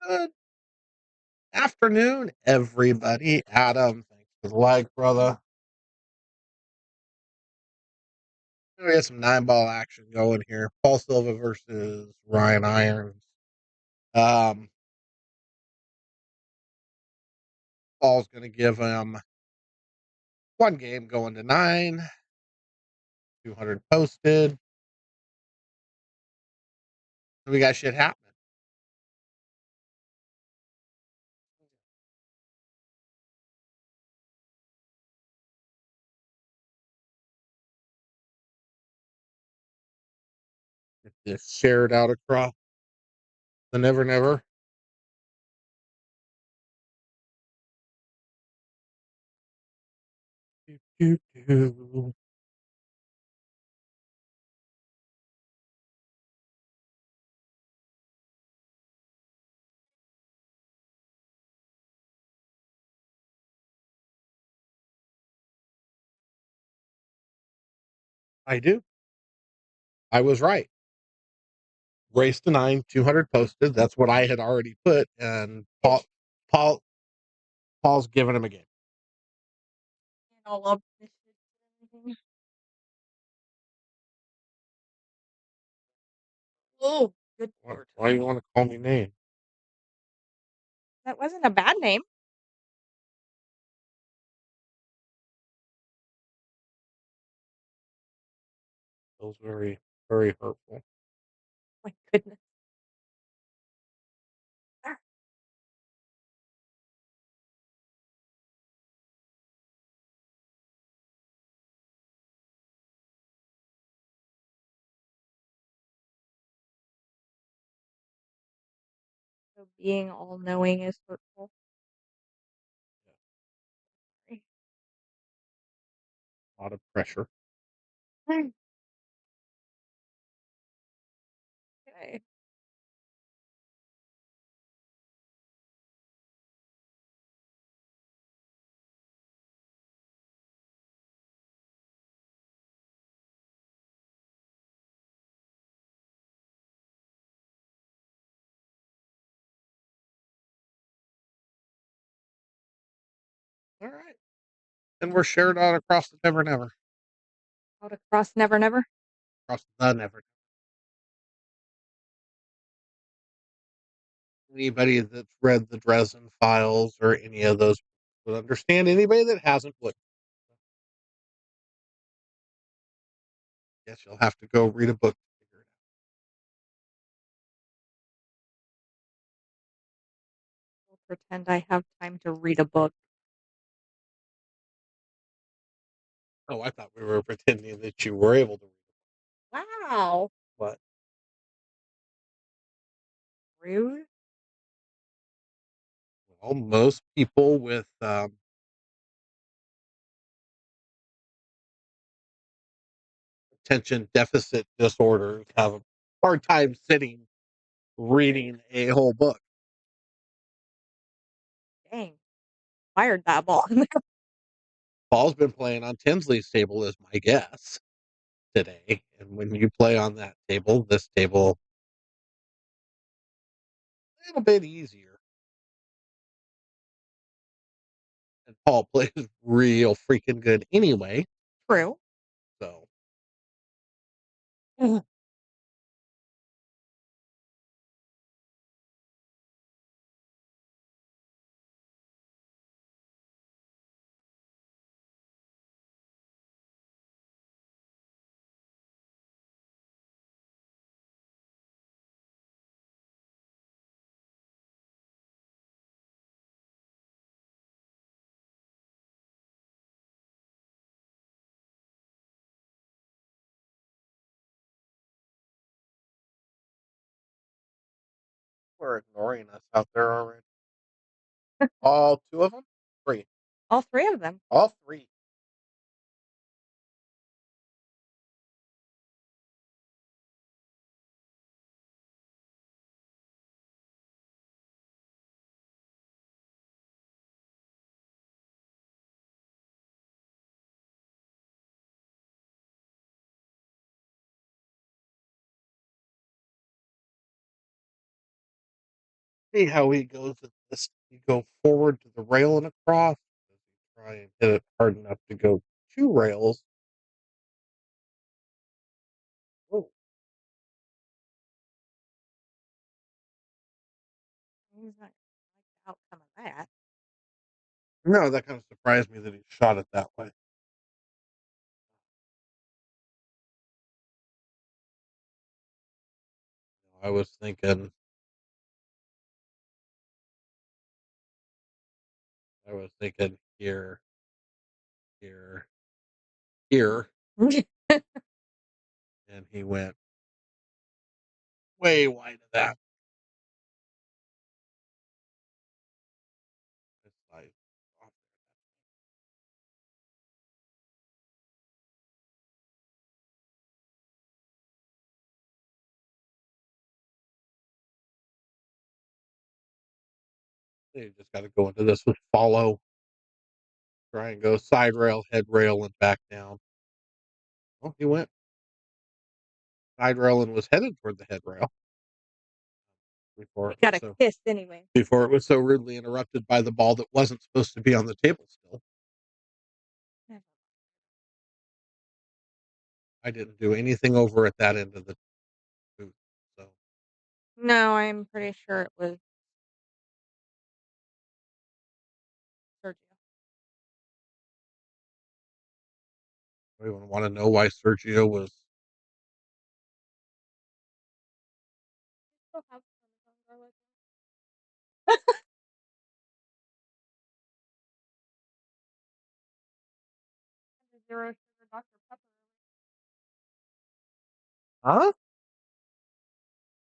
Good afternoon, everybody. Adam, thanks for the like, brother. We got some 9-ball action going here. Paul Silva versus Ryan Irons. Um, Paul's going to give him one game going to 9, 200 posted. We got shit happening. It's shared out across the Never Never. Do, do, do. I do. I was right. Race to 9, 200 posted. That's what I had already put. And Paul, Paul's giving him a game. All up this shit and everything. Oh, good lord. Why do you want to call me names? That wasn't a bad name. Feels very, very hurtful. My goodness. Ah, so being all knowing is hurtful. Sorry. A lot of pressure. Okay. All right. And we're shared out across the Never Never. Out across Never Never. Across the Never. Anybody that's read the Dresden Files or any of those would understand. Anybody that hasn't would. Guess you'll have to go read a book to figure it I'll pretend I have time to read a book. out. Oh, I thought we were pretending that you were able to read Wow. it. But Rude. well, most people with attention deficit disorders have a hard time sitting reading a whole book. Dang. Fired that ball in there. Paul's been playing on Tinsley's table, is my guess, today. And when you play on that table, this table, a little bit easier. And Paul plays real freaking good anyway. True. So Mhm. we're ignoring us out there already. All two of them? Three. All three of them. All three. see how he goes at this. You go forward to the rail and across. Does he try and hit it hard enough to go 2 rails? Oh, He's not gonna like the outcome of that. no, that kind of surprised me that he shot it that way. I was thinking here, here, here, and he went way wide of that. It's like, you just got to go into this with follow, try and go side rail, head rail, and back down. Well, he went side rail and was headed toward the head rail before He it got was a so kiss anyway. rudely interrupted by the ball that wasn't supposed to be on the table still. I didn't do anything over at that end of the booth, so No, I'm pretty sure it was Sergio. I even want to know why Sergio was. Still have Parmesan garlic. 0 sugar Dr. Pepper. Huh?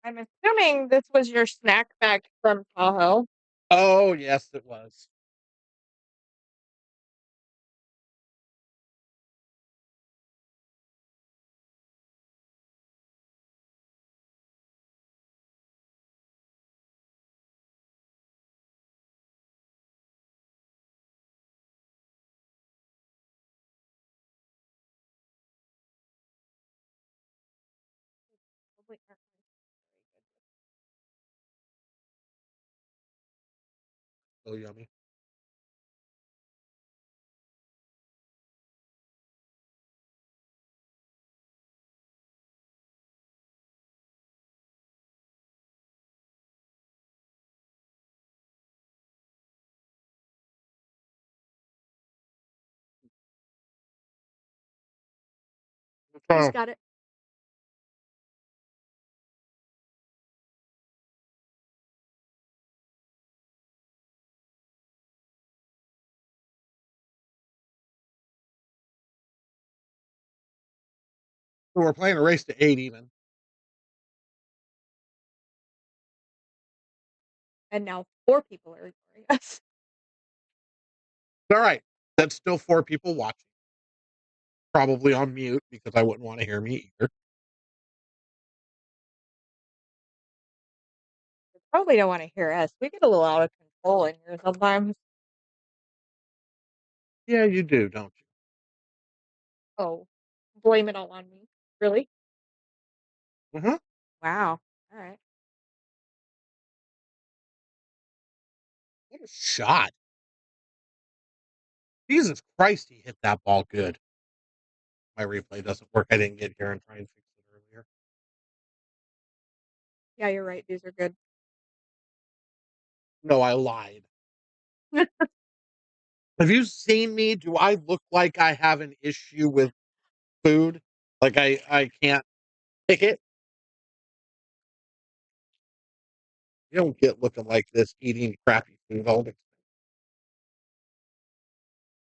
I'm assuming this was your snack bag from Tahoe. Oh, yes, it was. Probably aren't So yummy. Who's So got it? we're playing a race to 8 even. And now 4 people are ignoring us. All right. That's still 4 people watching. Probably on mute because I wouldn't want to hear me either. They probably don't wanna hear us. We get a little out of control in here sometimes. Yeah, you do, don't you? Oh, blame it all on me. Really? Uh-huh. Wow. Alright. What a shot. Jesus Christ, he hit that ball good. My replay doesn't work. I didn't get here and try and fix it earlier. Yeah, you're right. These are good. No, I lied. Have you seen me? Do I look like I have an issue with food? Like I can't pick it? You don't get looking like this eating crappy food all the time.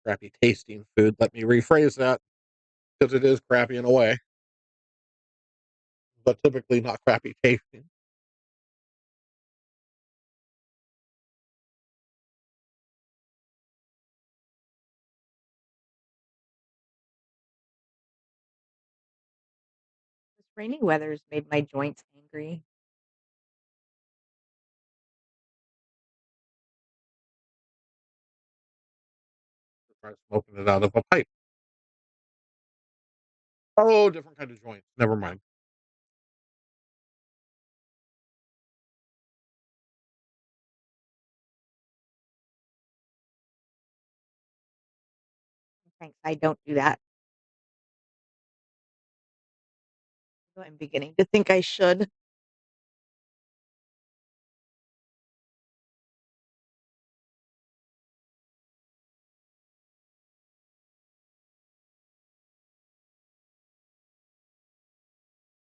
Crappy tasting food. Let me rephrase that because it is crappy in a way, but typically not crappy tasting. This rainy weather's made my joints angry. Try smoking it out of a pipe. Oh, different kind of joints. Never mind. Thanks, I don't do that. Though I'm beginning to think I should.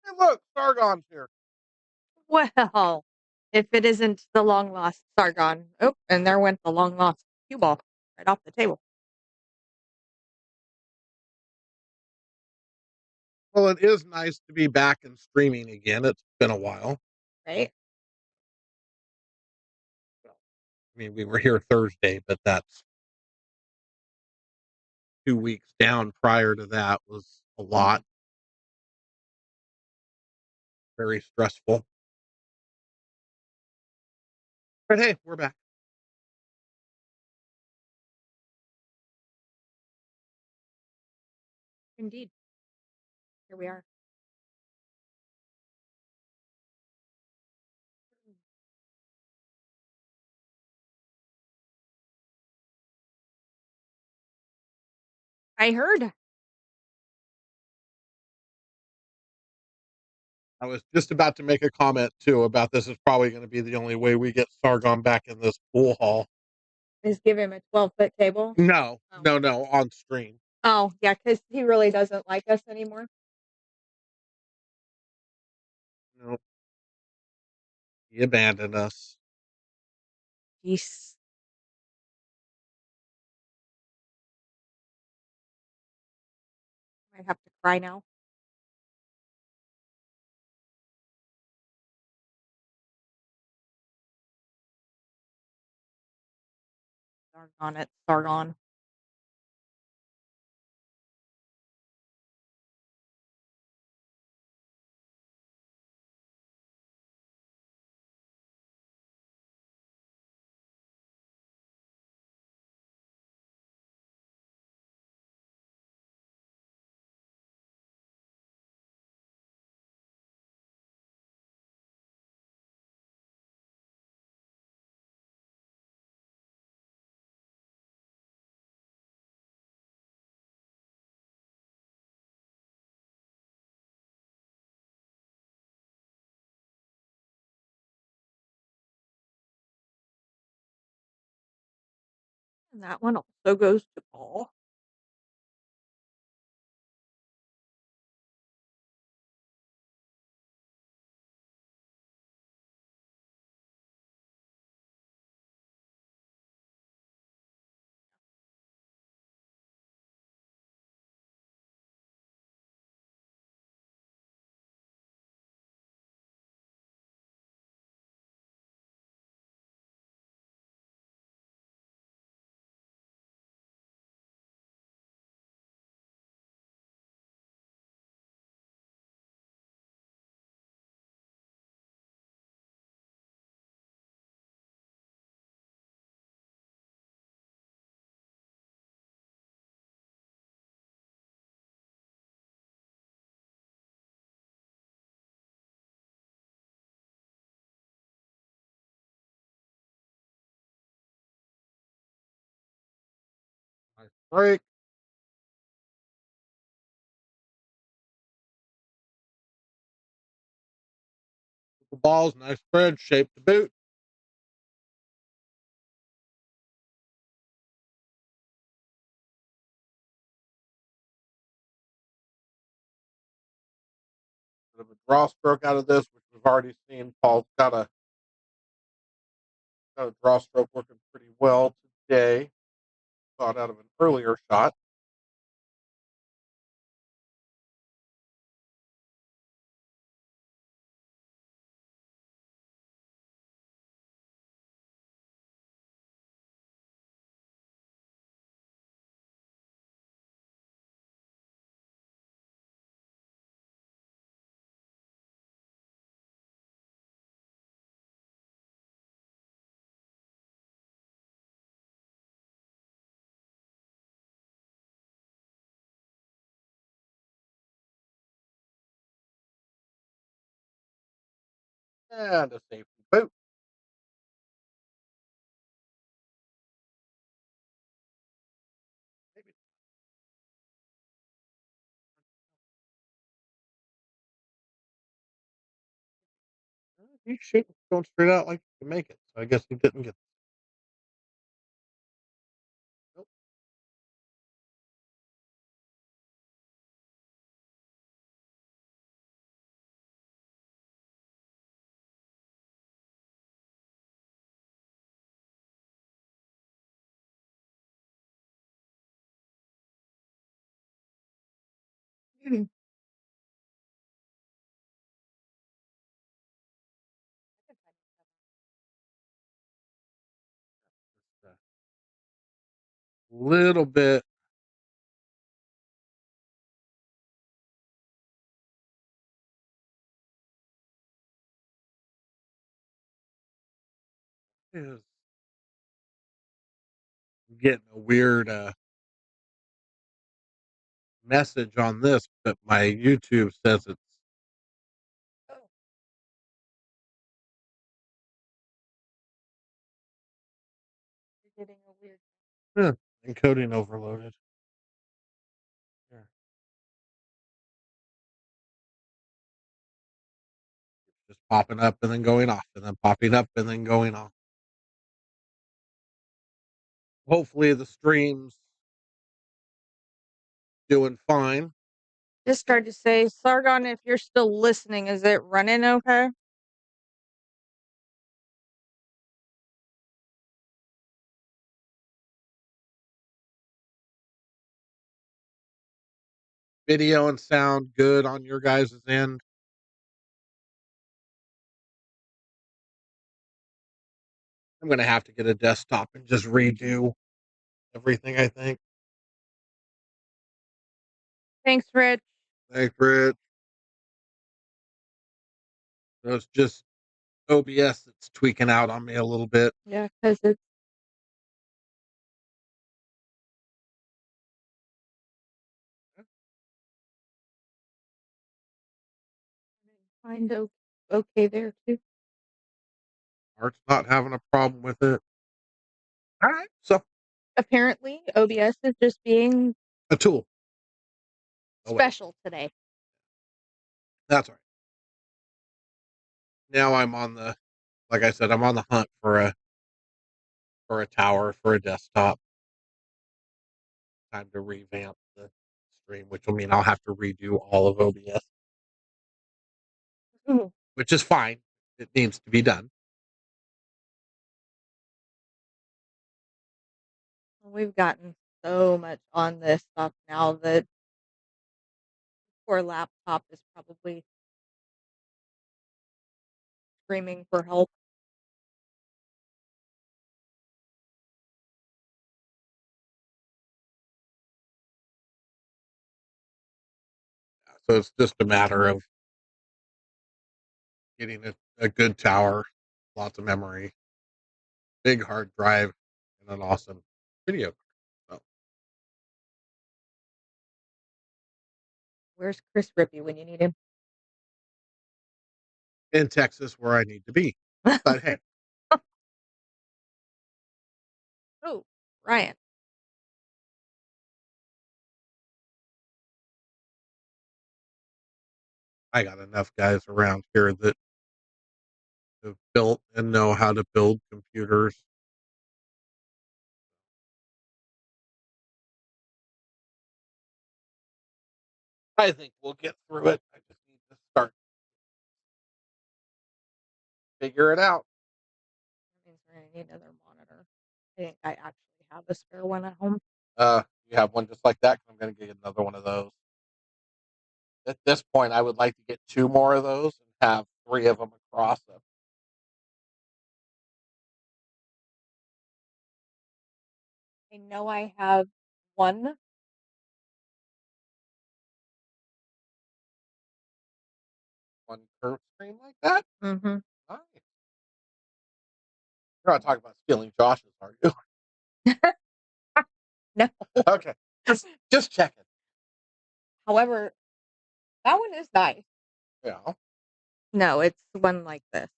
Hey, look, Sargon's here. Well, if it isn't the long lost Sargon. Oh, and there went the long lost cue ball right off the table, Well, it is nice to be back and streaming again. It's been a while. right? I mean, we were here Thursday, but that's 2 weeks down. Prior to that was a lot, very stressful. But hey, we're back. Indeed. Here we are. I heard. I was just about to make a comment too about this is probably going to be the only way we get Sargon back in this pool hall. Is give him a 12-foot table. No, Oh. no, on stream. Oh, yeah, because he really doesn't like us anymore. No, he abandoned us. Jeez. I have to cry now. Sargon it, Sargon. And that one also goes to Paul. Nice break. The balls, nice spread, shape to boot. Bit of a draw stroke out of this, which we've already seen. Paul's got a draw stroke working pretty well today. Saw it out of an earlier shot. And a safety boot. Maybe He shoot going straight out like he can make it, so I guess he didn't get nope. Mhm. Just a little bit is getting a weird, message on this, but my YouTube says it's Oh, you're getting a weird. eh, encoding overloaded. Here, just popping up and then going off, and then popping up and then going off. Hopefully the stream's doing fine. Just tried to say, Sargon, if you're still listening, is it running okay? Video and sound good on your guys' end. I'm gonna have to get a desktop and just redo everything, I think. Thanks, Rich. Thanks, Rich. So it's just OBS that's tweaking out on me a little bit. Yeah, because it's kind of okay there too. Art's not having a problem with it. All right, so Apparently, OBS is just being a tool. Oh wait, special today. that's all right. Now I'm on the, like I said, I'm on the hunt for a tower for a desktop. Time to revamp the stream, which will mean I'll have to redo all of OBS, Mhm. which is fine. It needs to be done. We've gotten so much on this stuff now that poor laptop is probably screaming for help. So it's just a matter of getting a good tower, lots of memory, big hard drive, and an awesome video card. So, Where's Chris Rippey when you need him? in Texas, where I need to be. But hey, Oh, Ryan. I got enough guys around here that have built and know how to build computers. I think we'll get through it. I just need to start figure it out. That means we're gonna need another monitor. I think I actually have a spare one at home. You have one just like that. 'Cause I'm going to get another one of those. At this point, I would like to get two more of those and have three of them across them. I know I have one. One curved screen like that. Mm-hmm. Nice. You're not talking about stealing Josh's, are you? No. Okay, just checking. However, that one is nice. Yeah. No, it's one like this.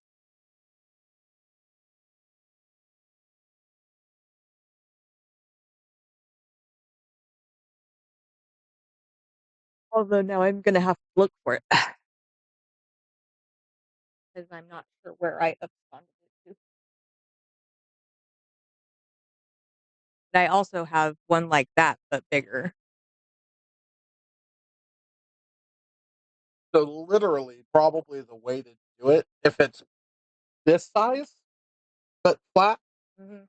Although now I'm gonna have to look for it. because I'm not sure where I absconded it to. But I also have one like that, but bigger. So literally, probably the way to do it, if it's this size but flat, Mhm.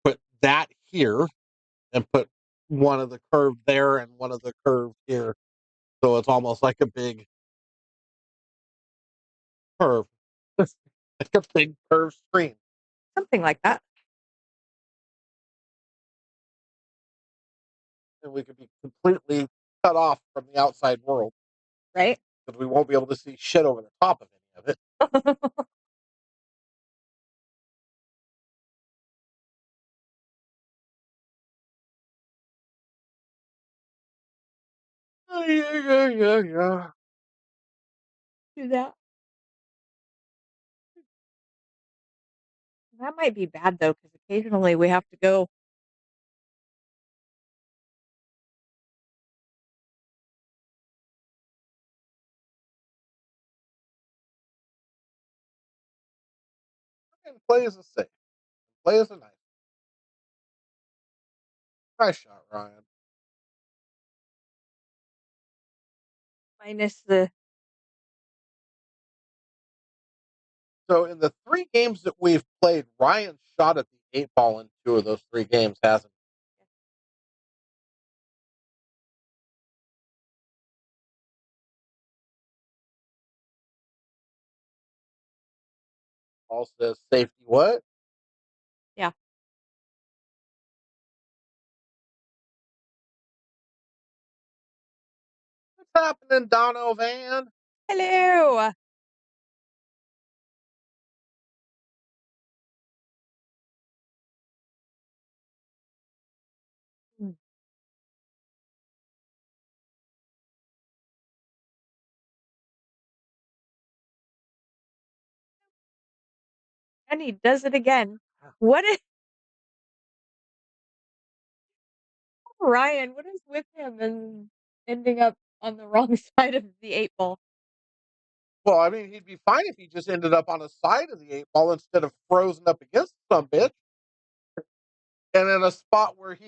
put that here and put one of the curved there and one of the curved here. So it's almost like a big curve. Like a big curved screen. Something like that, And we could be completely cut off from the outside world right? because we won't be able to see shit over the top of any of it. Yeah. Do that. That might be bad though, because occasionally we have to go. And play as a safe. Play as a nice. Nice shot, Ryan. Minus the So in the 3 games that we've played, Ryan shot at the 8 ball in 2 of those 3 games, hasn't he? Paul says safety what? yeah. What's happening, Donovan? Hello. Mm. And he does it again. What is Ryan? What is with him and ending up on the wrong side of the 8 ball? Well, I mean, he'd be fine if he just ended up on the side of the 8 ball instead of frozen up against some bitch and in a spot where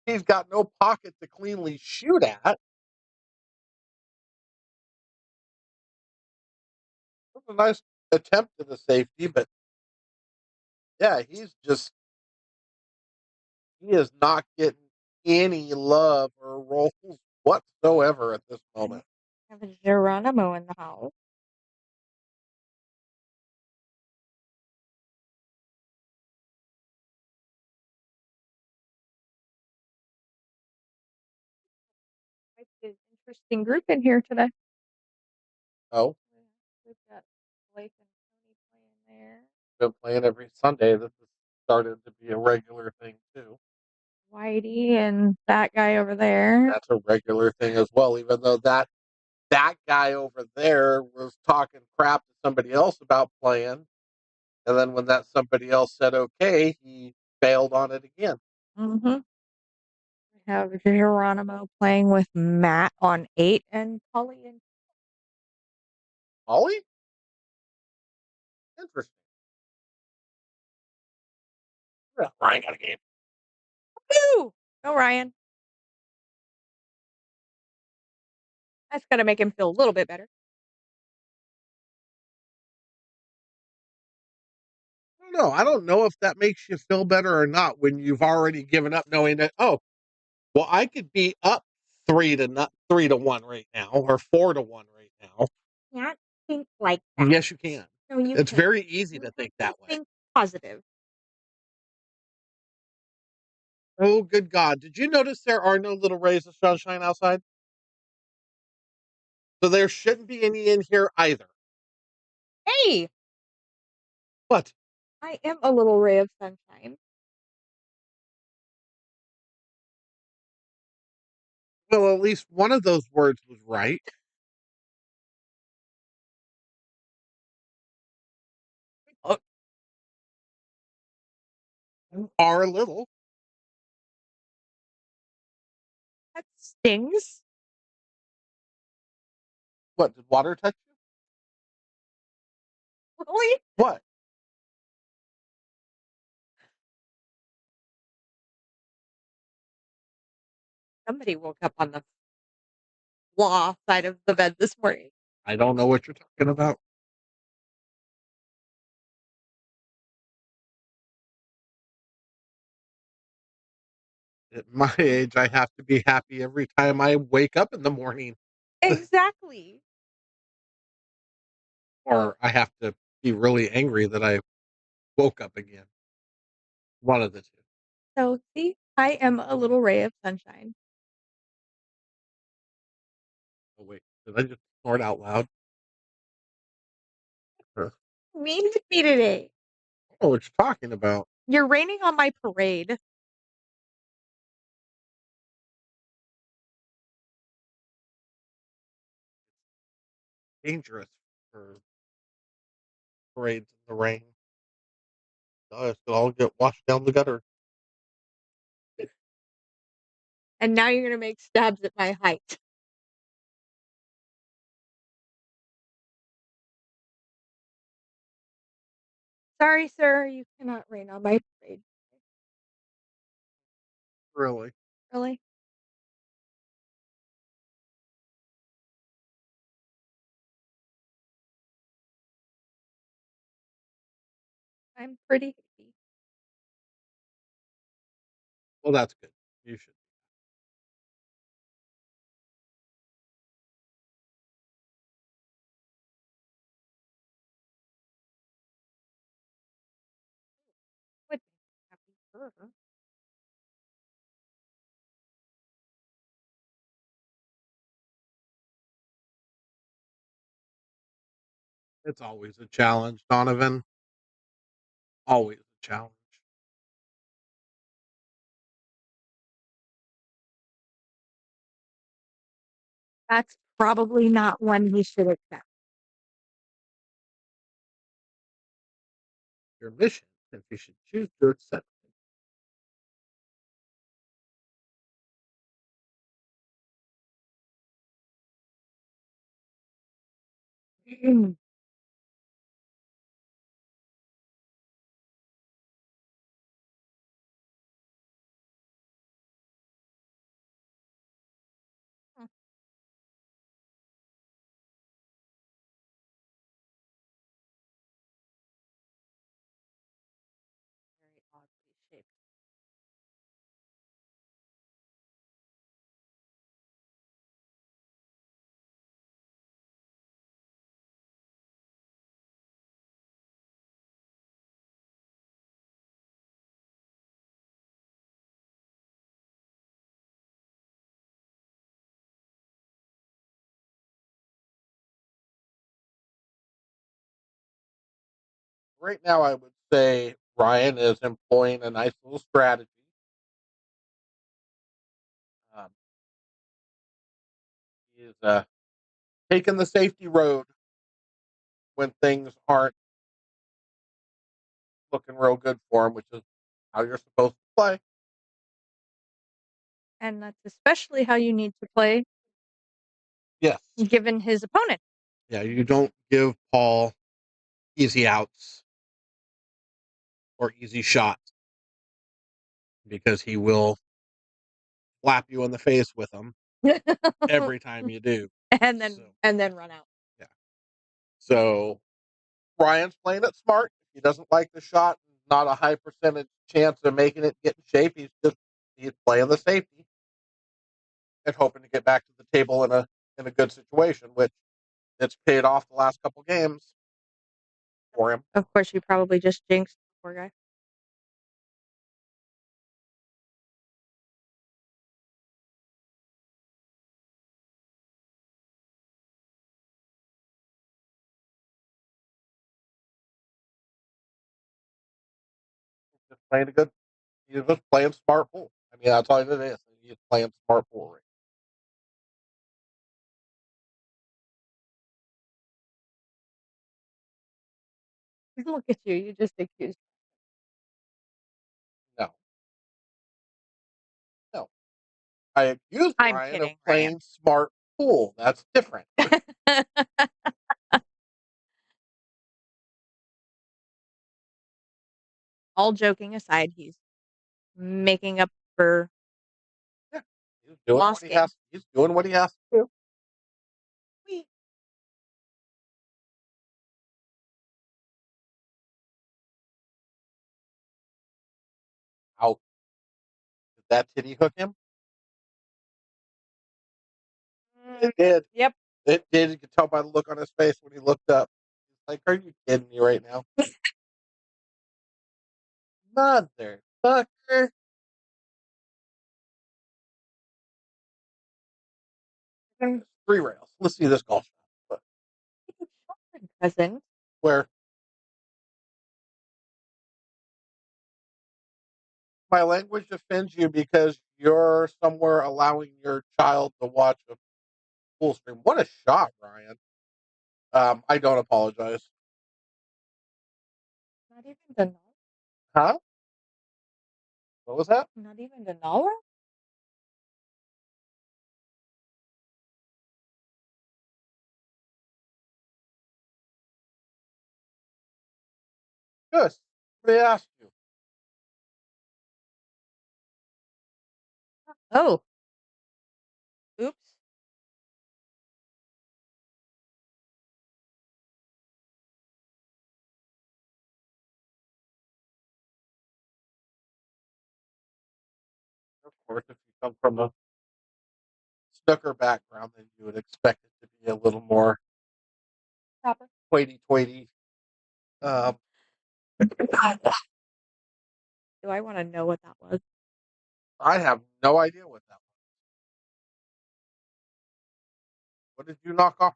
he's got no pocket to cleanly shoot at. It was a nice attempt at the safety, but yeah, he is not getting any love or roles whatsoever at this moment. Have a Geronimo in the house. Quite an interesting group in here today. Oh, We've got Blake and Tony playing there. been playing every Sunday. This has started to be a regular thing too. Whitey and that guy over there. That's a regular thing as well, even though that guy over there was talking crap to somebody else about playing. And then when that somebody else said okay, he bailed on it again. Mm-hmm. We have Geronimo playing with Matt on 8 and Polly and Ollie? Interesting. Yeah, Ryan got a game. Woo! Go Ryan. That's gotta make him feel a little bit better. I don't know. I don't know if that makes you feel better or not when you've already given up knowing that, oh, well, I could be up 3-1 right now or 4-1 right now. Can't think like that. Yes, you can. No, you It's can't. very easy You to have think to that way. think positive. Oh, good God. Did you notice there are no little rays of sunshine outside? So there shouldn't be any in here either. Hey, What? I am a little ray of sunshine. Well, at least one of those words was right. Oh, You are a little. that stings. What, did water touch you? Really? What? Somebody woke up on the flaw side of the bed this morning. I don't know what you're talking about. At my age, I have to be happy every time I wake up in the morning, Exactly. or I have to be really angry that I woke up again. One of the two. So, see, I am a little ray of sunshine. Oh, wait. Did I just snort out loud? Or, Mean to me today. oh, what you're talking about. You're raining on my parade. Dangerous for parades in the rain. It's gonna all get washed down the gutter. And now you're gonna make stabs at my height. Sorry, sir, you cannot rain on my parade. Really? Really? I'm pretty happy. Well, that's good. You should. Would make me happy, sure. It's always a challenge, Donovan. Always a challenge. That's probably not one he should accept. Your mission, if you should choose to accept it. Mm. Very oddly shaped. Right now, I would say Ryan is employing a nice little strategy. Um, he is taking the safety road when things aren't looking real good for him, which is how you're supposed to play. And that's especially how you need to play Yes. given his opponent. Yeah, you don't give Paul easy outs or easy shots because he will slap you in the face with them every time you do. and So, then run out. yeah. So Ryan's playing it smart. If he doesn't like the shot, not a high percentage chance of making it get in shape. He's playing the safety and hoping to get back to the table in a good situation, which it's paid off the last couple games for him. Of course, you probably just jinxed the poor guy. Just playing a good. He's just playing smart pool. I mean, that's all it is. He's playing smart pool. Right? Look at you. You just accused. No, no. I accused I'm Ryan of kidding, Ryan. playing smart pool. That's different. all joking aside, he's making up for Yeah. He's doing what lost he games. has he's doing what he has to do. We How did that titty hook him? It did. Yep. It did. You could tell by the look on his face when he looked up. He's like, "Are you kidding me right now?" Motherfucker. 3 rails. Let's see this golf shot. But Present. where my language offends you because you're somewhere allowing your child to watch a full stream. What a shot, Ryan. I don't apologize. Not even the Huh? What was that? not even the dollar? Good. They asked you. Oh, oops. Of course, if you come from a snooker background, then you would expect it to be a little more Proper. hoity-toity. Um, Do I wanna know what that was? I have no idea what that was. What did you knock off?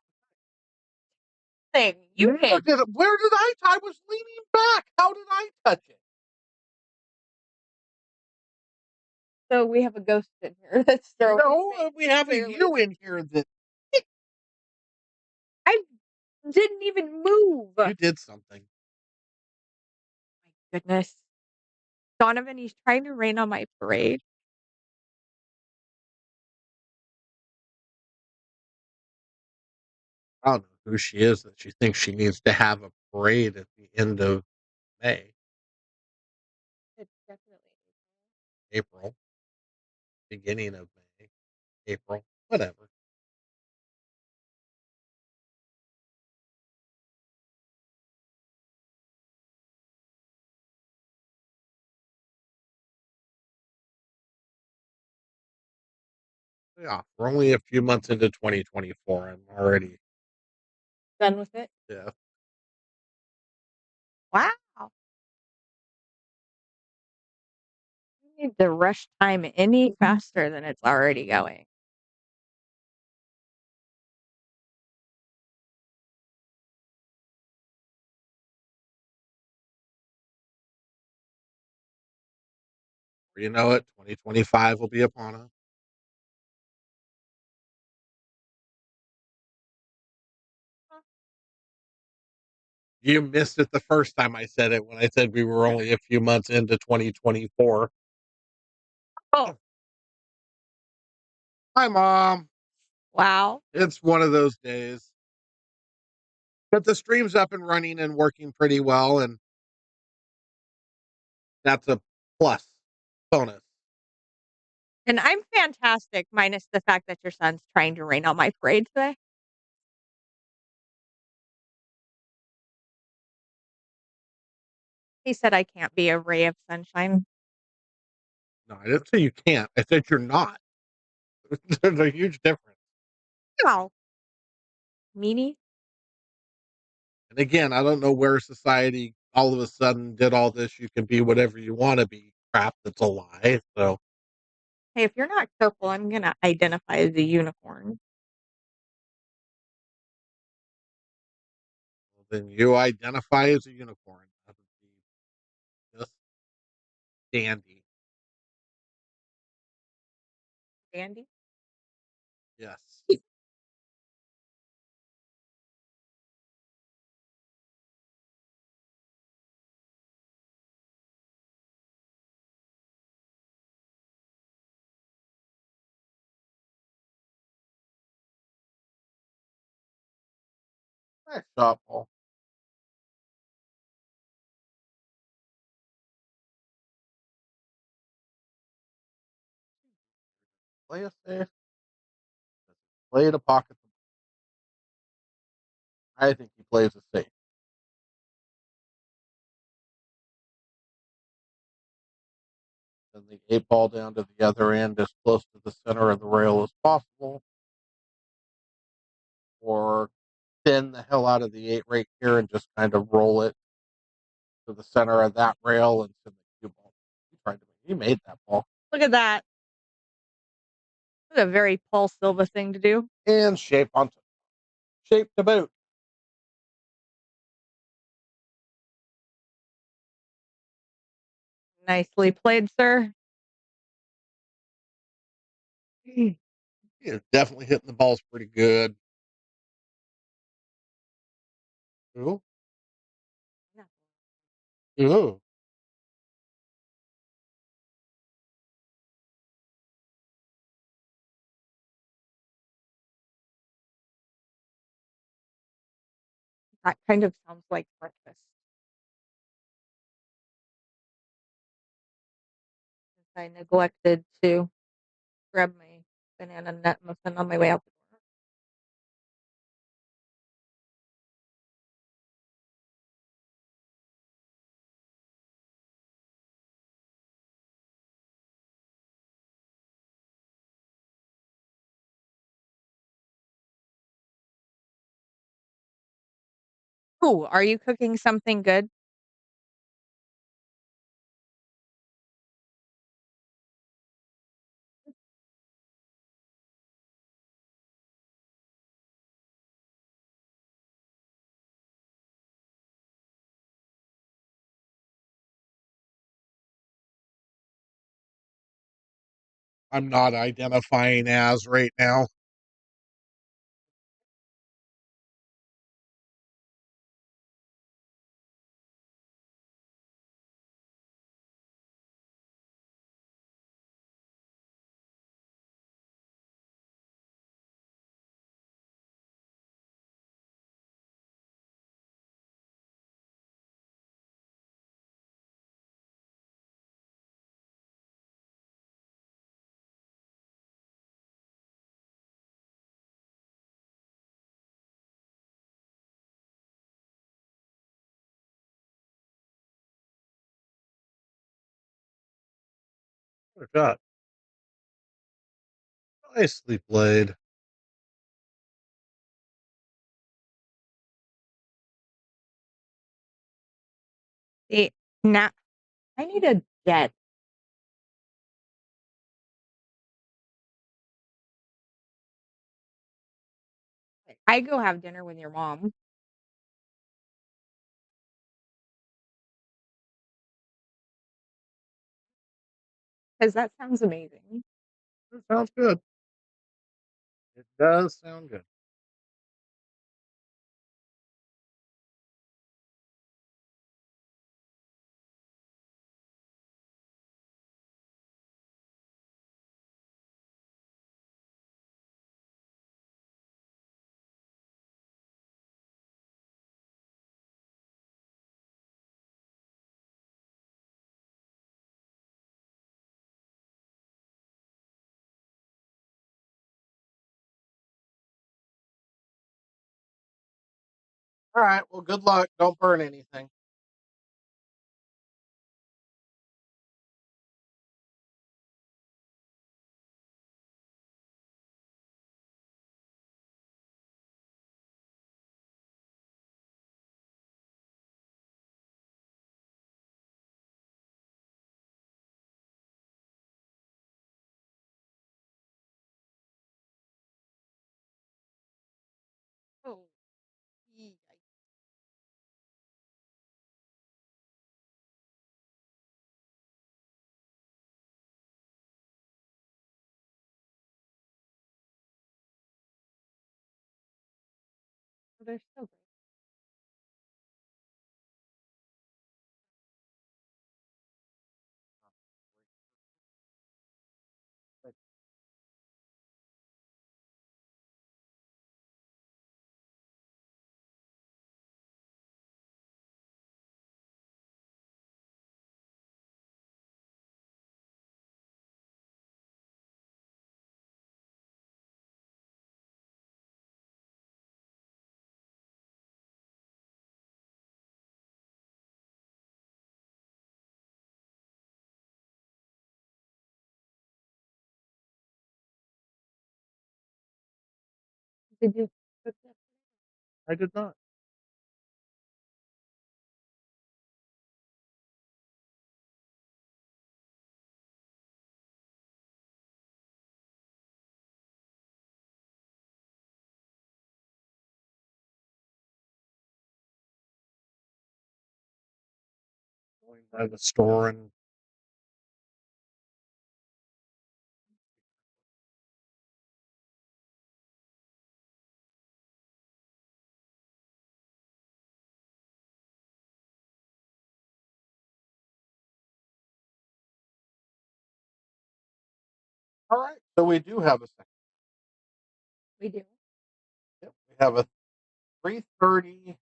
Thing. You did. Where did I was leaning back. How did I touch it? So we have a ghost in here that's throwing No, things, we have a clearly. you in here that I didn't even move. you did something. My goodness. Donovan, he's trying to rain on my parade. I don't know who she is that she thinks she needs to have a parade at the end of May, It's definitely April, beginning of May, April, whatever. Yeah, we're only a few months into 2024. I'm already, done with it. yeah. Wow. You need to rush time any faster than it's already going. You know it, 2025 will be upon us. You missed it the first time I said it when I said we were only a few months into 2024. Oh, Hi, Mom. wow. It's one of those days. But the stream's up and running and working pretty well, and that's a plus bonus. And I'm fantastic, minus the fact that your son's trying to rain on my parade today. He said I can't be a ray of sunshine. No, I didn't say you can't. I said you're not. There's a huge difference. No. Meanie? And again, I don't know where society all of a sudden did all this. You can be whatever you want to be. Crap, that's a lie. So Hey, if you're not careful, I'm gonna identify as a unicorn. then you identify as a unicorn. That would be just dandy. Dandy? Yes. Nice shot, Paul. Play it safe. Play it a pocket. I think he plays it safe. Then the 8 ball down to the other end as close to the center of the rail as possible, or thin the hell out of the 8 right here and just kind of roll it to the center of that rail and send the cue ball. He made that ball. Look at that. That's a very Paul Silva thing to do. And shape to boot. Nicely played, sir. He is definitely hitting the balls pretty good. Ooh. Ooh. That kind of sounds like breakfast. I neglected to grab my banana nut muffin on my way out the door. Ooh, are you cooking something good? I'm not identifying as right now. What a shot. Nicely played. See, now I need a jet. I go have dinner with your mom. 'Cause that sounds amazing. That sounds good. It does sound good. All right. Well, good luck. Don't burn anything. Oh, yikes. They're so great. Did you cook that? I did not. Going by the store and all right. So we do have a second. We do. Yep, we have a 330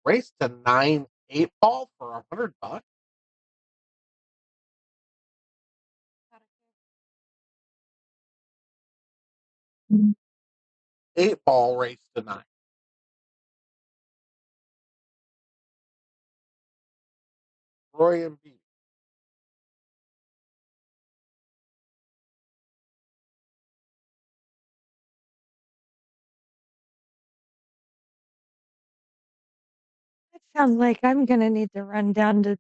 race to 9 8 ball for $100. Mhm. 8 ball race to 9. Roy and B. That sounds like I'm gonna need to run down to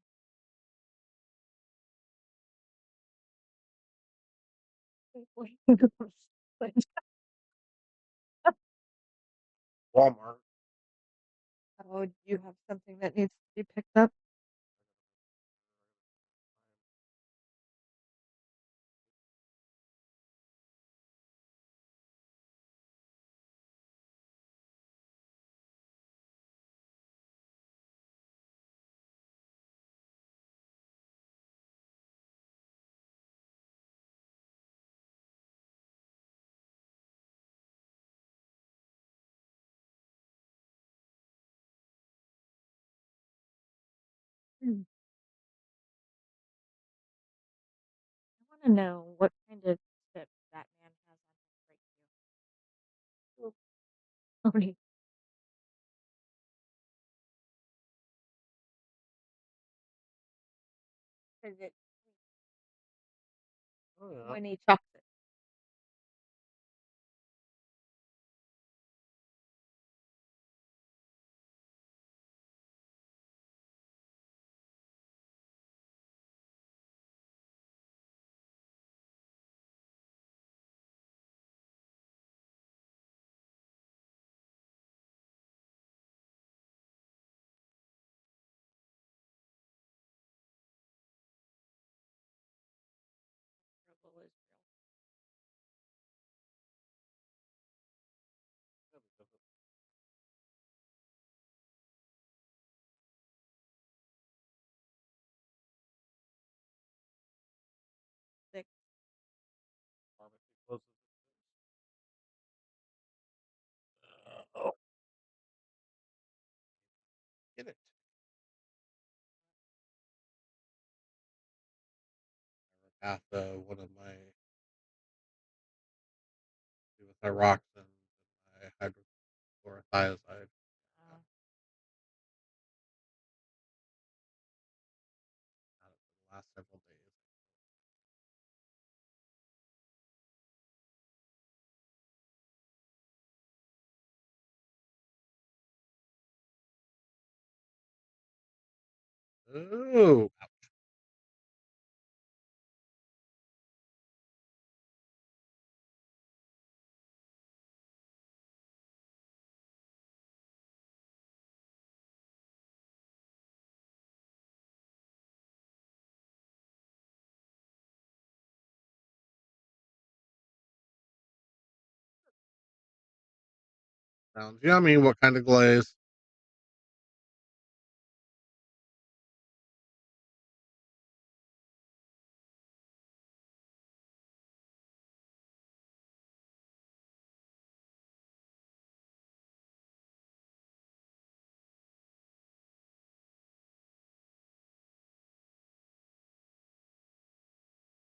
Walmart. Oh, do you have something that needs to be picked up? Hmm. I wanna know what kind of chip that man has on his brake shoe. Tony, is it Oh, yeah. when he chucks it? Trouble is real. Sick. Pharmacy closes. Oh, get it. Half one of my with thyroxine and my hydrochlorothiazide. Uh, Had it for the last several days. Oh, sounds yummy. What kind of glaze?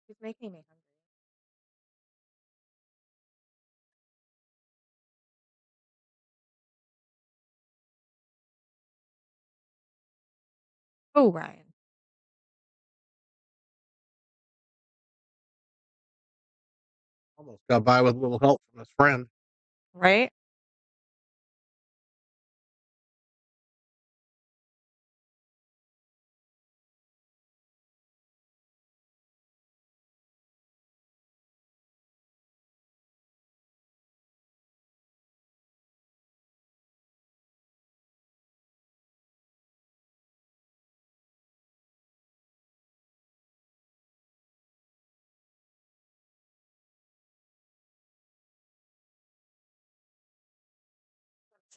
he's making me hungry. Oh, Ryan. Almost got by with a little help from his friend. Right?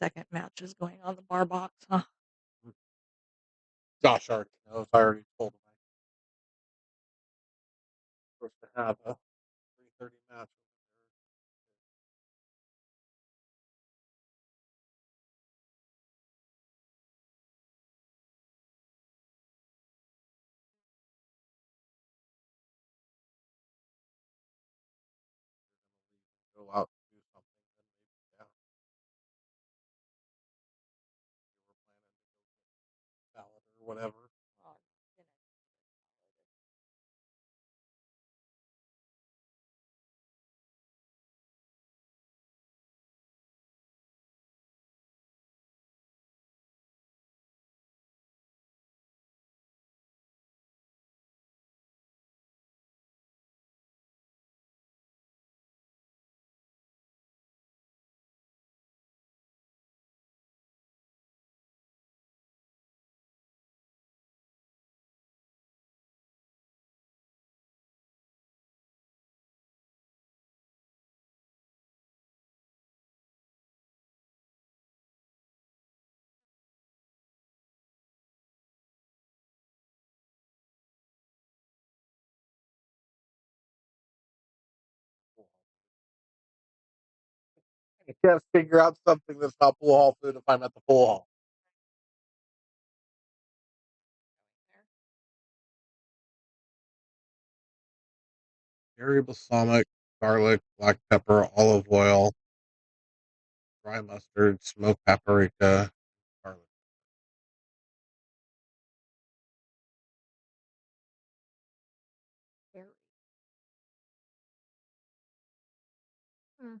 second match is going on the bar box, huh? Josh already knows. I already told him I'm supposed to have a 3:30 match. Go out and do something, then maybe yeah, we're planning to go get salad or whatever. Oh, dinner. I can't figure out something that's not pool hall food if I'm at the pool hall. Curry balsamic, garlic, black pepper, olive oil, dry mustard, smoked paprika, garlic. Very. Hmm.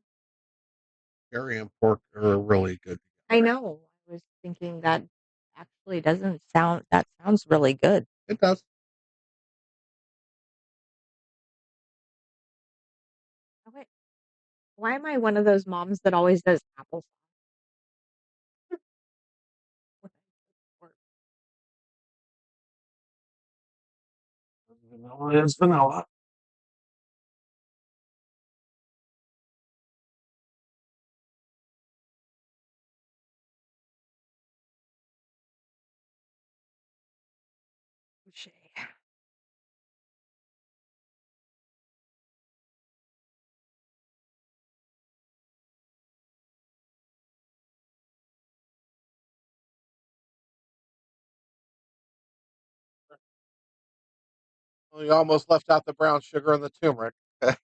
Curry and pork are really good. I know. I was thinking that actually doesn't sound that sounds really good. It does. Okay. Why am I one of those moms that always does applesauce? Or Vanilla is vanilla. touche. Well, you almost left out the brown sugar and the turmeric. Turmeric's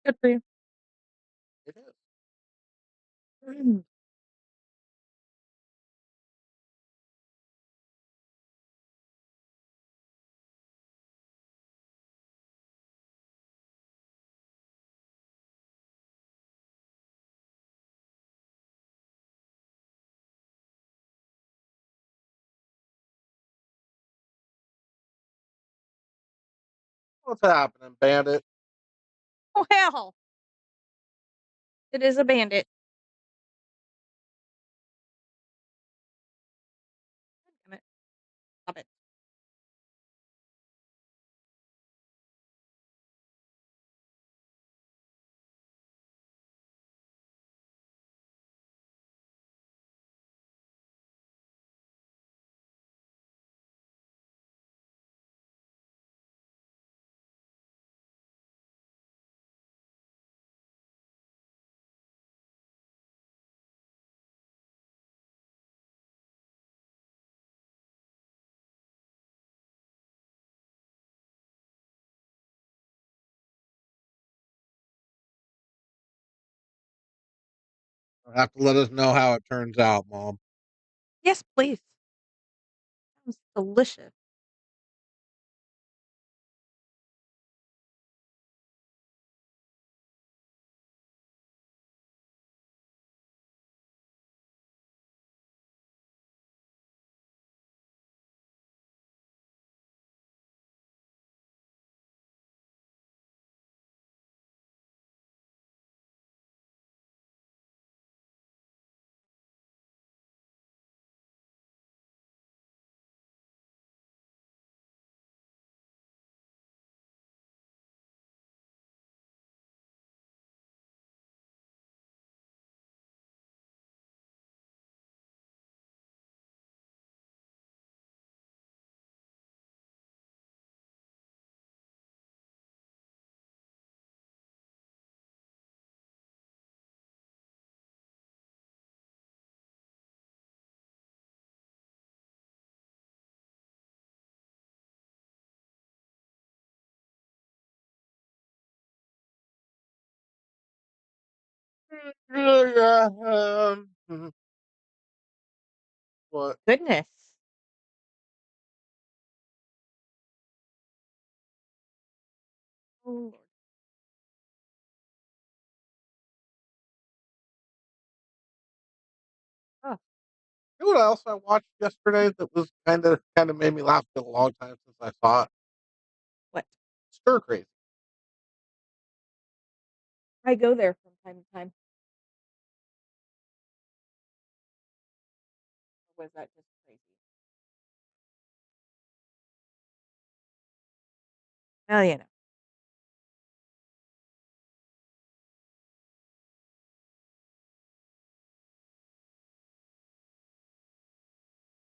good for you. It is. Mm. What's happening, Bandit? Oh hell! It is a bandit. Damn it. Stop it. You'll have to let us know how it turns out, Mom. Yes, please. Sounds delicious. Yeah, what? Goodness. Oh, Lord. Huh. You know what else I watched yesterday that was kinda made me laugh? It's been a long time since I saw it. What? Stir Crazy. I go there from time to time. Or was that just crazy? Well, you know.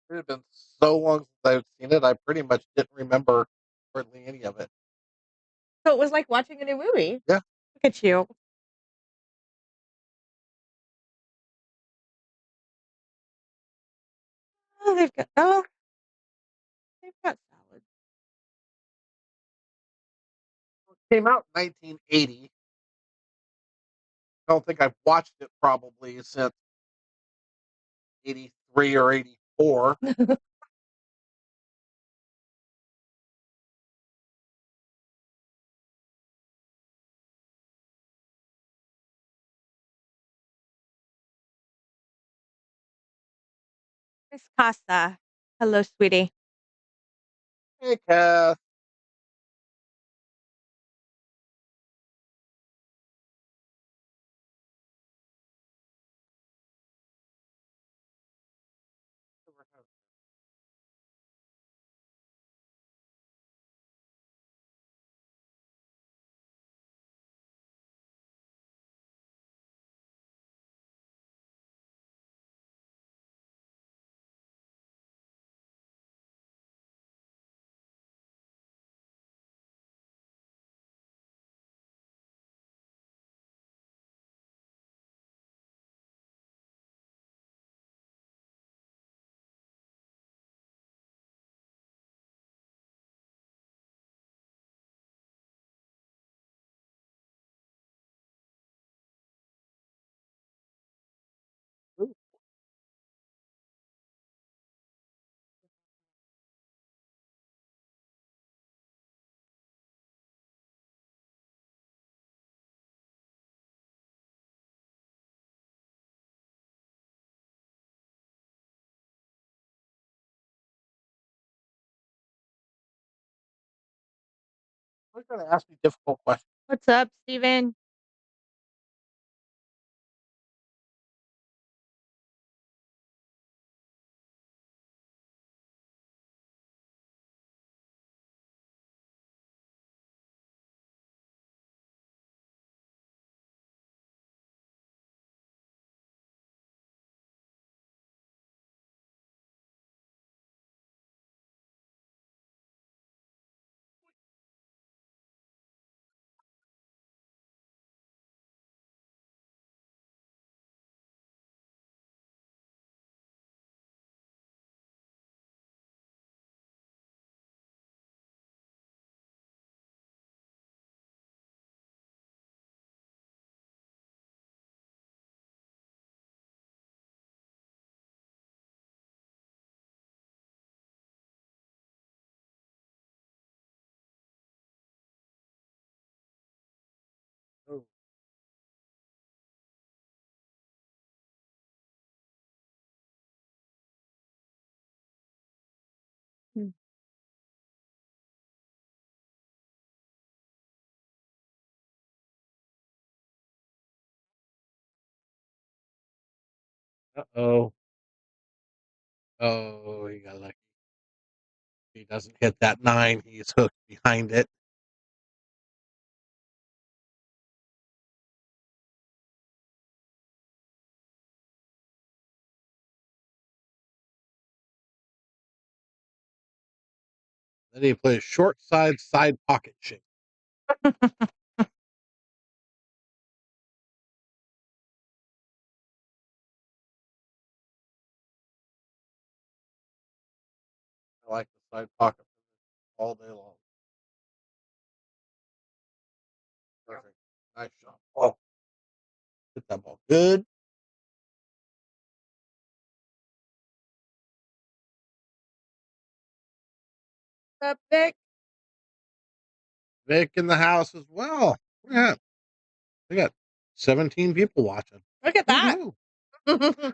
It had been so long since I've seen it, I pretty much didn't remember hardly any of it. So it was like watching a new movie. Yeah. Look at you. They've got salad. Came out in 1980. I don't think I've watched it probably since '83 or '84. Miss Costa. Hello, sweetie. Hey, Kath. Ooh. We're gonna ask me difficult questions. What's up, Steven? Ooh. Hmm. Uh-oh. Oh, he got lucky. He doesn't hit that 9, he's hooked behind it. Then he plays short side pocket shake. I like the side pocket all day long. Perfect. Nice shot. Oh. Hit that ball good. What's up, Vic? Vic in the house as well. Yeah, we got 17 people watching. Look at that. Woohoo.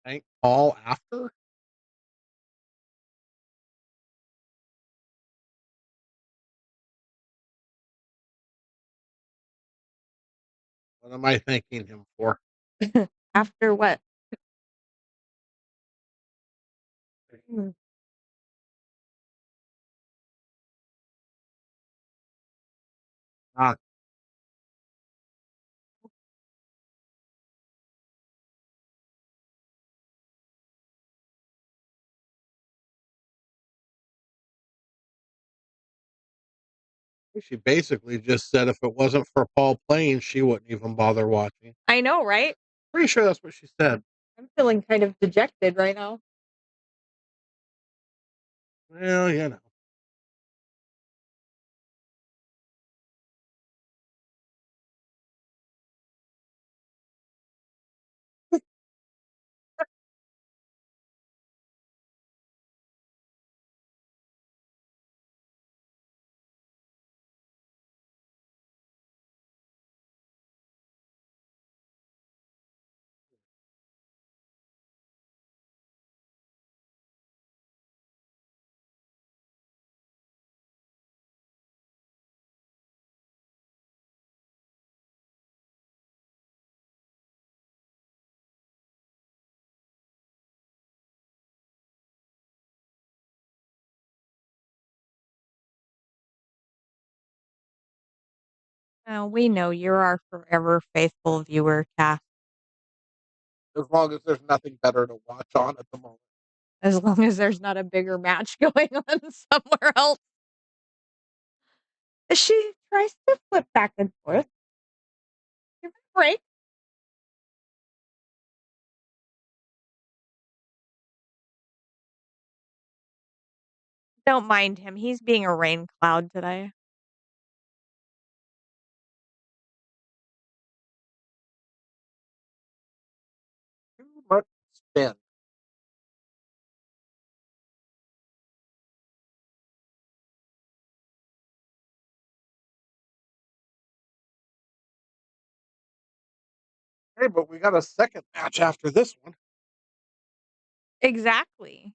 Thank Paul after? What am I thanking him for? After what? Mm. Ah, she basically just said if it wasn't for Paul playing, she wouldn't even bother watching. I know, right? Pretty sure that's what she said. I'm feeling kind of dejected right now. Well, you know. We know you're our forever faithful viewer, Cass, As long as there's nothing better to watch on at the moment. as long as there's not a bigger match going on somewhere else. She tries to flip back and forth. Give her a break. Don't mind him. He's being a rain cloud today. Too much spin. Hey, but we got a second match after this one. Exactly.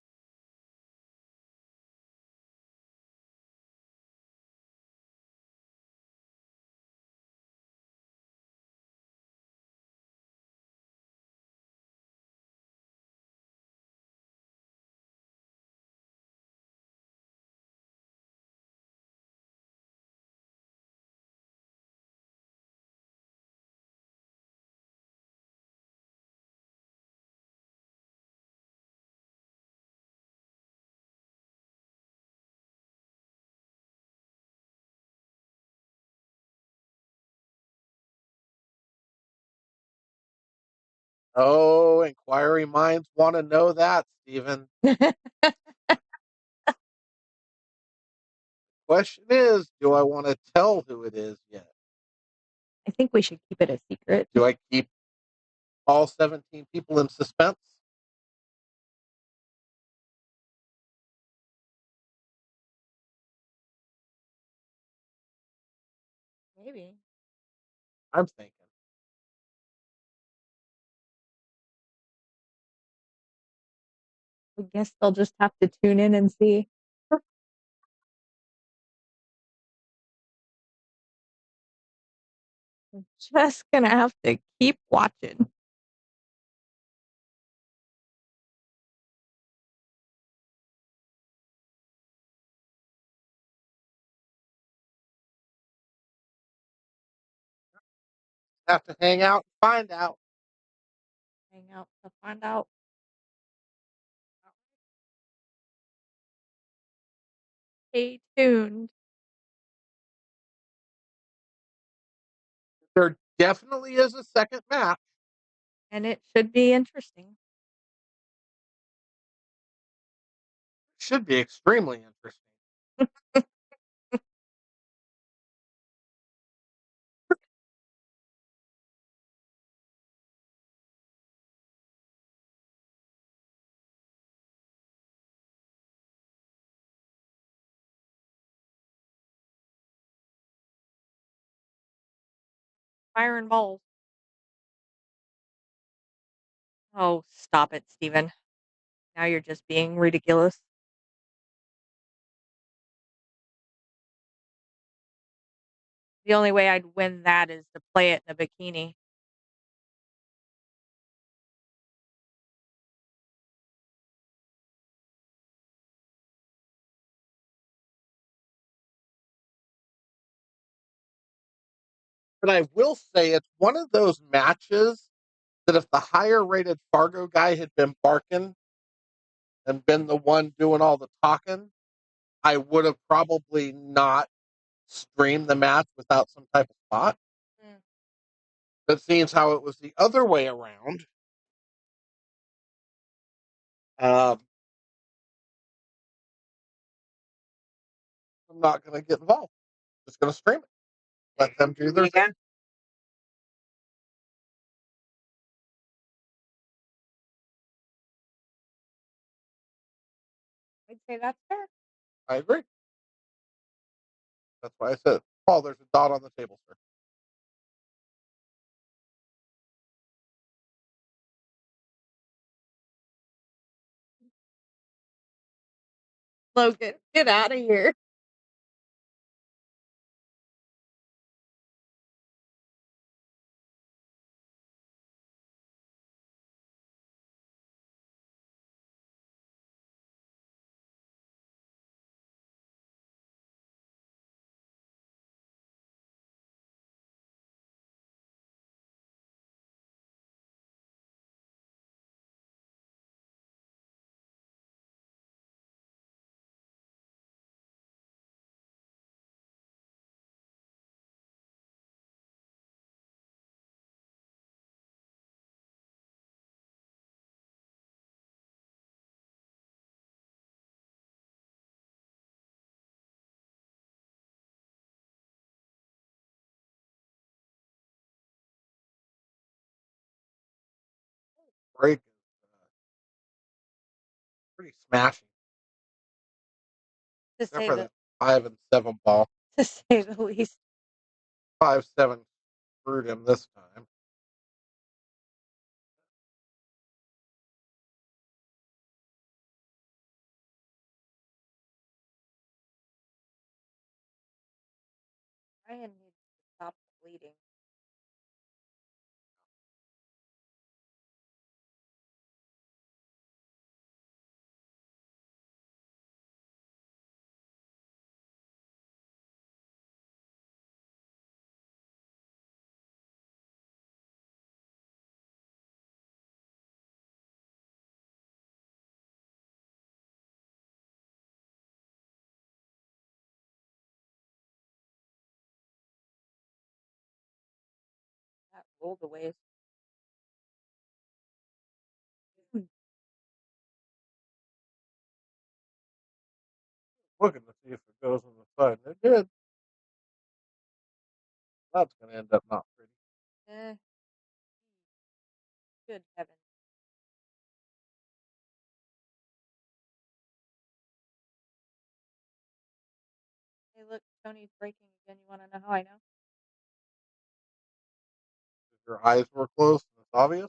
Oh, inquiry minds want to know that, Stephen. Question is, do I want to tell who it is yet? I think we should keep it a secret. Do I keep all 17 people in suspense? Maybe. I'm thinking. I guess they'll just have to tune in and see. I'm just gonna have to keep watching. Have to hang out and find out. Hang out to find out. Stay tuned. There definitely is a second match. And it should be interesting. Should be extremely interesting. Iron balls. Oh, stop it, Steven. Now you're just being ridiculous. The only way I'd win that is to play it in a bikini. But I will say it's one of those matches that if the higher rated Fargo guy had been barking and been the one doing all the talking, I would have probably not streamed the match without some type of spot. Mm. But seeing how it was the other way around, um, I'm not going to get involved. Just going to stream it. Let them do their thing. I'd say that's fair. I agree. That's why I said, Paul, there's a dot on the table, sir. Logan, get out of here. Break is pretty smashing. To Except say for the that 5 and 7 ball. to say the least. 5-7 screwed him this time. Ryan needs to stop the bleeding. That rolled away. Looking to see if it goes on the side. And it did. That's going to end up not pretty. Eh, good heavens. Hey, look, Tony's breaking again. You want to know how I know? If your eyes were closed, and it's obvious.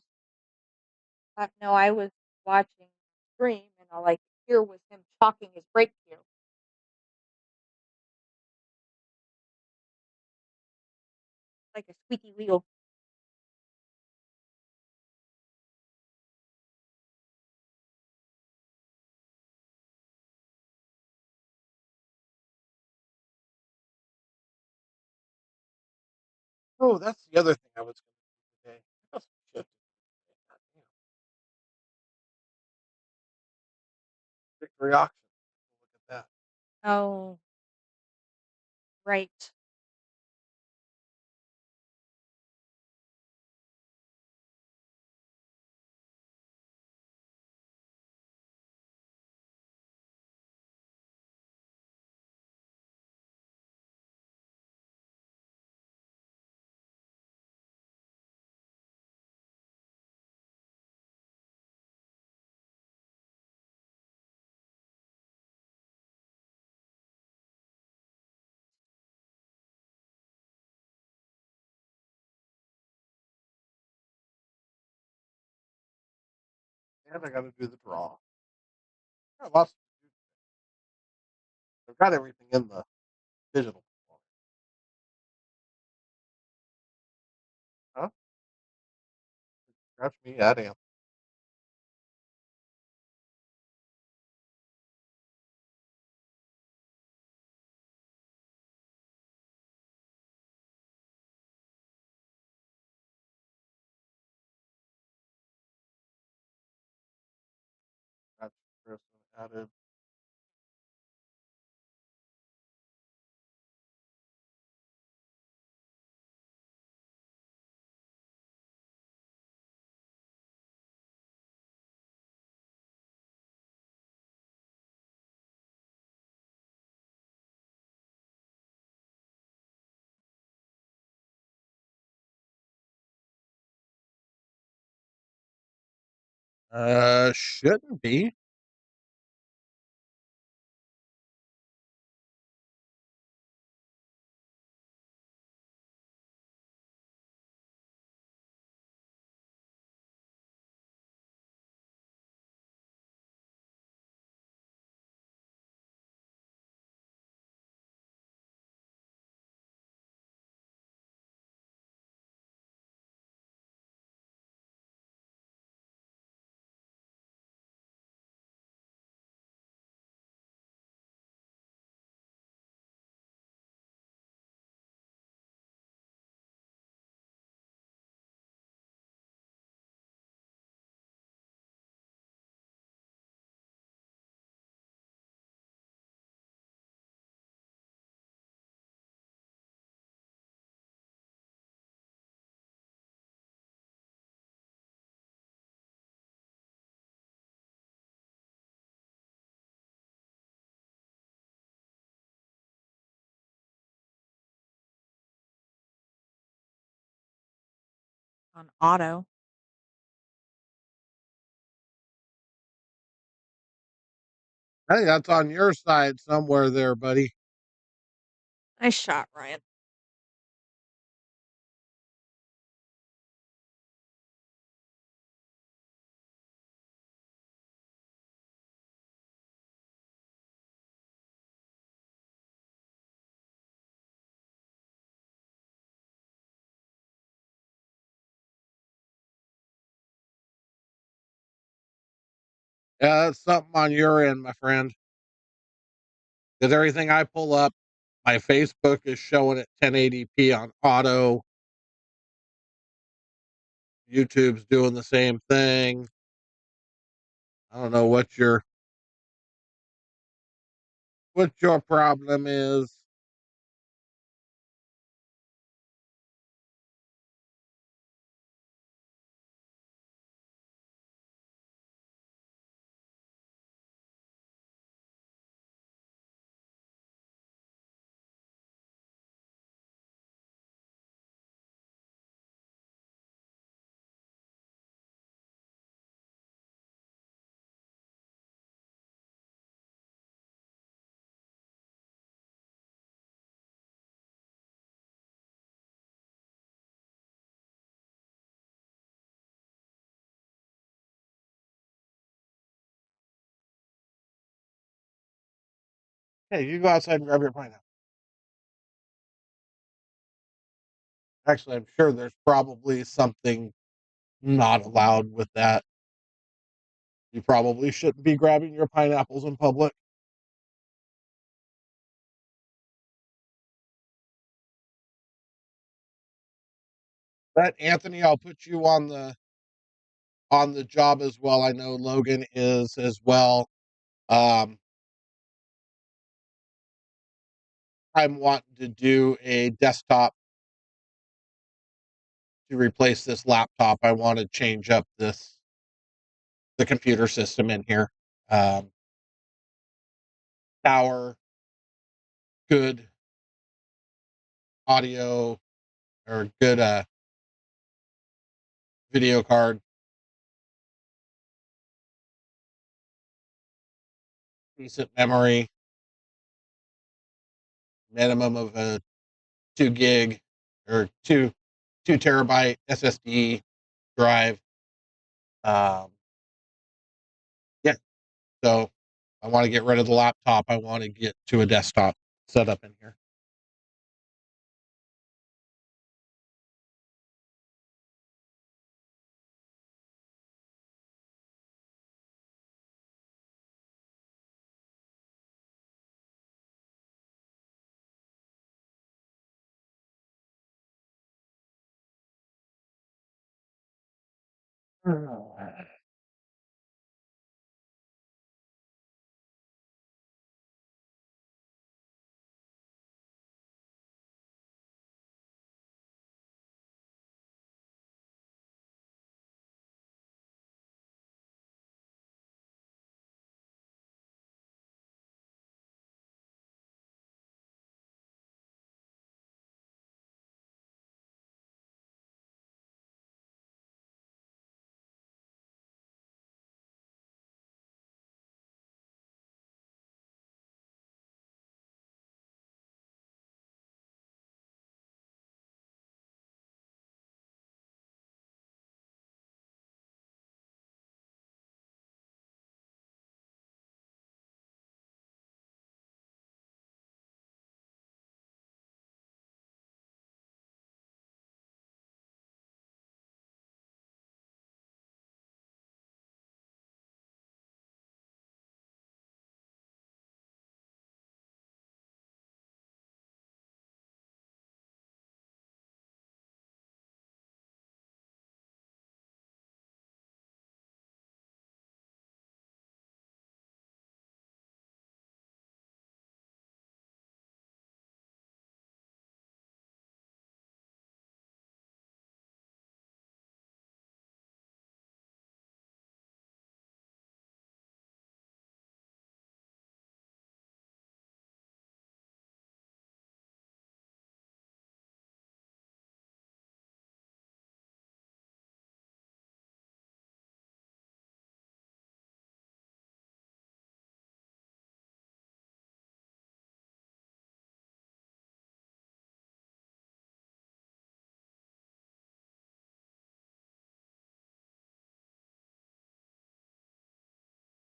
No, I was watching stream, and all I could hear was him chalking his brake cue. Like a squeaky wheel. Oh, that's the other thing I was going to do today. I got some shit to do today. Goddamn. Victory auction. Look at that. Oh, Right. And I gotta do the draw. Got lots to do. I've got everything in the digital component. Huh? Scratch me at Amp. Scratch Chris added. Shouldn't be. On auto. I think that's on your side somewhere there, buddy. Nice shot, Ryan. Yeah, that's something on your end, my friend. Because everything I pull up, my Facebook is showing at 1080p on auto. YouTube's doing the same thing. I don't know what your problem is. Hey, you go outside and grab your pineapple. Actually, I'm sure there's probably something not allowed with that. You probably shouldn't be grabbing your pineapples in public. But Anthony, I'll put you on the job as well. I know Logan is as well. Um, I'm wanting to do a desktop to replace this laptop. I want to change up the computer system in here. Um, Power, good audio, or good video card, decent memory, minimum of a 2 gig or two terabyte SSD drive. Um, yeah, so I want to get rid of the laptop. I want to get to a desktop setup in here.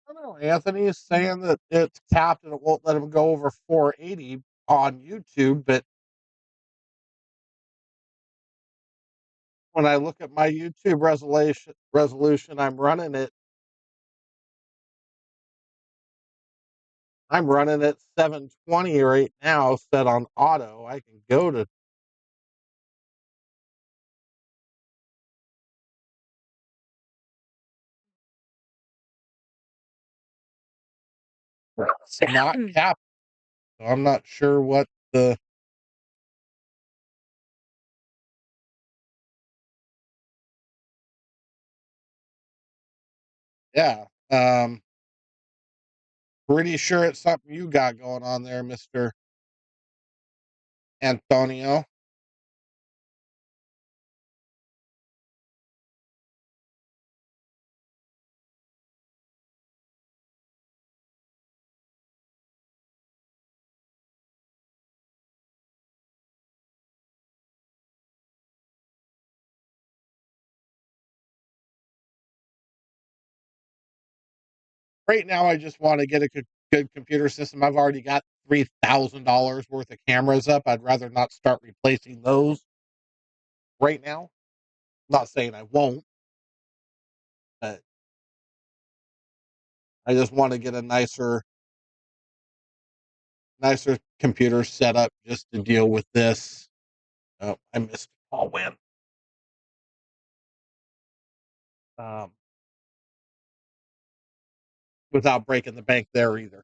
I don't know. Anthony is saying that it's capped and it won't let him go over 480 on YouTube, but when I look at my YouTube resolution, I'm running at 720 right now, set on auto. I can go to it's not capped. So I'm not sure what the yeah. Pretty sure it's something you got going on there, Mr. Antonio. Right now, I just want to get a good computer system. I've already got $3,000 worth of cameras up. I'd rather not start replacing those right now. Not saying I won't, but I just want to get a nicer computer set up just to deal with this. Oh, I missed Paul Win. Um, Without breaking the bank there either.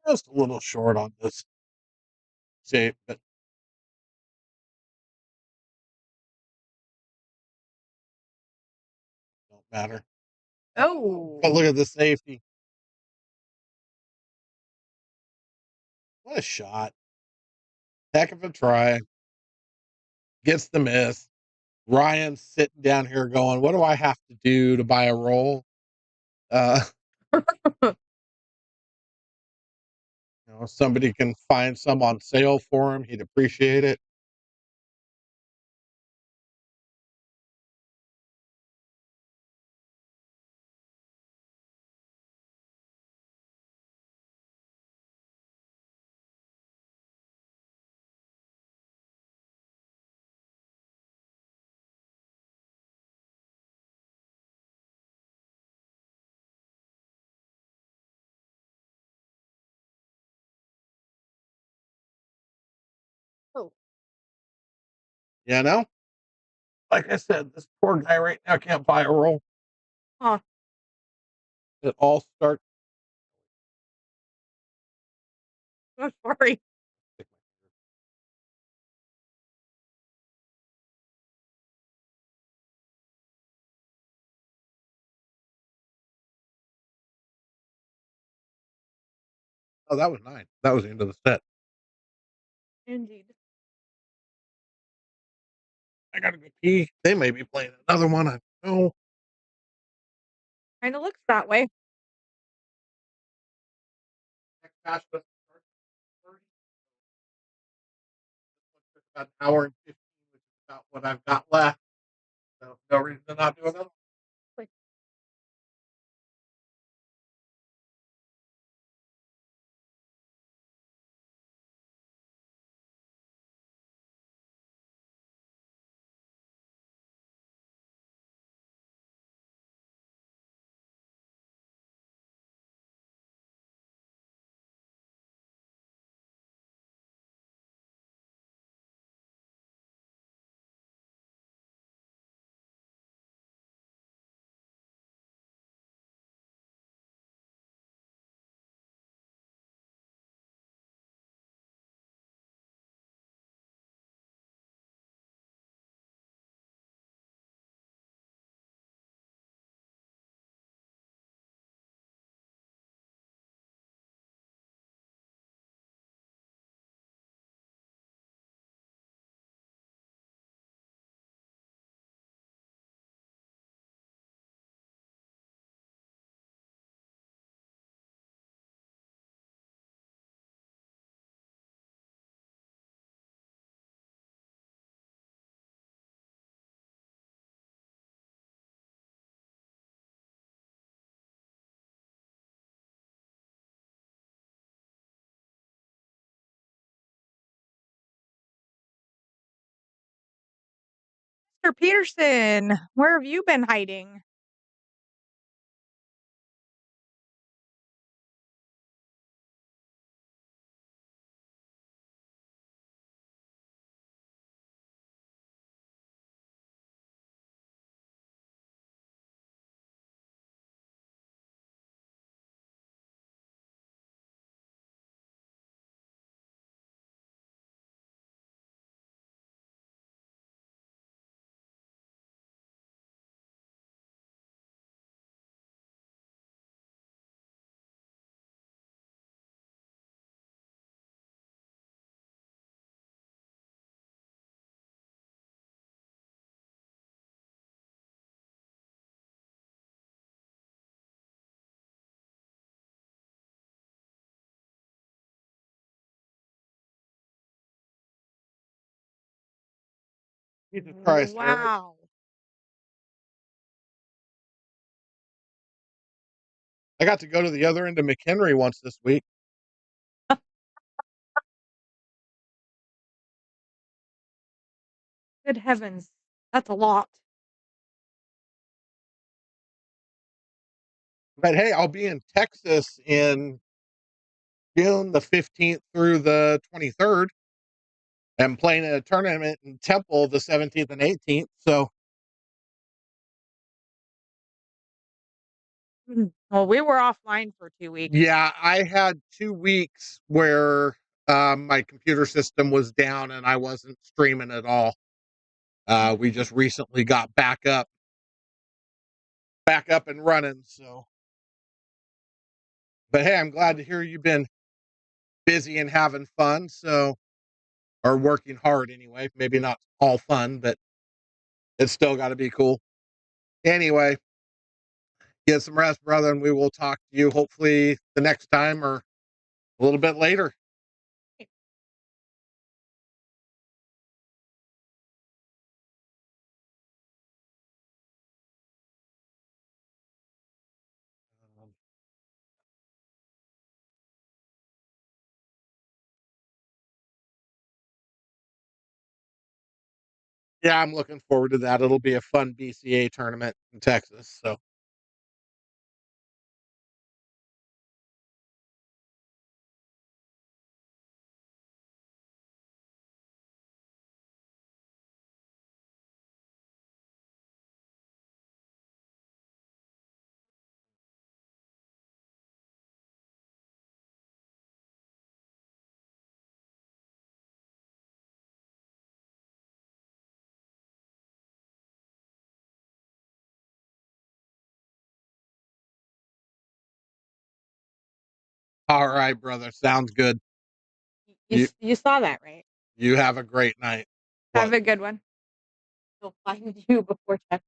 Just a little short on this shape, but don't matter. Oh. But look at the safety. What a shot. Heck of a try. Gets the miss. Ryan's sitting down here going, what do I have to do to buy a roll? If somebody can find some on sale for him, he'd appreciate it. Oh. You know? Like I said, this poor guy right now can't buy a roll. Huh. It all starts. I'm sorry. Oh, that was 9. That was the end of the set. Indeed. I gotta go pee. They may be playing another one. I don't know. Kinda looks that way. Next match doesn't start till 30. This one took about an hour and 15, which is about what I've got left. So no reason to not do another one. Like, Mr. Peterson, where have you been hiding? Jesus Christ, Eric. Wow. I got to go to the other end of McHenry once this week. Good heavens. That's a lot. But hey, I'll be in Texas in June the 15th through the 23rd and playing a tournament in Temple the 17th and 18th. So Well, we were offline for 2 weeks. Yeah, I had 2 weeks where, my computer system was down and I wasn't streaming at all. We just recently got back up and running, so but hey, I'm glad to hear you've been busy and having fun, so or working hard anyway. Maybe not all fun, but it's still gotta be cool. Anyway, get some rest, brother, and we will talk to you hopefully the next time or a little bit later. Um, yeah, I'm looking forward to that. It'll be a fun BCA tournament in Texas. So, all right, brother. Sounds good. You You saw that, right? you have a great night. Have What? a good one. He'll find you before check.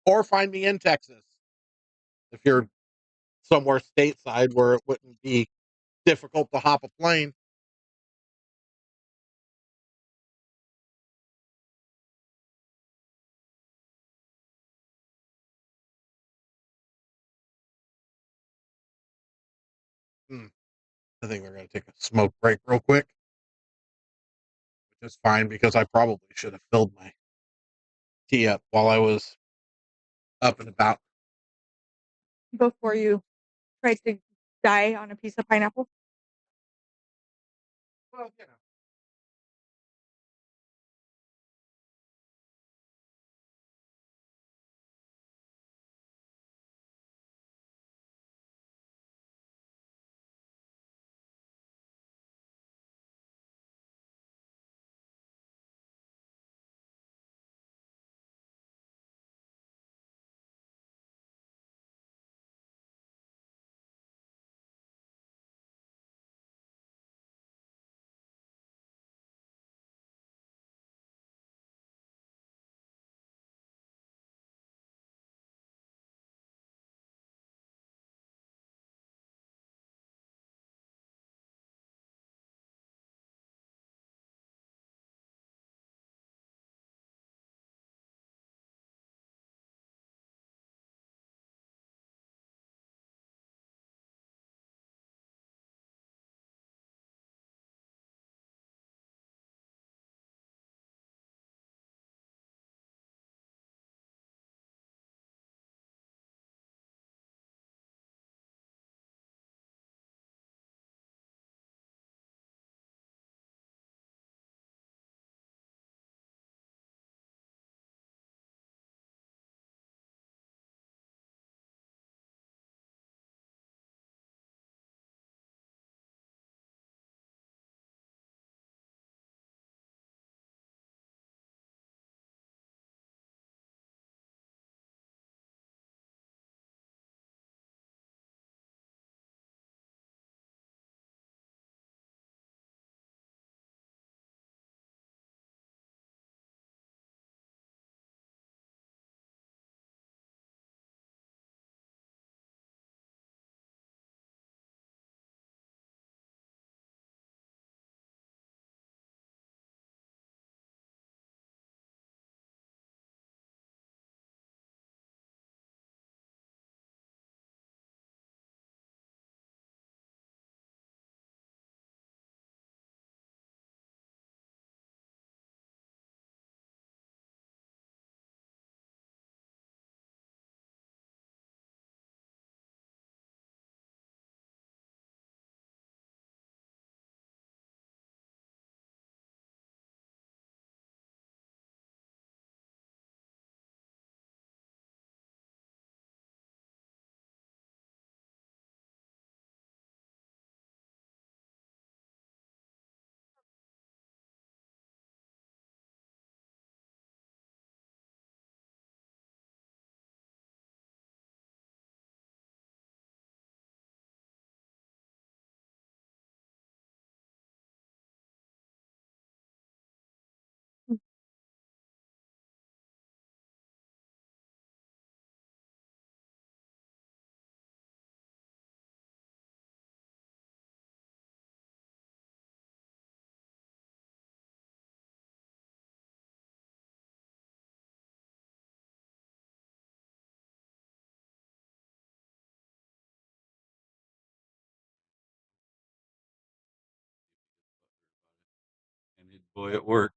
Or find me in Texas if you're somewhere stateside where it wouldn't be difficult to hop a plane. Hmm, I think we're gonna take a smoke break real quick, which is fine because I probably should have filled my tea up while I was up and about. Before you try to die on a piece of pineapple. Well, you know. Boy, it worked.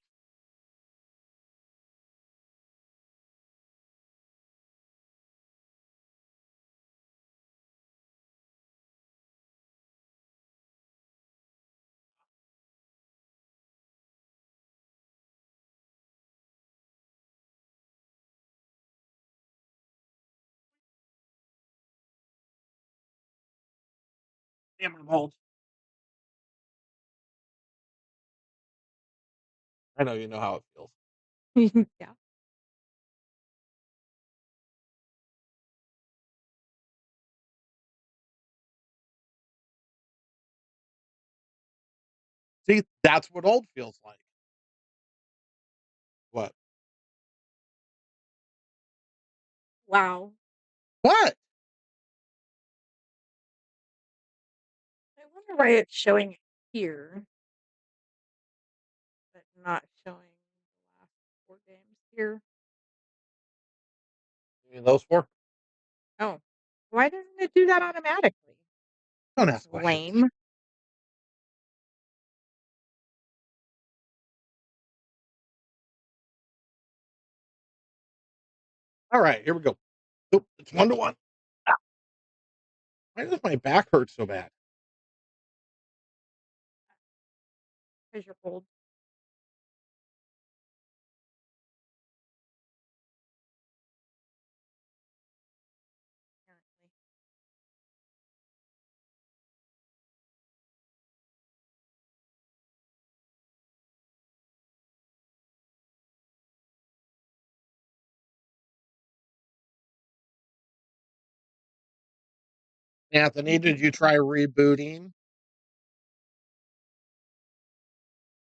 Damn, I'm old. I know you know how it feels. Yeah. See, that's what old feels like. What? Wow. What? I wonder why it's showing it here, but not showing the last 4 games here. You mean those 4? Oh, why doesn't it do that automatically? Don't That's ask questions. lame. Alright, here we go. Oop, it's 1 to 1. Ah, why does my back hurt so bad? 'Cause you're old, apparently. Anthony, did you try rebooting?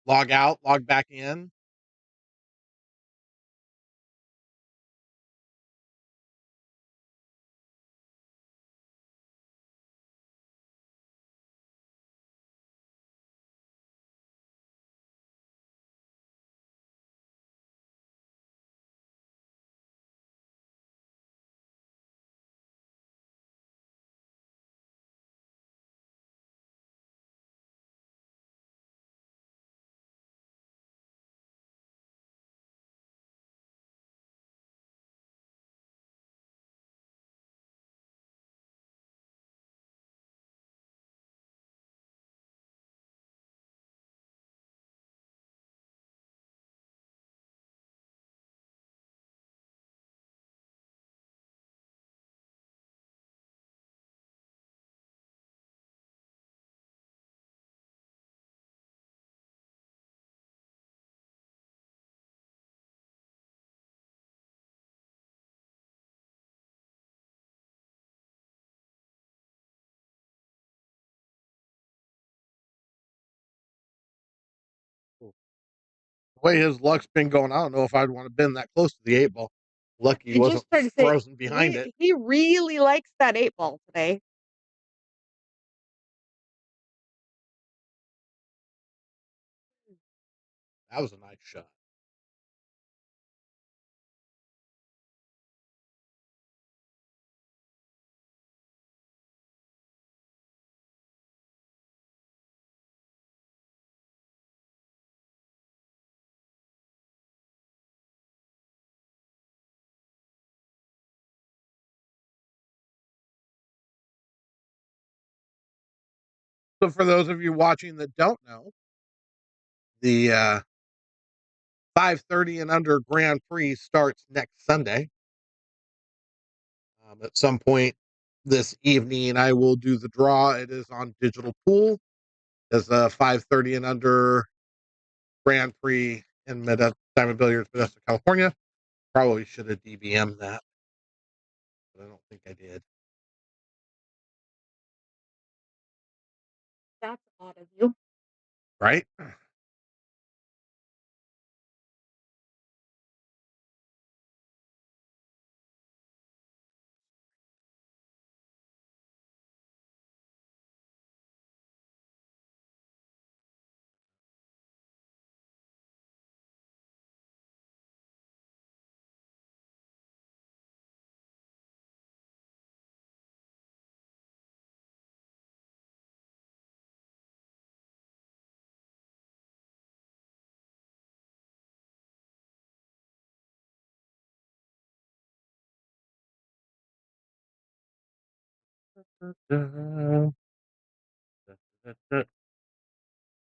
Log out, log back in? The way his luck's been going, I don't know if I'd wanna been that close to the 8 ball. Lucky he I just wasn't started to say, frozen behind it. he really likes that 8 ball today. That was a nice shot. So for those of you watching that don't know, the 5:30 and under Grand Prix starts next Sunday. At some point this evening, I will do the draw. It is on Digital Pool. As a 5:30 and under Grand Prix in Diamond Billiards, Modesto, California. Probably should have DBM'd that, but I don't think I did. That's odd of you. Right?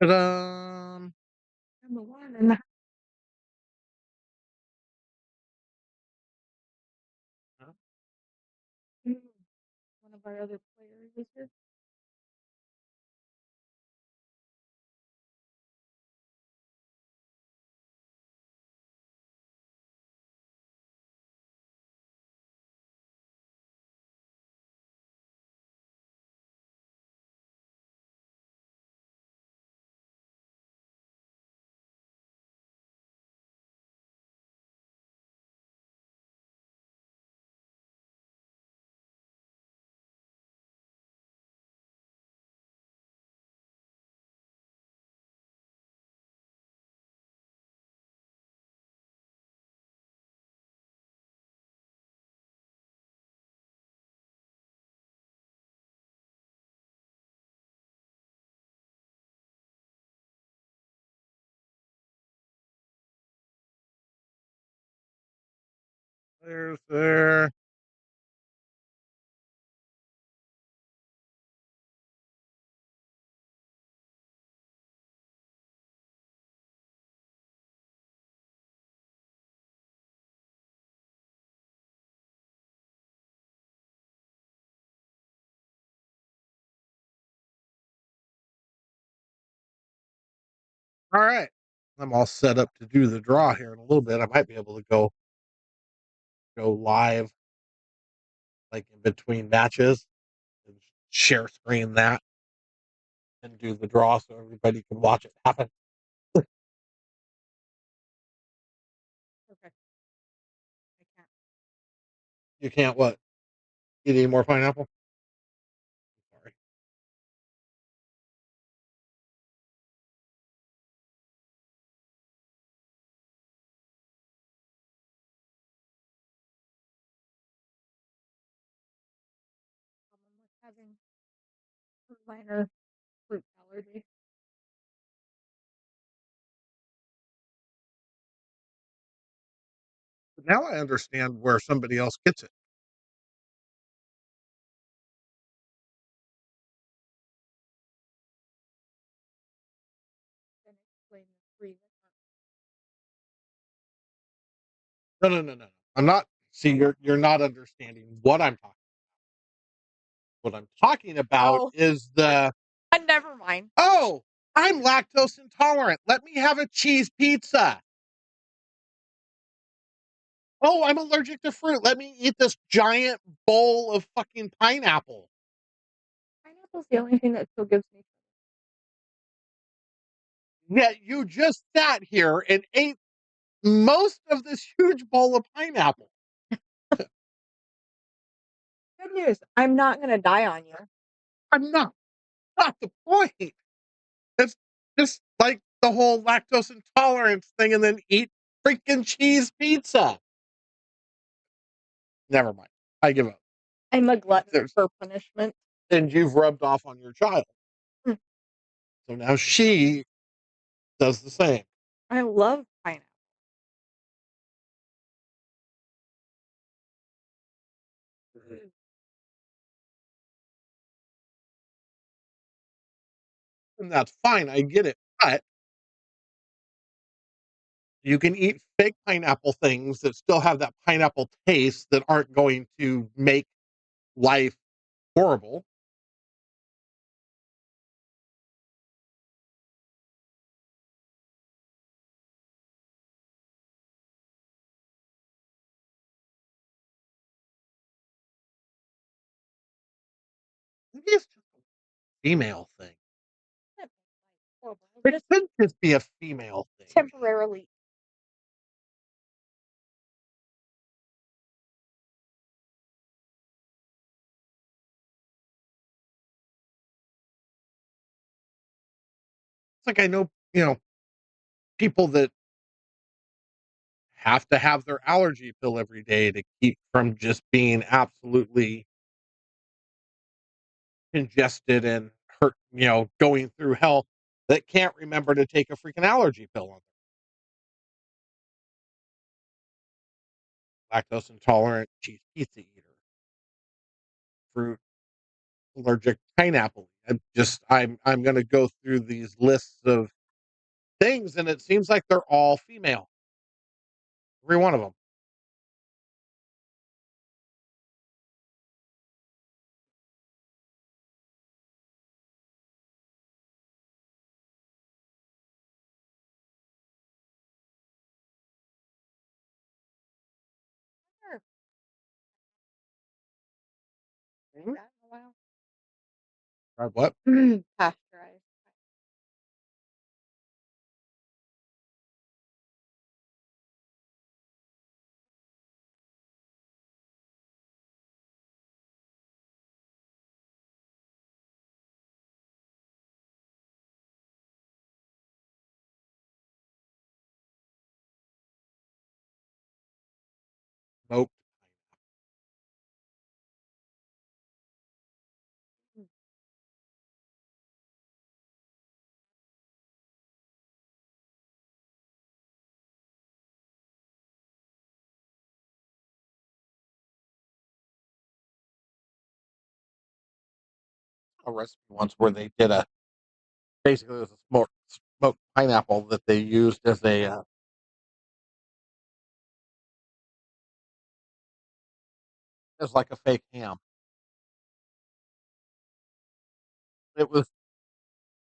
Ta-da. Number one in the one of our other players is here. There's there. All right. I'm all set up to do the draw here in a little bit. I might be able to go live like in between matches and share screen that and do the draw so everybody can watch it happen. Perfect. I can't. You can't what? Eat any more pineapple? Sorry. Problem with having a minor fruit allergy. But now I understand where somebody else gets it. Then explain the three that No, no, no, no. I'm not. See, you're not understanding what I'm talking. What I'm talking about Oh, is the never mind. oh, I'm lactose intolerant. Let me have a cheese pizza. Oh, I'm allergic to fruit. Let me eat this giant bowl of fucking pineapple. Pineapple's the only thing that still gives me. Yet you just sat here and ate most of this huge bowl of pineapple. Good news. I'm not gonna die on you. I'm not the point. It's just like the whole lactose intolerance thing and then eat freaking cheese pizza. Never mind. I give up. I'm a glutton There's, for punishment. and you've rubbed off on your child. Hmm. So now she does the same. I love pineapple. And that's fine. I get it. But you can eat fake pineapple things that still have that pineapple taste that aren't going to make life horrible. Maybe it's just a female thing. That makes life horrible. It Just could just be a female thing. temporarily. It's like I know, people that have to have their allergy pill every day to keep from just being absolutely congested and hurt, going through hell that can't remember to take a freaking allergy pill on lactose intolerant cheese pizza eater, fruit allergic to pineapple. I'm gonna go through these lists of things, and it seems like they're all female. Every one of them. Sure. Mhm. That in a while. Tried what? Pasteurized. Smoked. Mm. A recipe once where they did a basically it was a smoked pineapple that they used as a as like a fake ham. It was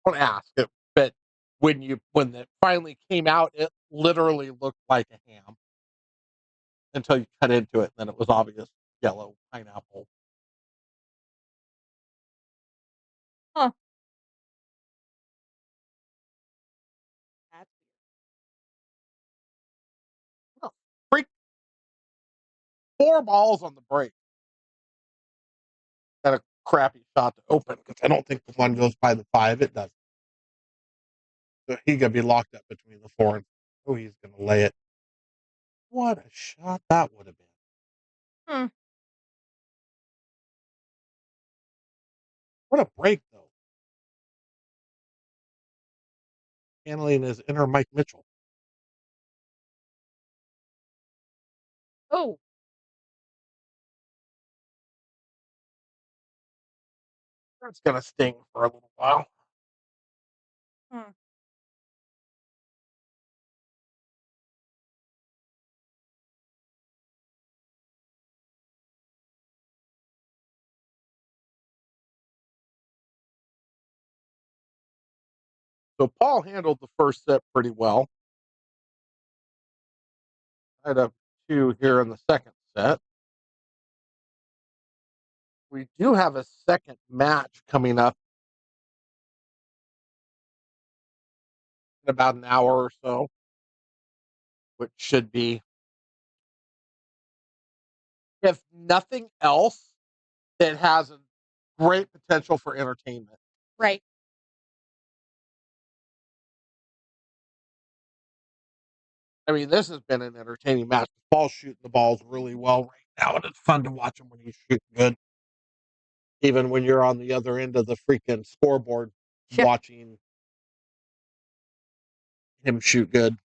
don't ask it, but when it finally came out, it literally looked like a ham until you cut into it, and then it was obvious yellow pineapple. Huh. That's Oh, freak 4 balls on the break. Got a crappy shot to open because I don't think the one goes by the 5. It does. So he gonna be locked up between the 4 and oh, he's gonna lay it. What a shot that would have been. weird. What a break though. Handling his inner Mike Mitchell. Oh. That's gonna sting for a little while. Hmm. So Paul handled the first set pretty well. I had a 2 here in the second set. We do have a second match coming up in about an hour or so, which should be, if nothing else, it has a great potential for entertainment. Right. I mean, this has been an entertaining match. Paul's shooting the balls really well right now, and it's fun to watch him when he's shooting good. Even when you're on the other end of the freaking scoreboard Yeah. watching him shoot good.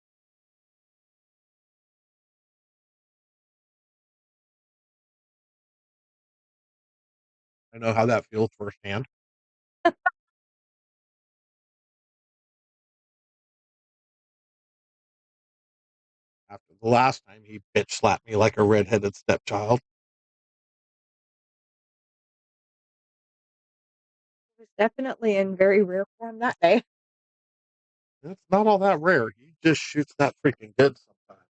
I know how that feels firsthand. After the last time he bitch slapped me like a redheaded stepchild. He was definitely in very rare form that day. It's not all that rare. He just shoots that freaking good sometimes.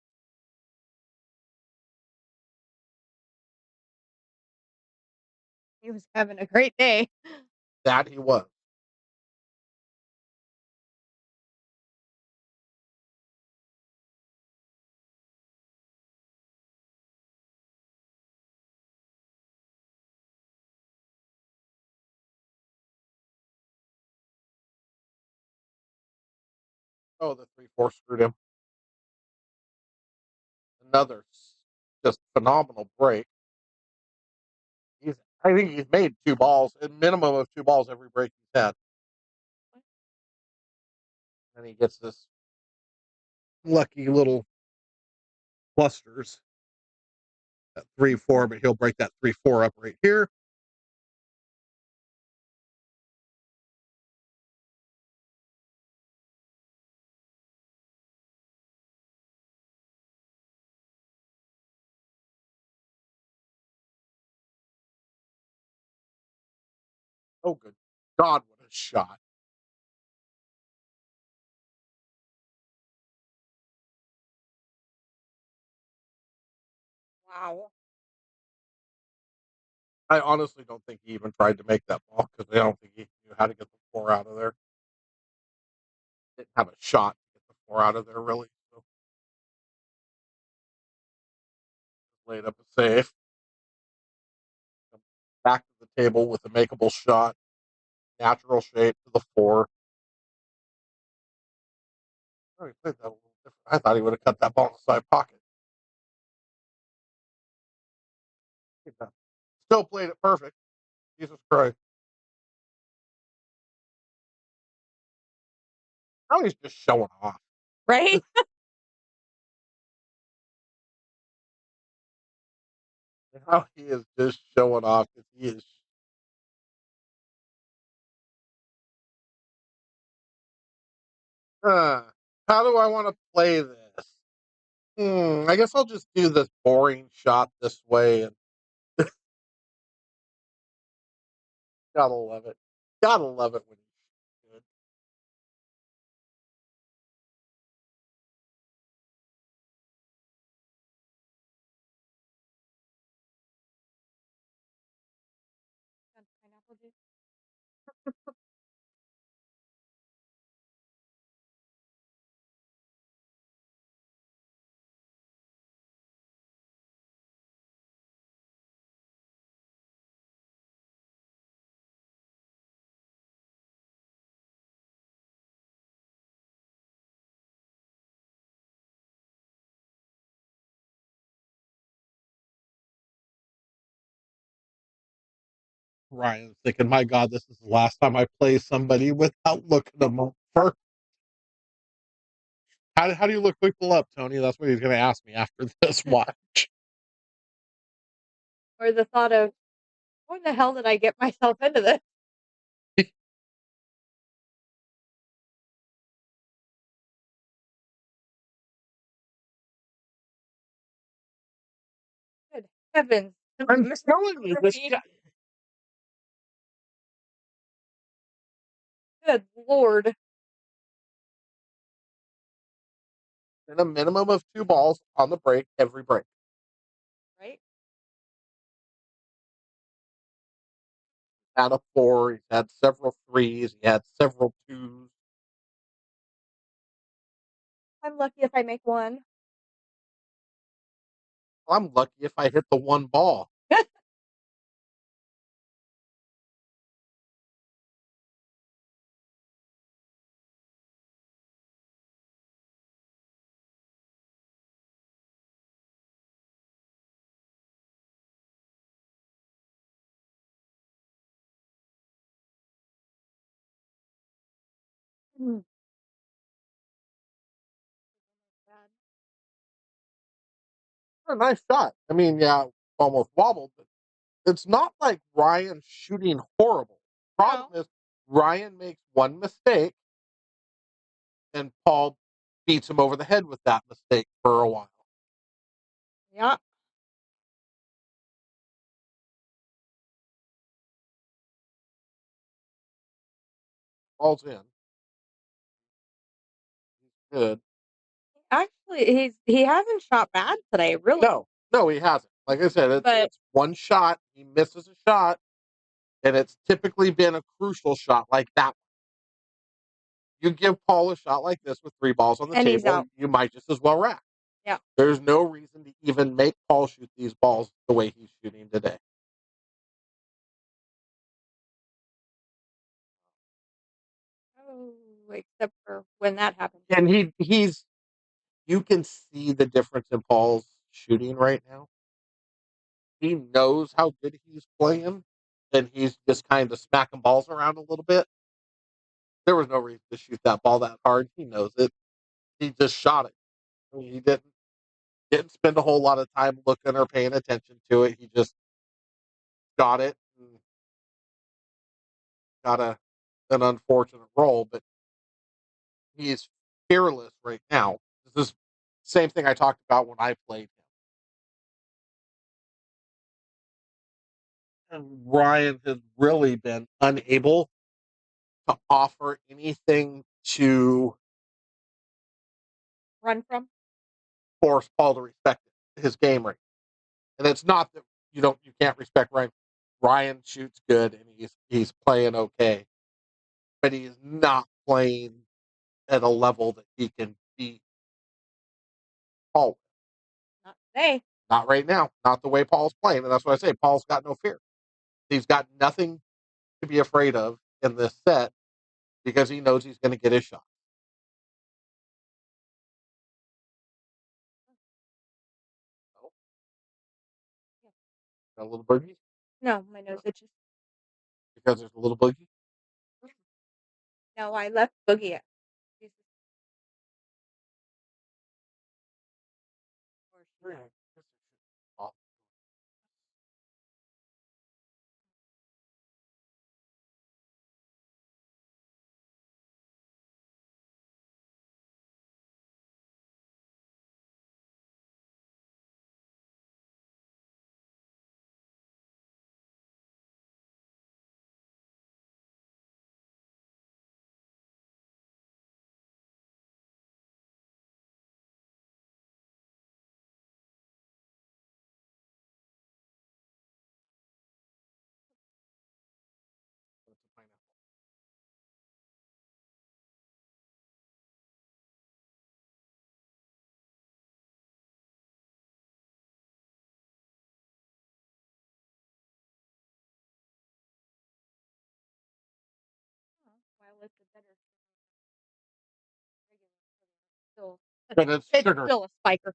He was having a great day. That he was. Oh, the 3-4 screwed him. Another just phenomenal break. He's, I think he's made 2 balls, a minimum of 2 balls every break he's had. And he gets this lucky little clusters at 3-4, but he'll break that 3-4 up right here. Oh, good God, what a shot. Wow. I honestly don't think he even tried to make that ball because I don't think he knew how to get the 4 out of there. Didn't have a shot to get the 4 out of there, really. So laid up a save. Back to the table with a makeable shot. Natural shape to the 4. Oh, he played that a little different. I thought he would have cut that ball in the side pocket. Still played it perfect. Jesus Christ. Now he's just showing off. Right? Now he is just showing off. He is. Uh, how do I want to play this? I guess I'll just do this boring shot this way, and gotta love it. Gotta love it when he's good. Pineapple juice. Ryan's thinking, "My God, this is the last time I play somebody without looking them up first." How do you look people up, Tony? That's what he's going to ask me after this watch. Or the thought of, "What the hell did I get myself into this?" Good heavens. I'm Mr. telling you, this Murphy. guy. Good lord. In a minimum of 2 balls on the break every break. Right? Had a 4. He's had several 3s. He had several 2s. I'm lucky if I make one. I'm lucky if I hit the 1 ball. Mm. A nice shot. I mean, yeah, almost wobbled, but it's not like Ryan's shooting horrible. Problem No. is, Ryan makes one mistake, and Paul beats him over the head with that mistake for a while. Yeah. Ball's in. He's good. Actually, he hasn't shot bad today, really. No, he hasn't. Like I said, But it's one shot. He misses a shot, and it's typically been a crucial shot like that. You give Paul a shot like this with 3 balls on the and he's table, out. you might just as well rack. Yeah. There's no reason to even make Paul shoot these balls the way he's shooting today. Oh, except for when that happened. And he's you can see the difference in Paul's shooting right now. He knows how good he's playing, and he's just kind of smacking balls around a little bit. There was no reason to shoot that ball that hard. He knows it. He just shot it. I mean, he didn't spend a whole lot of time looking or paying attention to it. He just got it and got an unfortunate roll, but he's fearless right now. This is same thing I talked about when I played him. And Ryan has really been unable to offer anything to Run from? force Paul to respect his game rate. And it's not that you can't respect Ryan. Ryan shoots good and he's playing okay, but he's not playing at a level that he can beat Paul. Not today. Not right now. Not the way Paul's playing. And that's why I say Paul's got no fear. He's got nothing to be afraid of in this set because he knows he's going to get his shot. So, Yeah. got a little boogie No, my nose itches. because there's a little boogie. No, I left Boogie at. He's or she- Oh, that's a pineapple. While it's a better regular sugar, But it's it's sugar. still a spiker.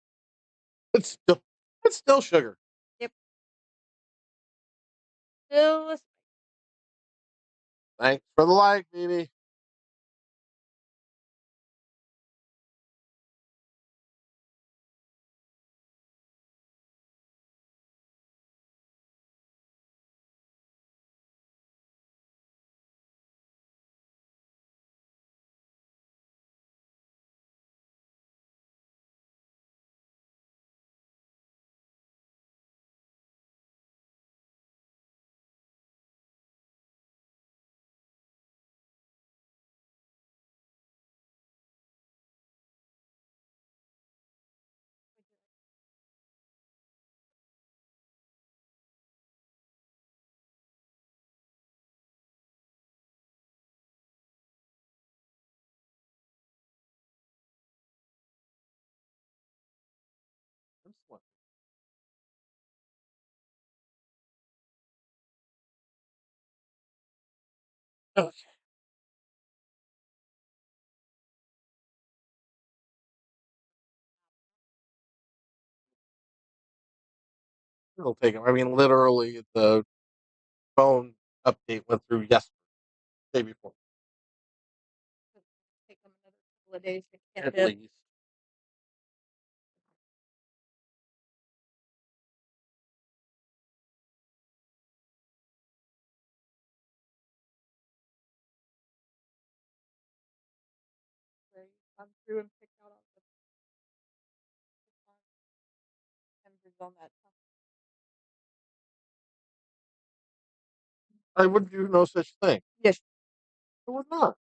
It's still sugar. Yep. Still a Thanks for the like, Mimi. Okay. It'll take him. I mean, literally, the phone update went through yesterday, day before, take them another couple of days to catch at up. least. Where you come through and pick out all the tenders on that top. I would do no such thing. Yes. I would not.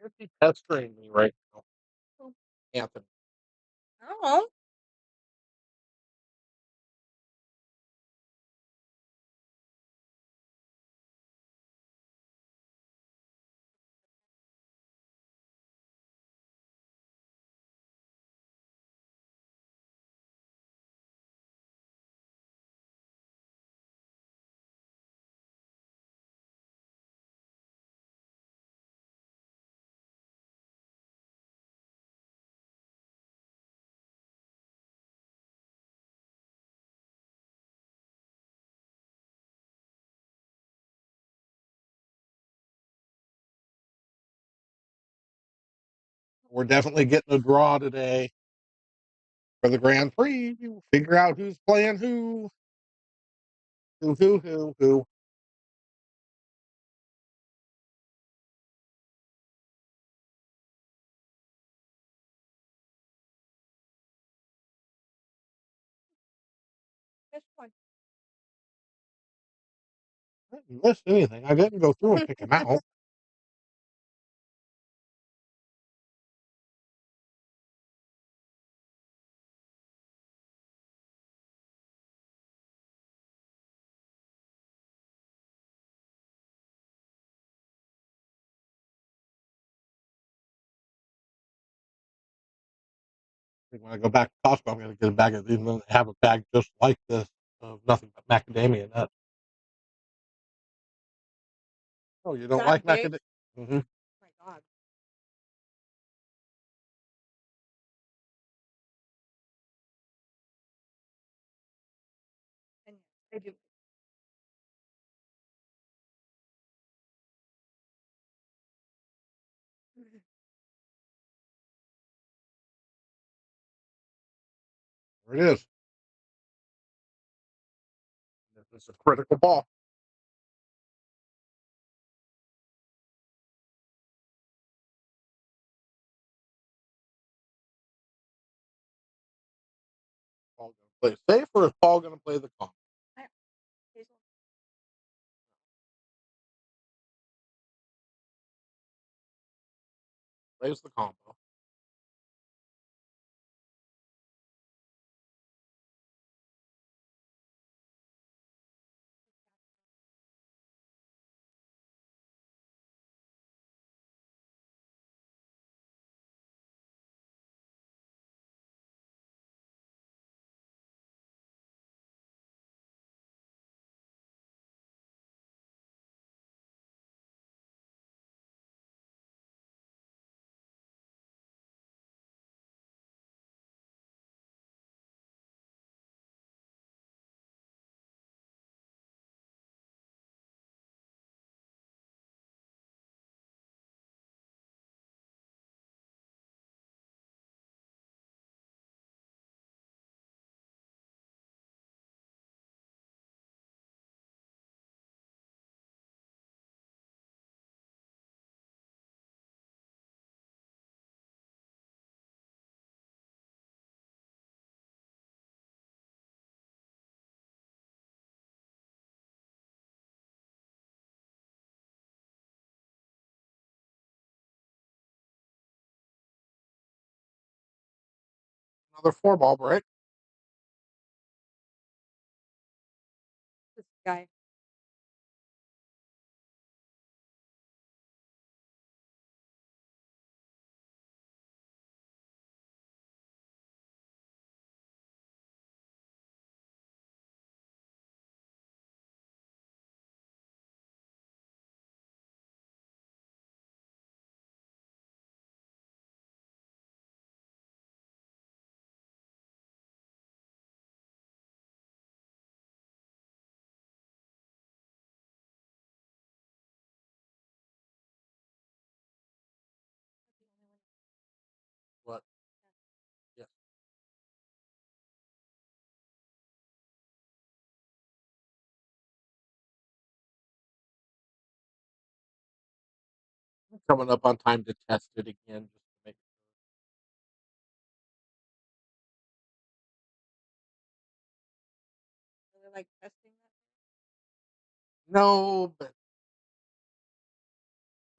Why is he pestering me right now? Oh, Anthony. oh, We're definitely getting a draw today for the Grand Prix. You figure out who's playing who. Who. this one. I didn't miss anything. I didn't go through and pick him out. When I go back to Costco, I'm going to get a bag of these. And then have a bag just like this of nothing but macadamia nuts. Oh, you don't That like big? macadamia? Mm-hmm. My God. And I do. There it is. This is a critical ball. Paul going to play safe, or is Paul going to play the comp? I- Hazel. Plays the combo. Another 4 ball break. This guy. What? Yes. Coming up on time to test it again, just to make Really like testing that. no, but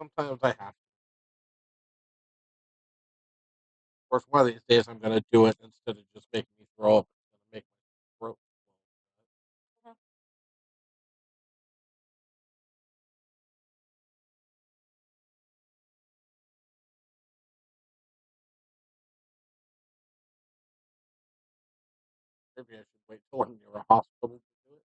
sometimes I have to. course, one of these days I'm gonna do it instead of just making me throw up. It's gonna make my throat Mhm. maybe I should wait till I'm near a hospital to do it.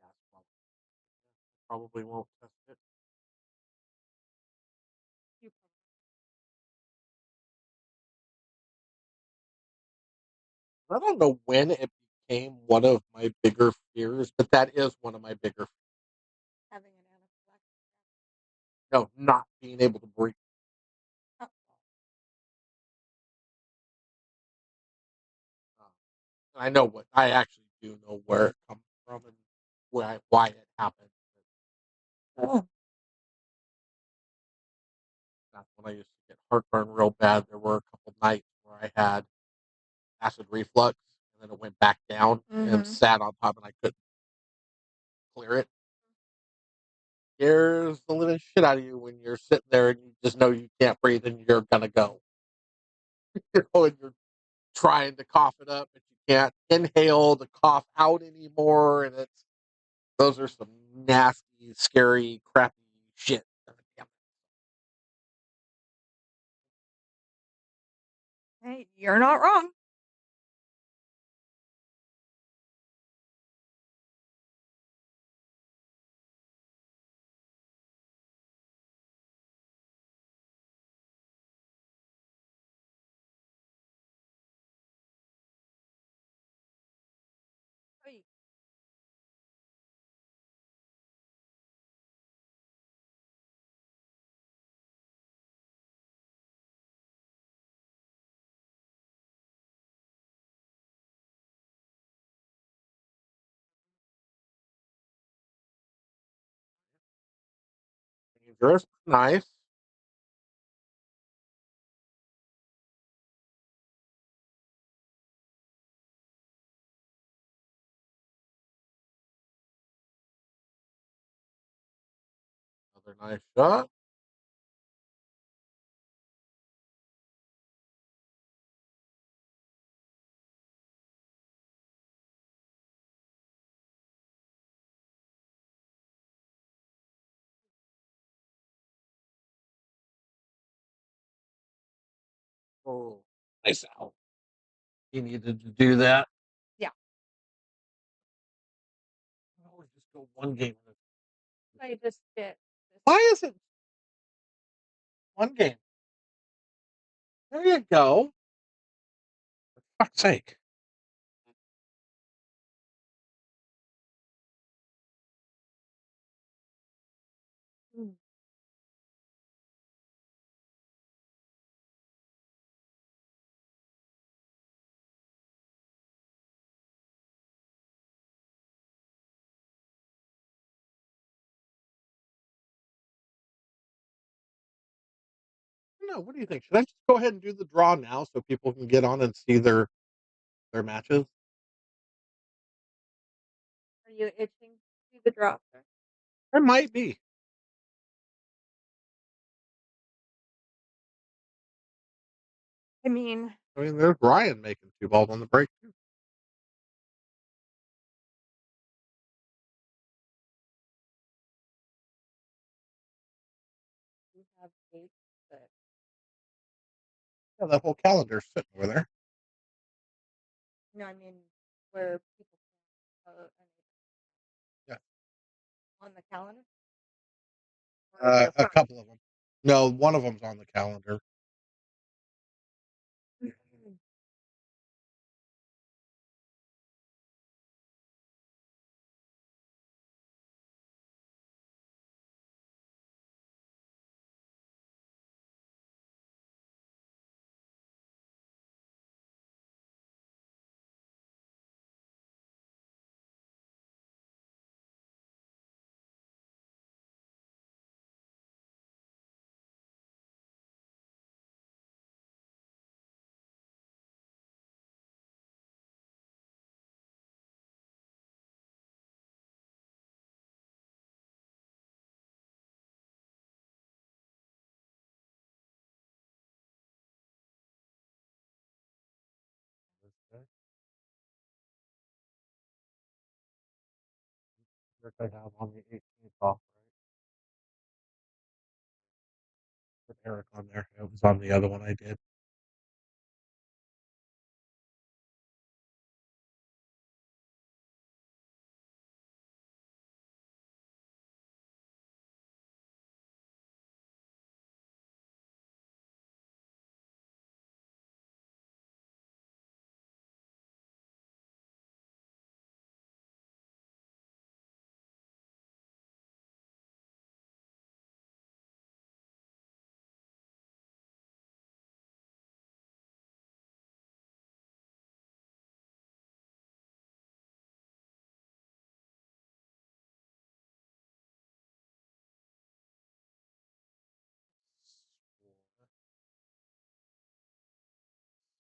Yeah, probably won't test it. You I don't know when it became one of my bigger fears, but that is one of my bigger fears. having an anaphylactic No, not being able to breathe. reaction. Um, and I know what I actually do know where it comes from and why it happened. Oh. That's when I used to get heartburn real bad. There were a couple nights where I had acid reflux, and then it went back down and Mhm. sat on top, and I couldn't clear it. Scares the living shit out of you when you're sitting there and you just know you can't breathe and you're gonna go. And you're trying to cough it up, but you can't inhale the cough out anymore, and it's those are some nasty, scary, crappy shit. Hey, you're not wrong. Hey, Dangerous, nice. Another nice shot. Oh, nice out. He needed to do that. yeah. Why don't we just go one game? I just get this. Why is it one game? There you go. For fuck's sake. Mm. No, what do you think? Should I just go ahead and do the draw now so people can get on and see their matches? Are you itching to do the drop? There might be. I mean, I mean, there's Ryan making 2 balls on the break too. we have dates that Yeah, that whole calendar's sitting over there. I mean, where people are Yeah. on the calendar. Or they're A from. couple of them. No, one of them's on the calendar. Mhm. Which I have on the 18th off, right? With Eric on there. It was on the other one I did.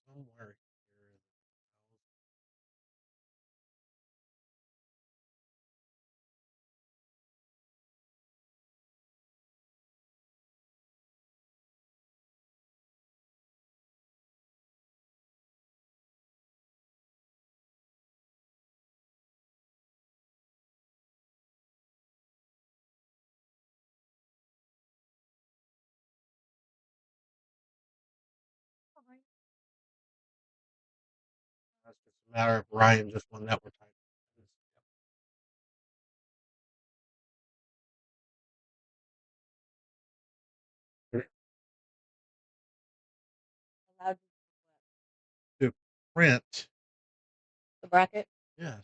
Somewhere here. That's just a matter of Ryan just won that we're tied. Allowed To print, the bracket. yes.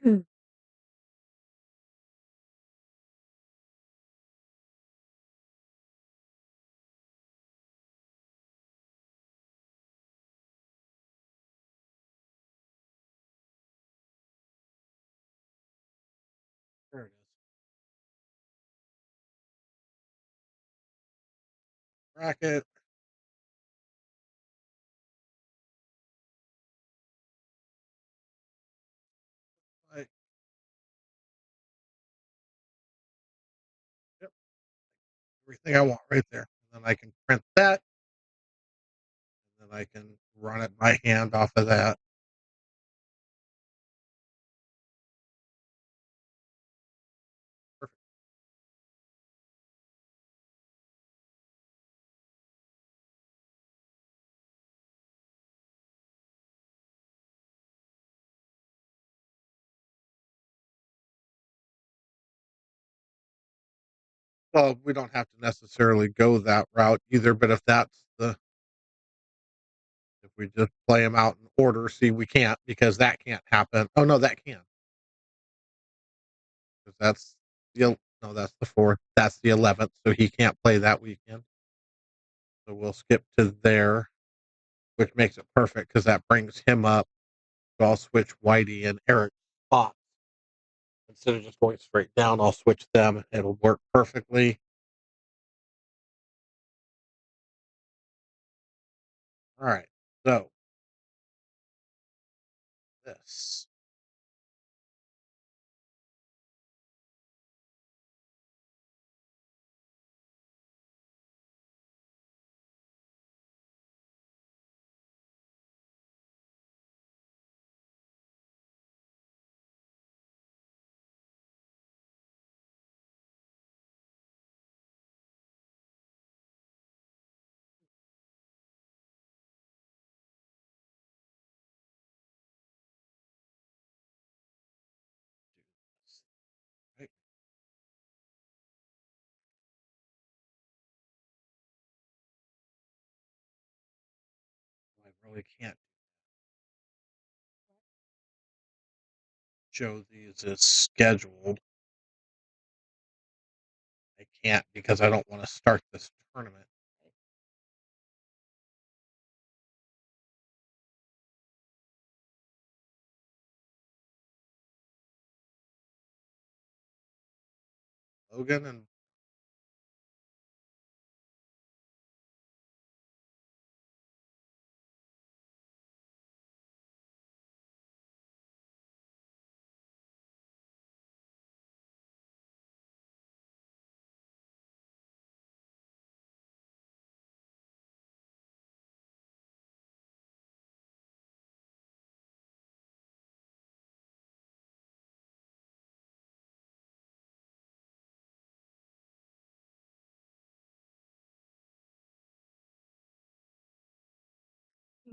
Hmm. There it is. Bracket. Like, yep, everything I want right there. And then I can print that. And then I can run it by hand off of that. Perfect. Well, we don't have to necessarily go that route either, but if we just play them out in order, see, we can't because that can't happen. Oh no, that can. Because that's no, that's the 4th. That's the 11th, so he can't play that weekend. So we'll skip to there, which makes it perfect because that brings him up. So I'll switch Whitey and Eric spots. Instead of just going straight down, I'll switch them. It'll work perfectly. All right. So this. Right? I really can't. show these as scheduled. I can't because I don't want to start this tournament. Logan and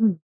Mm.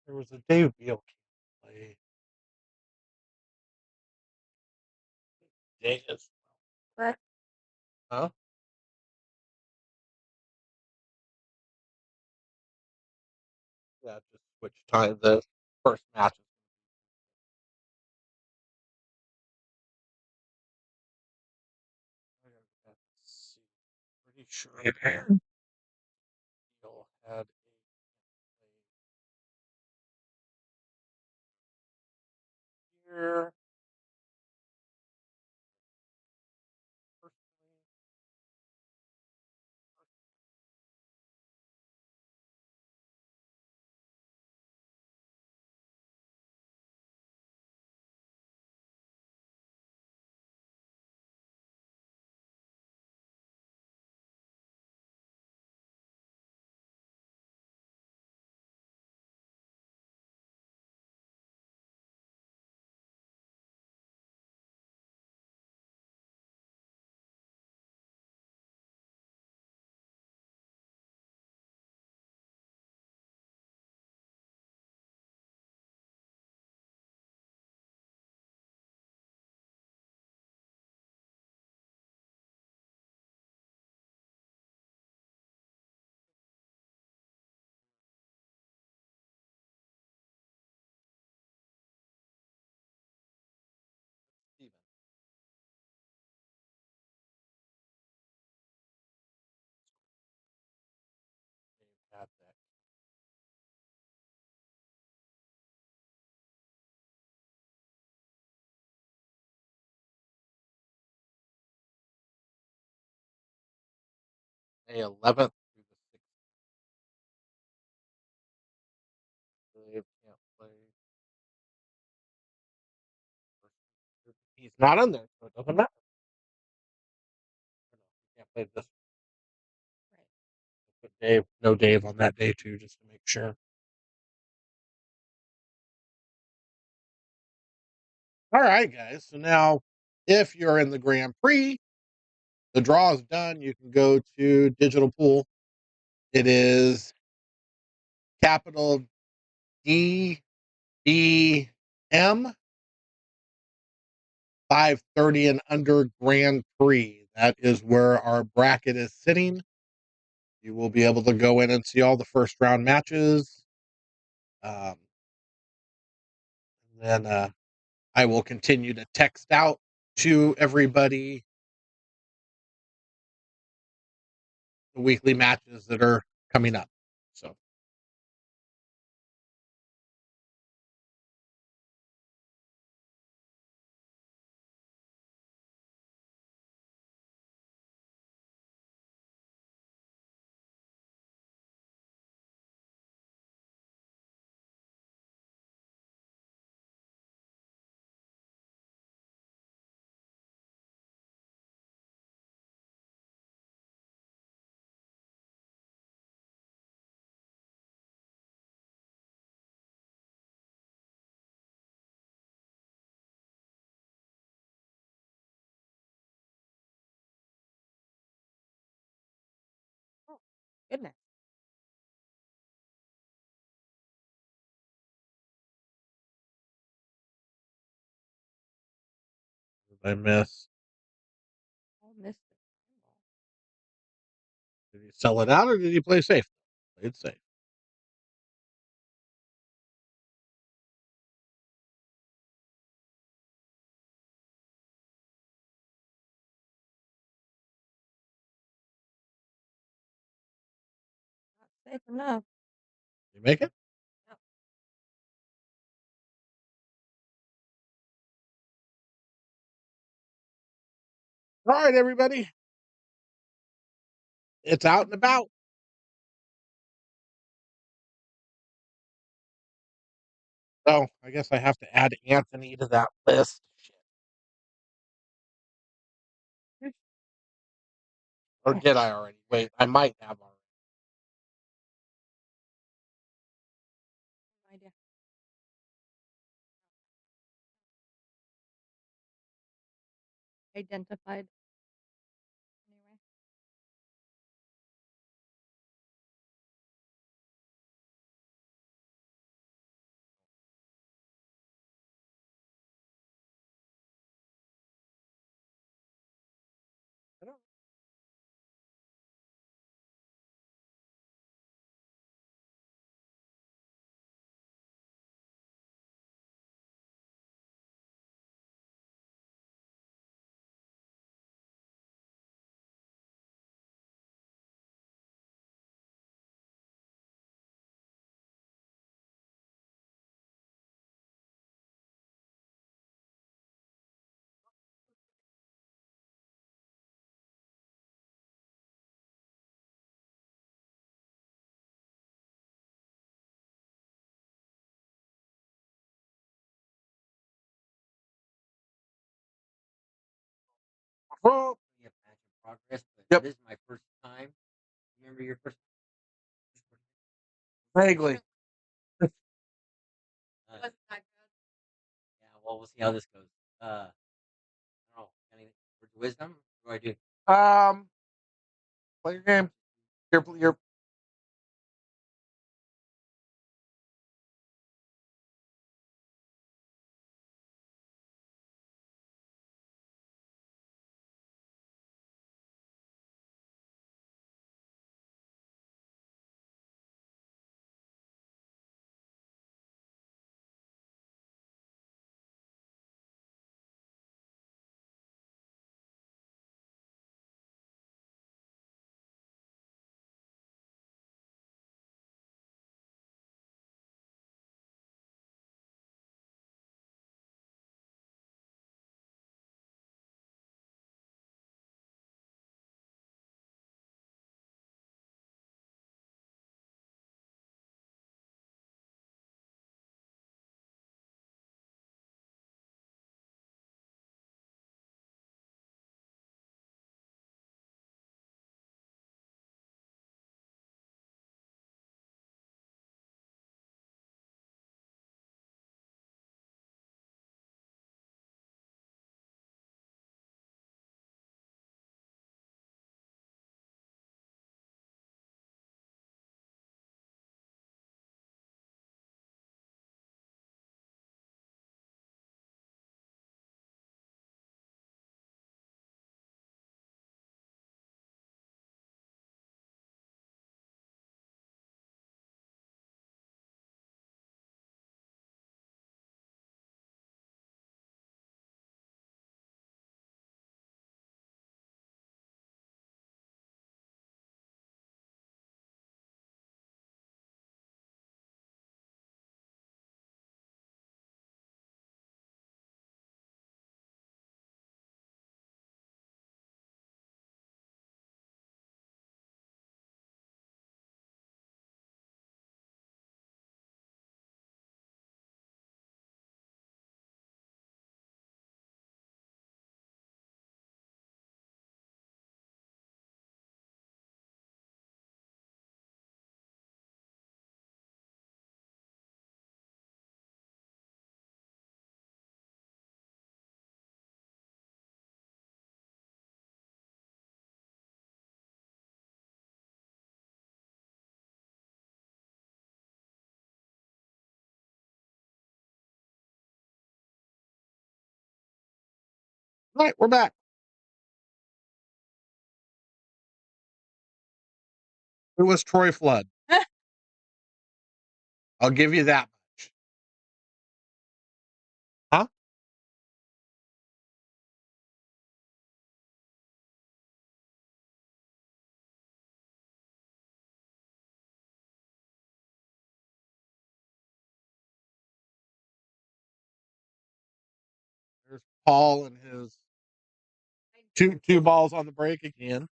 there was a Dave Beal play. Dave, Correct. huh? Yeah, just switch time. The first match. Let's see. Pretty sure Beal had a play here. Personally, Steven. Dave had that. May 11th through the 16th. Dave can't play. He's not in there, so it doesn't matter. He can't play this. Right. Put Dave, no Dave on that day too, just to make sure. All right, guys. So now, if you're in the Grand Prix, the draw is done. You can go to Digital Pool. It is capital DBM 530 and under Grand Prix. that is where our bracket is sitting. You will be able to go in and see all the first round matches. And then I will continue to text out to everybody the weekly matches that are coming up. So Oh, goodness. I miss. I missed it. Did he sell it out or did he play safe? Played safe. Not safe enough. You make it? No. All right, everybody. It's out and about. So I guess I have to add Anthony to that list. Or did I already? Wait, I might have already. No idea. Identified. Anyway. I don't. Oh, We have match in progress, but Yep. this is my first time. Remember your first vaguely. yeah, well, we'll see how this goes. I don't know. Anything words of wisdom? What do I do? Play your game. Your Right, we're back. It was Troy Flood. I'll give you that much. Huh? There's Paul and his two balls on the break again.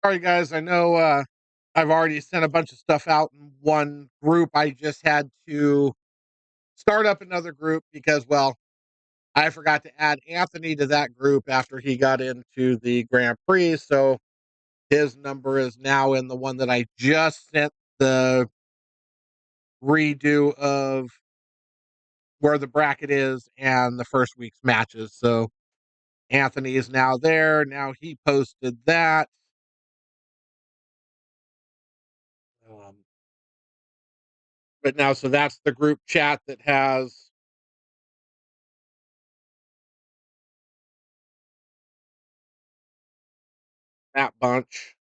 Sorry, guys. I know I've already sent a bunch of stuff out in one group. I just had to start up another group because, well, I forgot to add Anthony to that group after he got into the Grand Prix. So his number is now in the one that I just sent the redo of where the bracket is and the first week's matches. So Anthony is now there. Now he posted that. But now, so that's the group chat that has that bunch.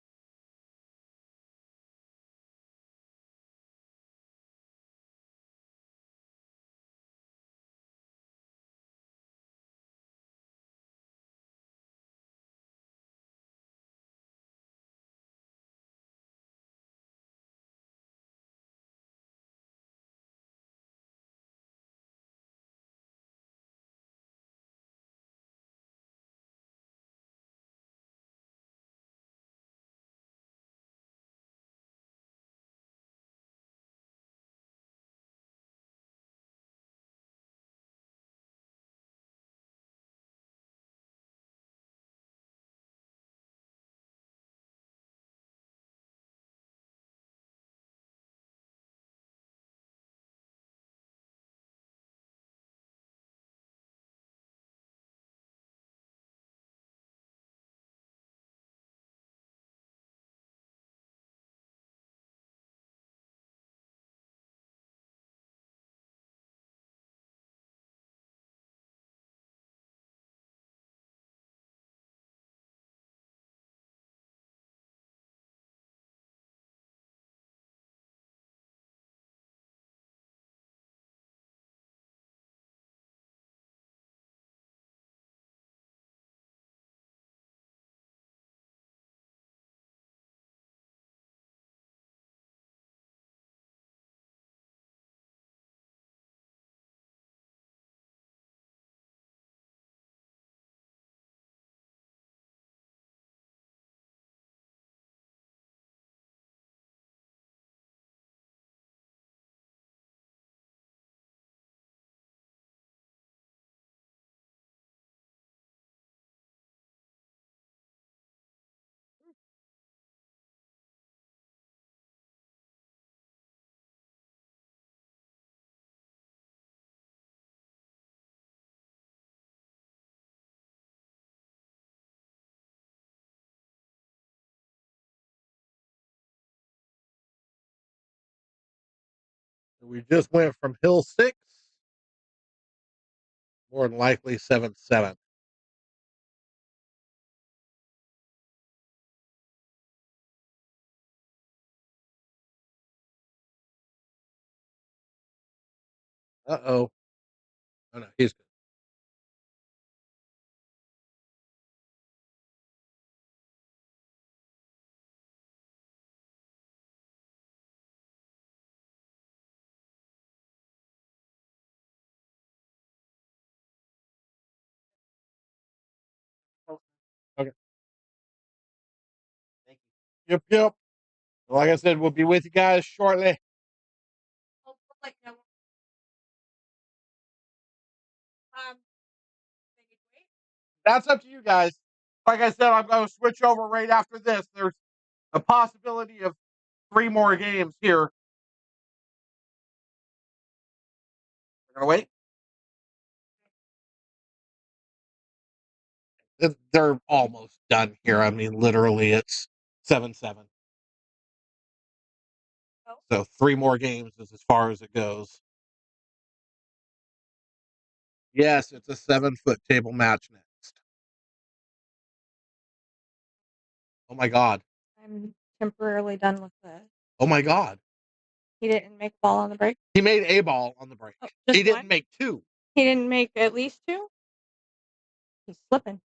We just went from Hill 6, more than likely 7-7. Uh-oh. Oh, no, he's good. Okay. Thank you. Yep, yep. Like I said, we'll be with you guys shortly. That's up to you guys. Like I said, I'm going to switch over right after this. There's a possibility of 3 more games here. We're going to wait. They're almost done here. I mean, literally, it's 7-7. So 3 more games is as far as it goes. Yes, it's a 7-foot table match next. Oh my God. I'm temporarily done with this. Oh my God. He didn't make ball on the break. He made a ball on the break. Oh, He just didn't one? make 2. He didn't make at least 2. He's slipping.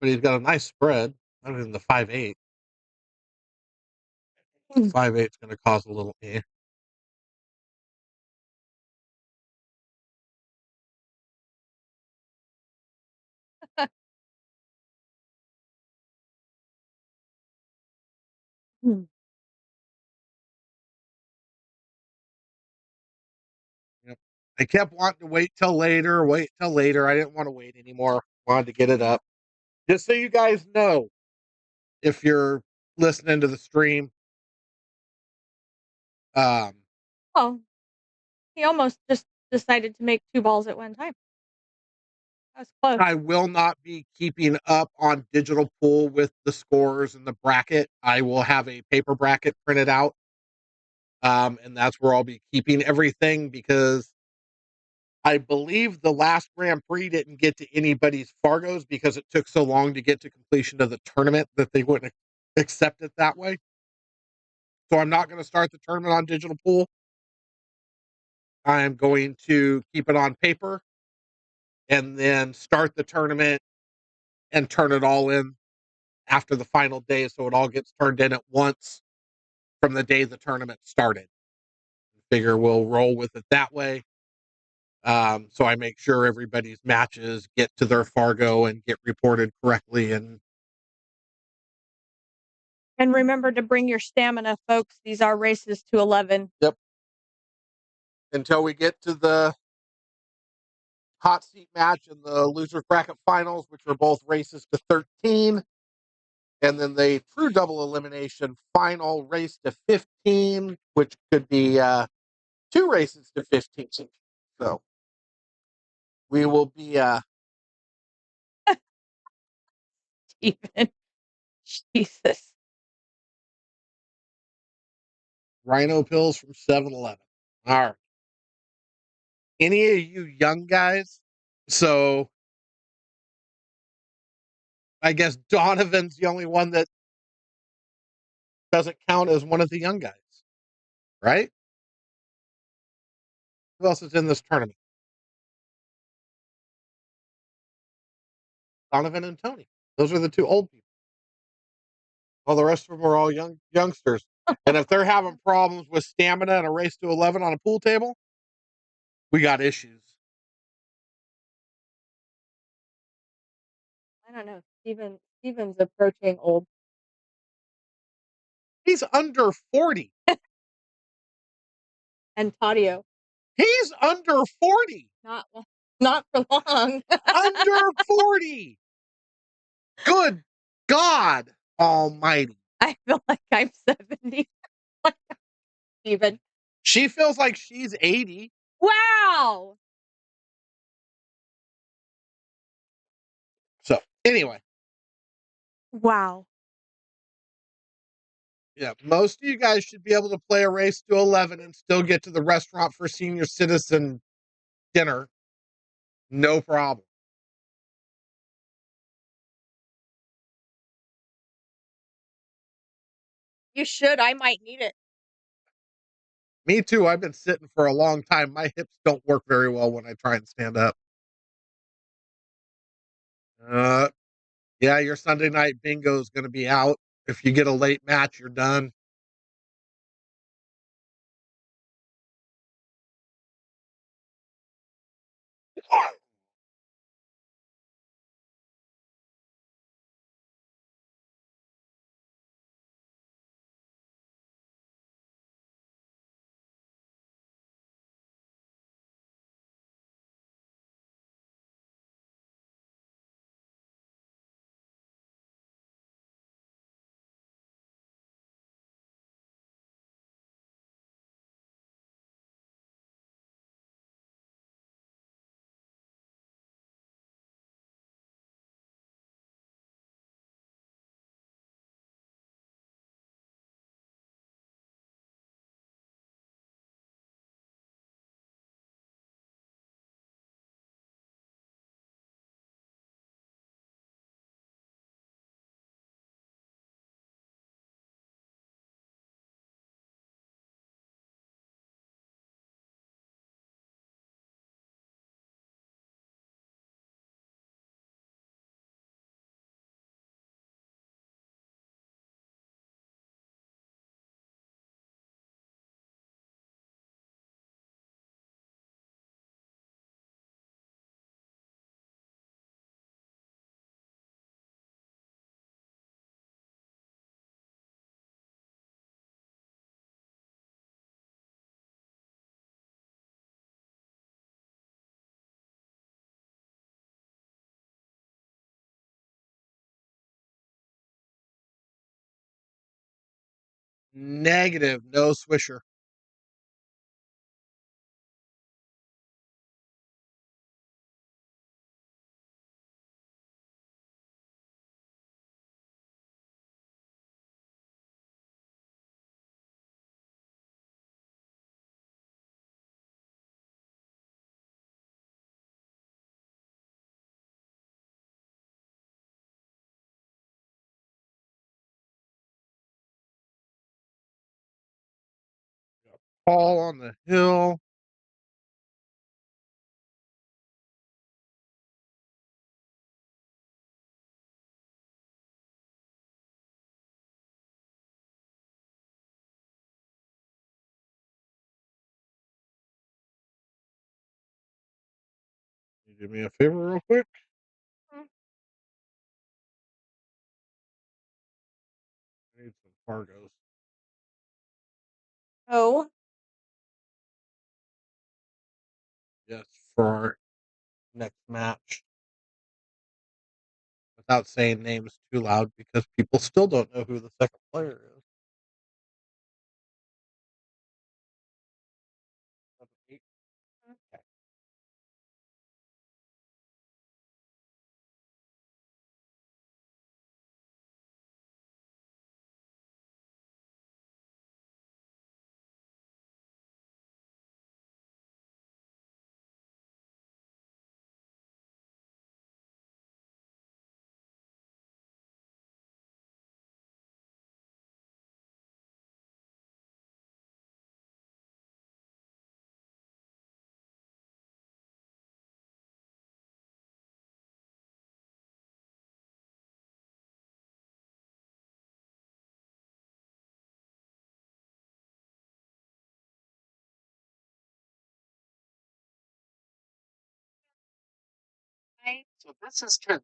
But he's got a nice spread. Other than the 5-8. 5-8 is going to cause a little eh. Yep. I kept wanting to wait till later. I didn't want to wait anymore. Wanted to get it up. Just so you guys know, if you're listening to the stream, Oh, he almost just decided to make 2 balls at one time. That was close. I will not be keeping up on digital pool with the scores and the bracket. I will have a paper bracket printed out. And that's where I'll be keeping everything, because I believe the last Grand Prix didn't get to anybody's Fargos because it took so long to get to completion of the tournament that they wouldn't accept it that way. So I'm not going to start the tournament on digital pool. I'm going to keep it on paper and then start the tournament and turn it all in after the final day, so it all gets turned in at once from the day the tournament started. Figure we'll roll with it that way. So I make sure everybody's matches get to their Fargo and get reported correctly. And remember to bring your stamina, folks. These are races to 11. Yep. Until we get to the hot seat match and the losers bracket finals, which are both races to 13. And then the true double elimination final race to 15, which could be 2 races to 15. So we will be Even. Jesus. Rhino pills from 7-Eleven. All right. Any of you young guys? So I guess Donovan's the only one that doesn't count as one of the young guys, right? Who else is in this tournament? Donovan and Tony. Those are the 2 old people. Well, the rest of them are all youngsters. And if they're having problems with stamina in a race to 11 on a pool table, we got issues. I don't know. Steven's approaching old. He's under 40. And Tadio. He's under 40. Not for long. Under 40. Good God almighty. I feel like I'm 70. Steven. She feels like she's 80. Wow. So, anyway. Wow. Yeah, most of you guys should be able to play a race to 11 and still get to the restaurant for senior citizen dinner. No problem. You should. I might need it. Me too. I've been sitting for a long time. My hips don't work very well when I try and stand up. Yeah, your Sunday night bingo is going to be out. If you get a late match, you're done. Negative. No Swisher. Paul on the hill. You do me a favor real quick? Hmm. I need some Fargos. Oh, Yes, for our next match. Without saying names too loud because people still don't know who the second player is. 8. Okay. So this is true.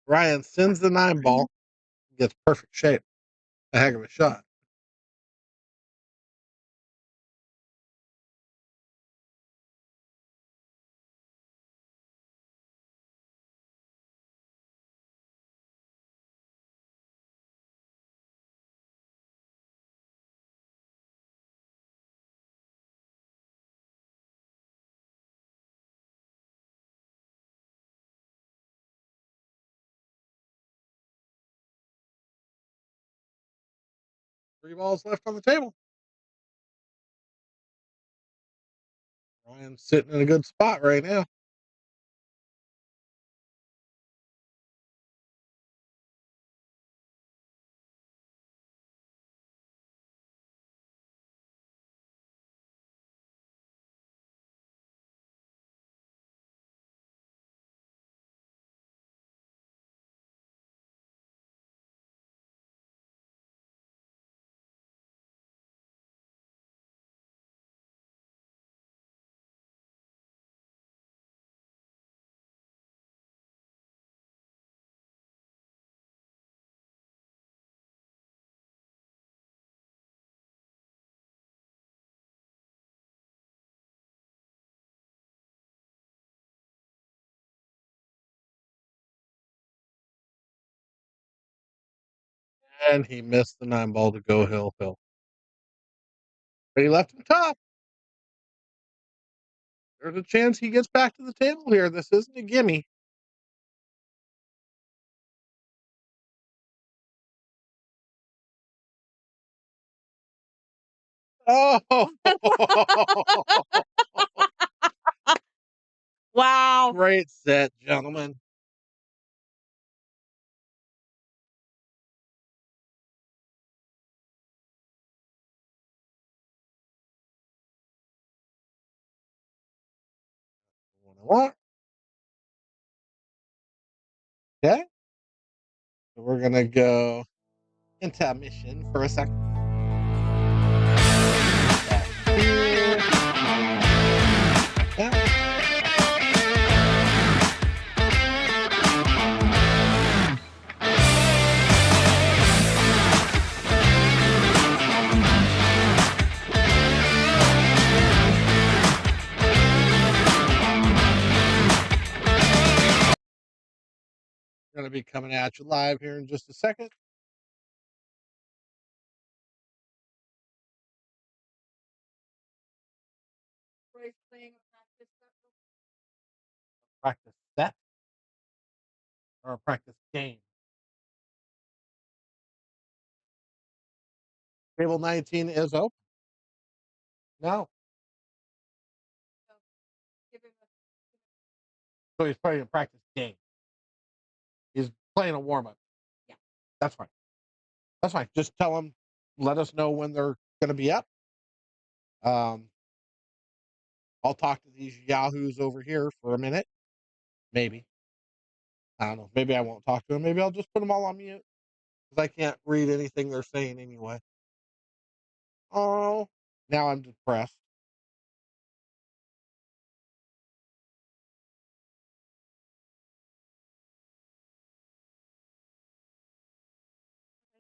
Ryan sends the 9 ball, gets perfect shape. A heck of a shot. 3 balls left on the table. Ryan's sitting in a good spot right now. And he missed the 9 ball to go hill. But he left him tough. There's a chance he gets back to the table here. This isn't a gimme. Oh, Wow. great set, gentlemen. What I want. Okay. So we're going to go into mission for a second. Back here. Yeah. Going to be coming at you live here in just a second. Practice set or a practice game. Table 19 is open. No. So he's playing a practice game. He's playing a warm up. Yeah. That's fine. That's fine. Just tell him, let us know when they're going to be up. I'll talk to these yahoos over here for a minute. Maybe. I don't know. Maybe I won't talk to them. Maybe I'll just put them all on mute because I can't read anything they're saying anyway. Oh, now I'm depressed.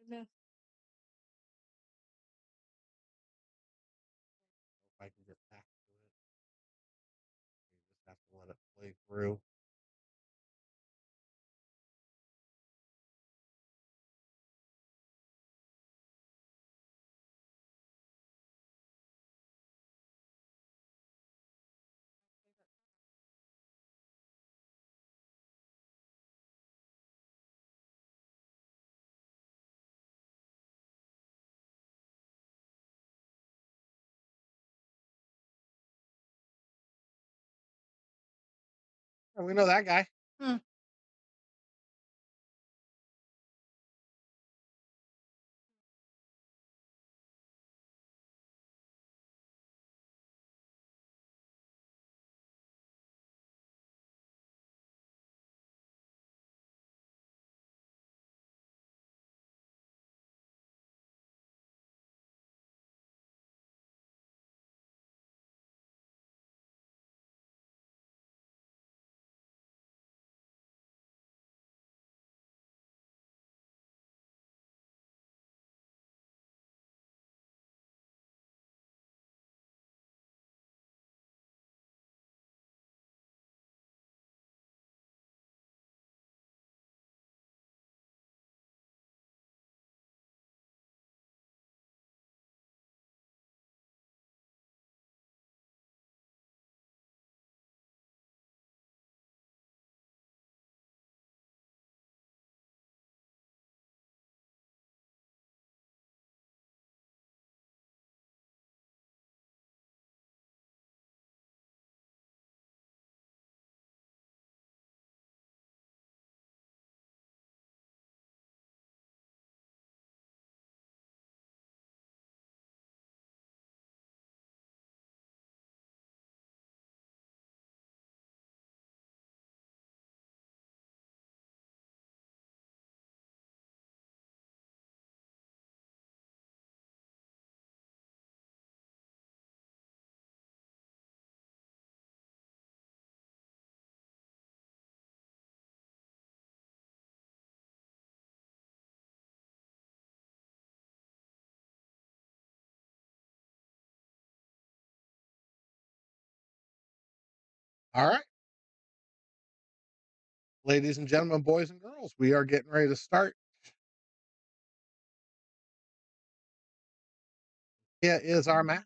If I can get back to it, you just have to let it play through. Oh, we know that guy. All right, ladies and gentlemen, boys and girls, we are getting ready to start. Here is our match.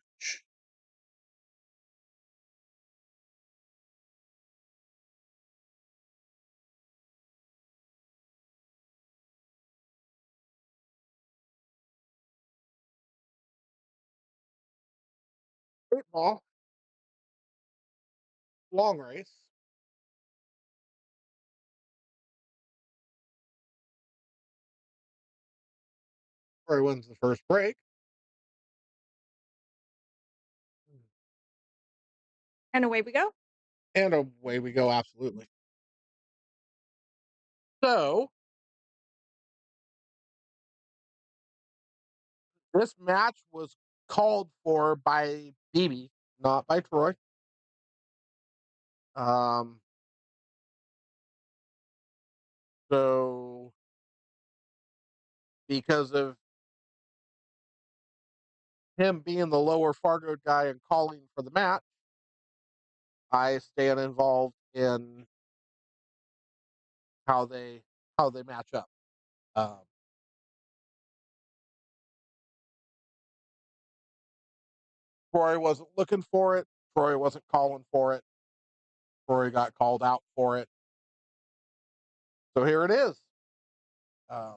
Eight ball, long race. Troy wins the first break. And away we go. And away we go, absolutely. So, this match was called for by BB, not by Troy. Um, so, because of him being the lower Fargo guy and calling for the match, I stand involved in how they match up. Um, Troy wasn't looking for it. Troy wasn't calling for it. Troy got called out for it. So here it is. Um,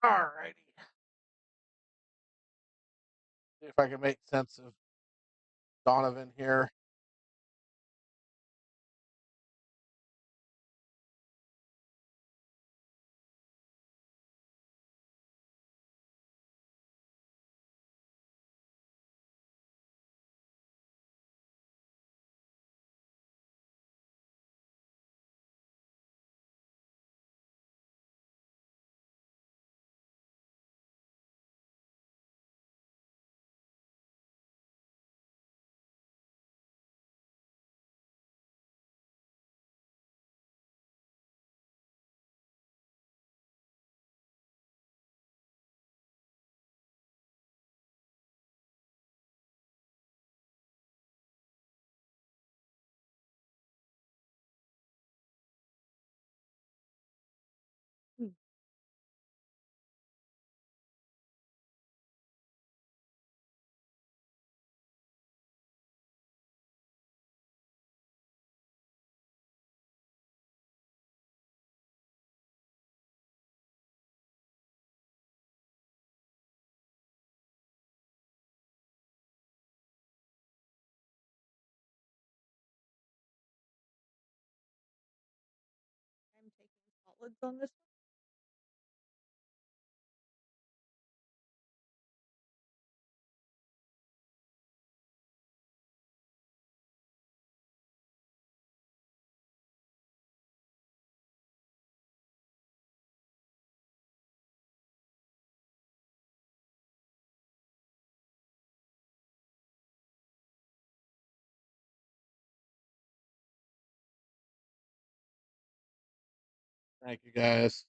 all righty. See if I can make sense of Donovan here. Hmm. I'm taking solids on this one. Thank you, guys.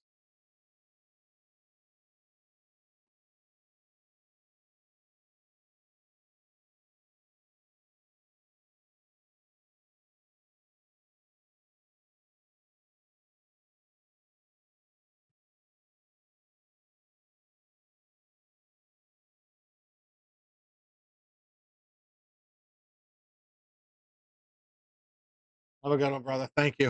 Have a good one, brother. Thank you.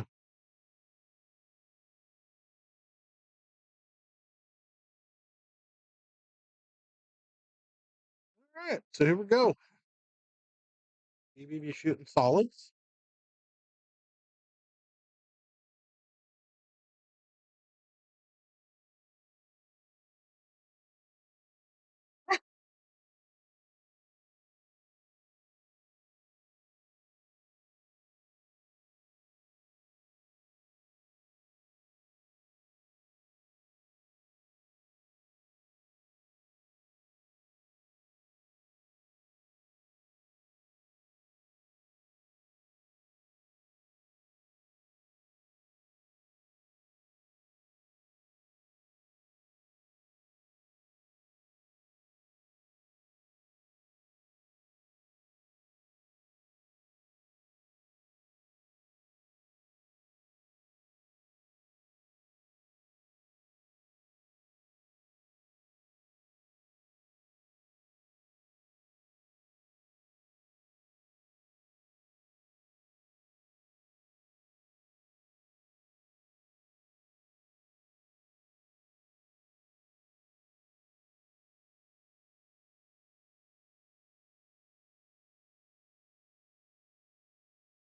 All right, so here we go. BBB shooting solids.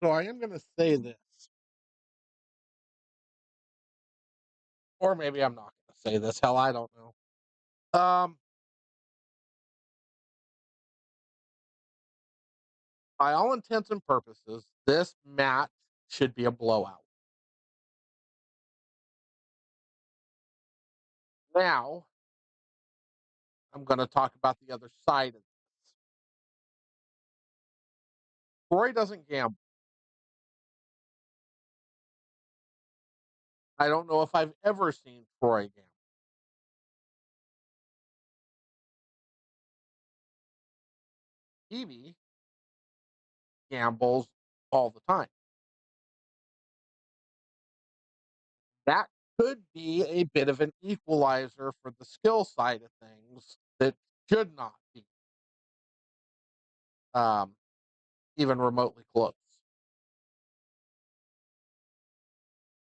So I am going to say this, or maybe I'm not going to say this. Hell, I don't know. By all intents and purposes, this match should be a blowout. Now, I'm going to talk about the other side of this. Troy doesn't gamble. I don't know if I've ever seen Troy gamble. Evie gambles all the time. That could be a bit of an equalizer for the skill side of things that should not be um, even remotely close.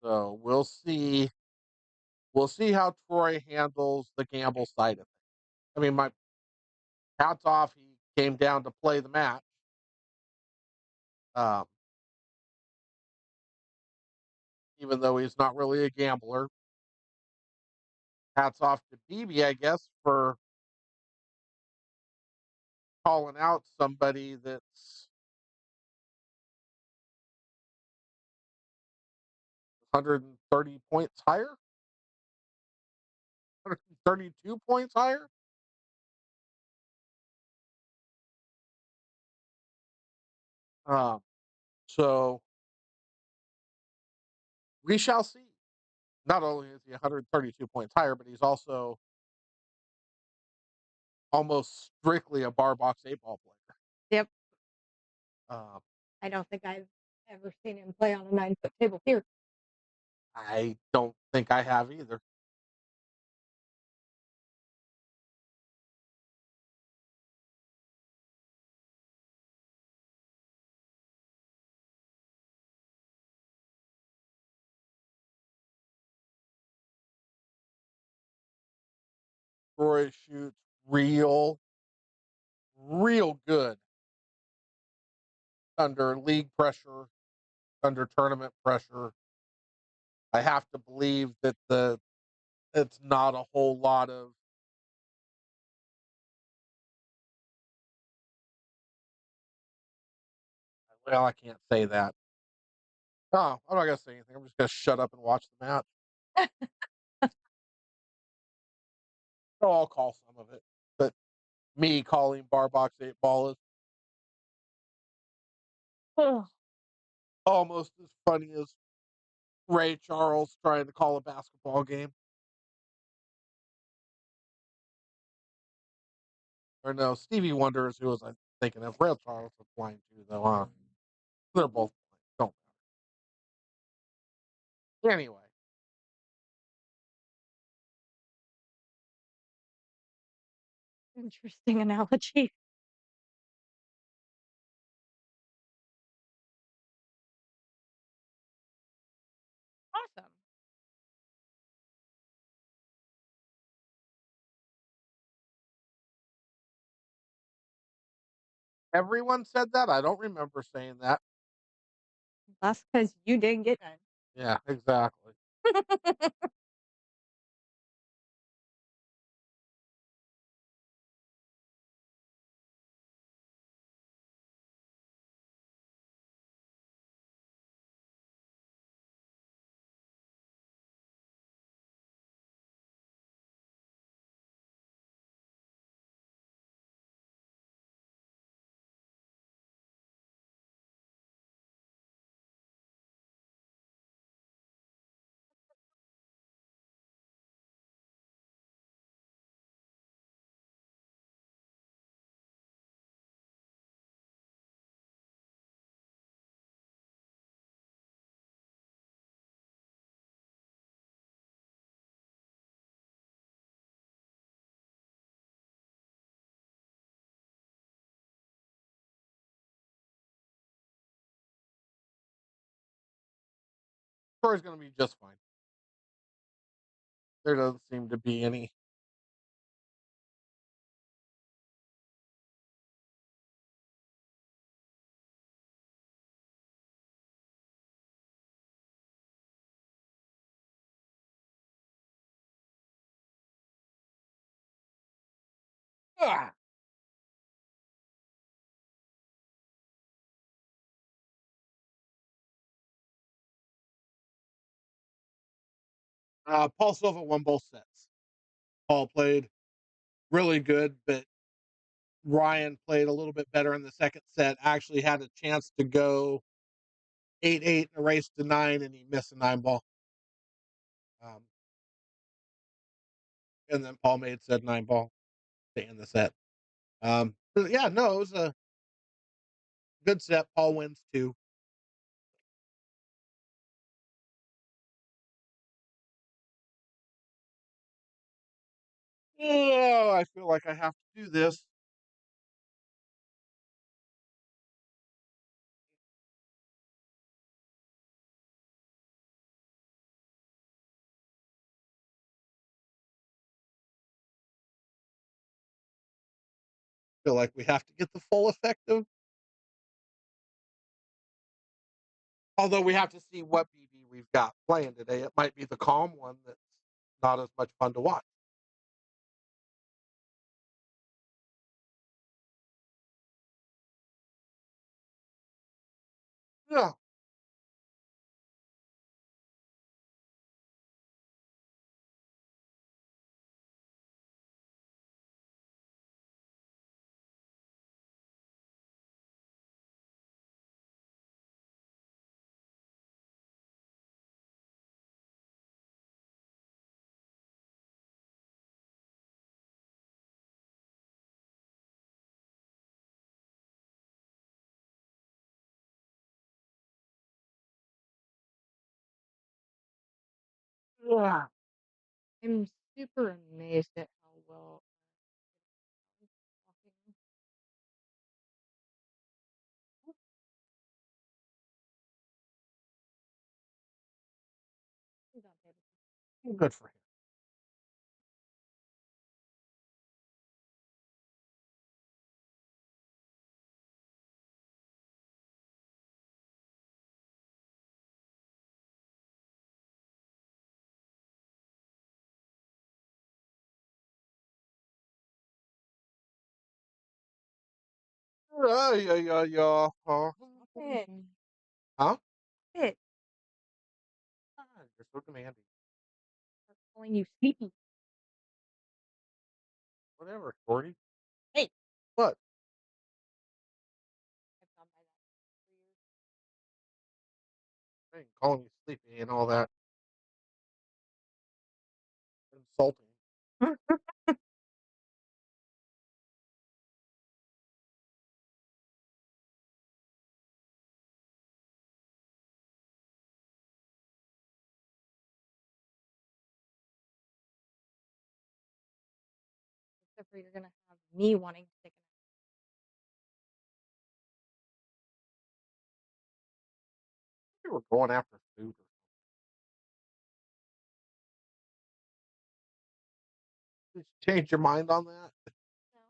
So we'll see. We'll see how Troy handles the gamble side of things. I mean, my hats off. He came down to play the match. Um, even though he's not really a gambler. Hats off to BB, I guess, for calling out somebody that's 130 points higher, 132 points higher. Um, so we shall see. Not only is he 132 points higher, but he's also almost strictly a bar box 8-ball player. Yep. Um, I don't think I've ever seen him play on a 9-foot table here. I don't think I have either. Troy shoots real good under league pressure, under tournament pressure. I have to believe that it's not a whole lot of well, I can't say that. Oh, I'm not gonna say anything. I'm just gonna shut up and watch the match. Oh, I'll call some of it, but me calling bar box 8-ball is almost as funny as Ray Charles trying to call a basketball game. Or no, Stevie Wonder is who was I thinking of. Ray Charles was playing too, though, huh? They're both playing. Don't matter. Anyway, Interesting analogy. Everyone said that? I don't remember saying that. That's because you didn't get none. Yeah, exactly. Troy's gonna be just fine. There doesn't seem to be any. Ah! Paul Silva won both sets. Paul played really good, but Ryan played a little bit better in the second set. Actually had a chance to go 8-8 in a race to 9, and he missed a 9 ball. And then Paul made said 9 ball to end the set. But yeah, no, it was a good set. Paul wins 2. Oh, I feel like I have to do this. Feel like we have to get the full effect of. Although we have to see what BB we've got playing today. It might be the calm one that's not as much fun to watch. Yeah. Yeah. I'm super amazed at how well he's walking. He's on table. Good for him. Yeah. It. Huh? It. God, you're so demanding. I'm calling you sleepy. Whatever, Shorty. Hey. What? I've gone by that for years. I ain't calling you sleepy and all that. Insulting. Except for you're gonna have me wanting to take a nap. You were going after food or something. Did you change your mind on that? No.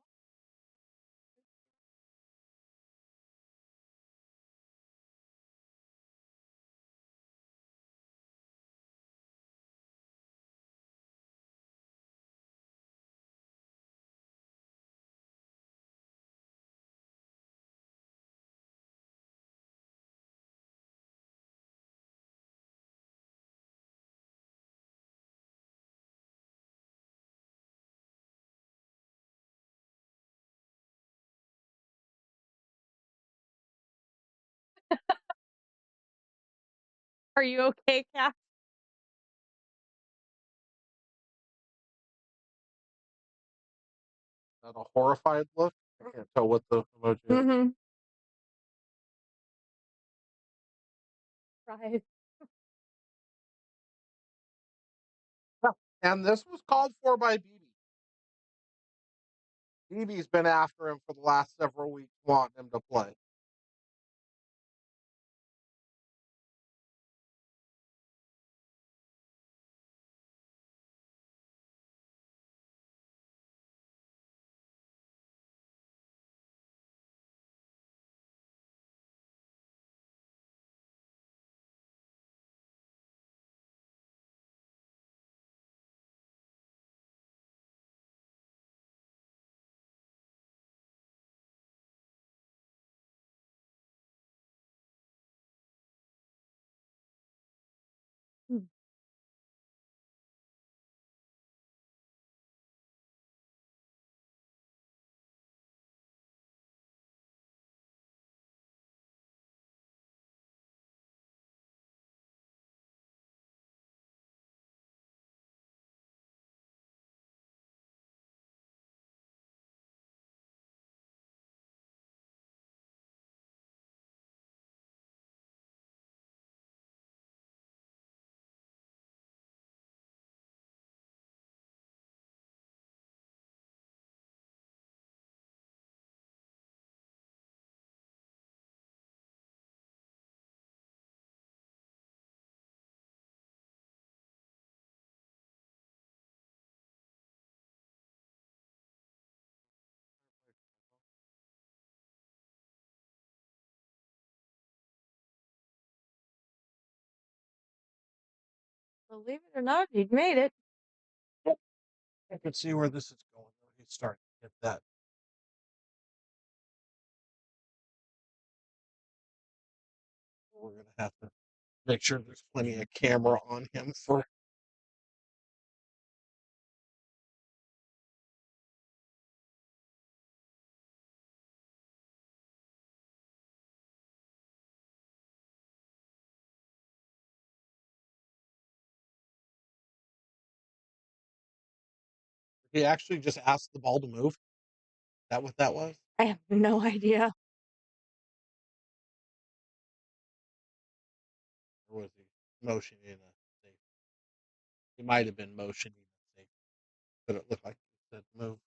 Are you okay, Cass? Is that a horrified look? I can't tell what the emoji is. Mm-hmm. Right. And this was called for by BB. BB's been after him for the last several weeks, wanting him to play. Hmm. Believe it or not, he'd made it. I can see where this is going. He's starting to get that. We're going to have to make sure there's plenty of camera on him for. He actually just asked the ball to move. Is that what that was? I have no idea. Or was he motioning a safe? He might have been motioning a safe, but it looked like he said move.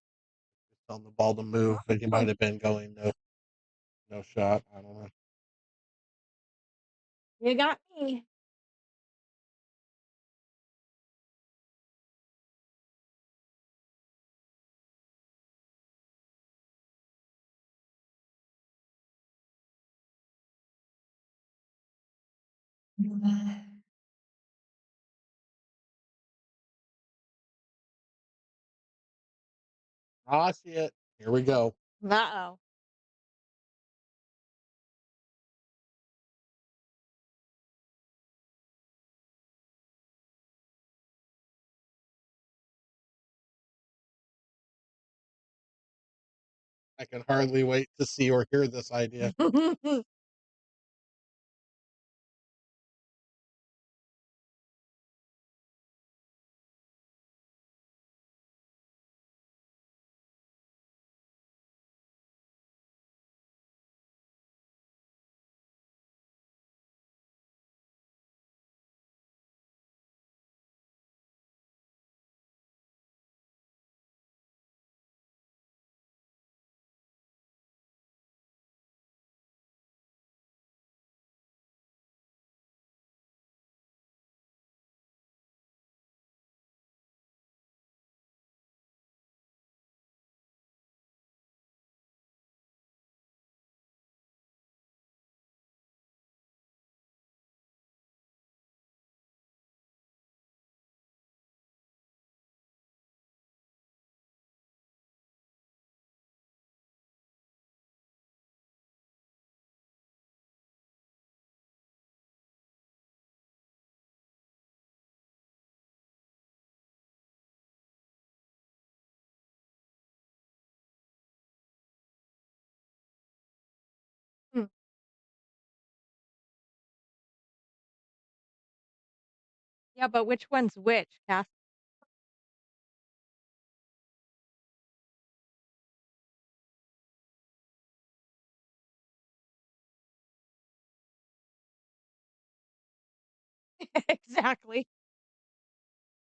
Just telling the ball to move, but he might have been going no shot. I don't know. You got me. Oh, I see it. Here we go. Uh-oh. I can hardly wait to see or hear this idea. Yeah, but which one's which, Cass? Exactly.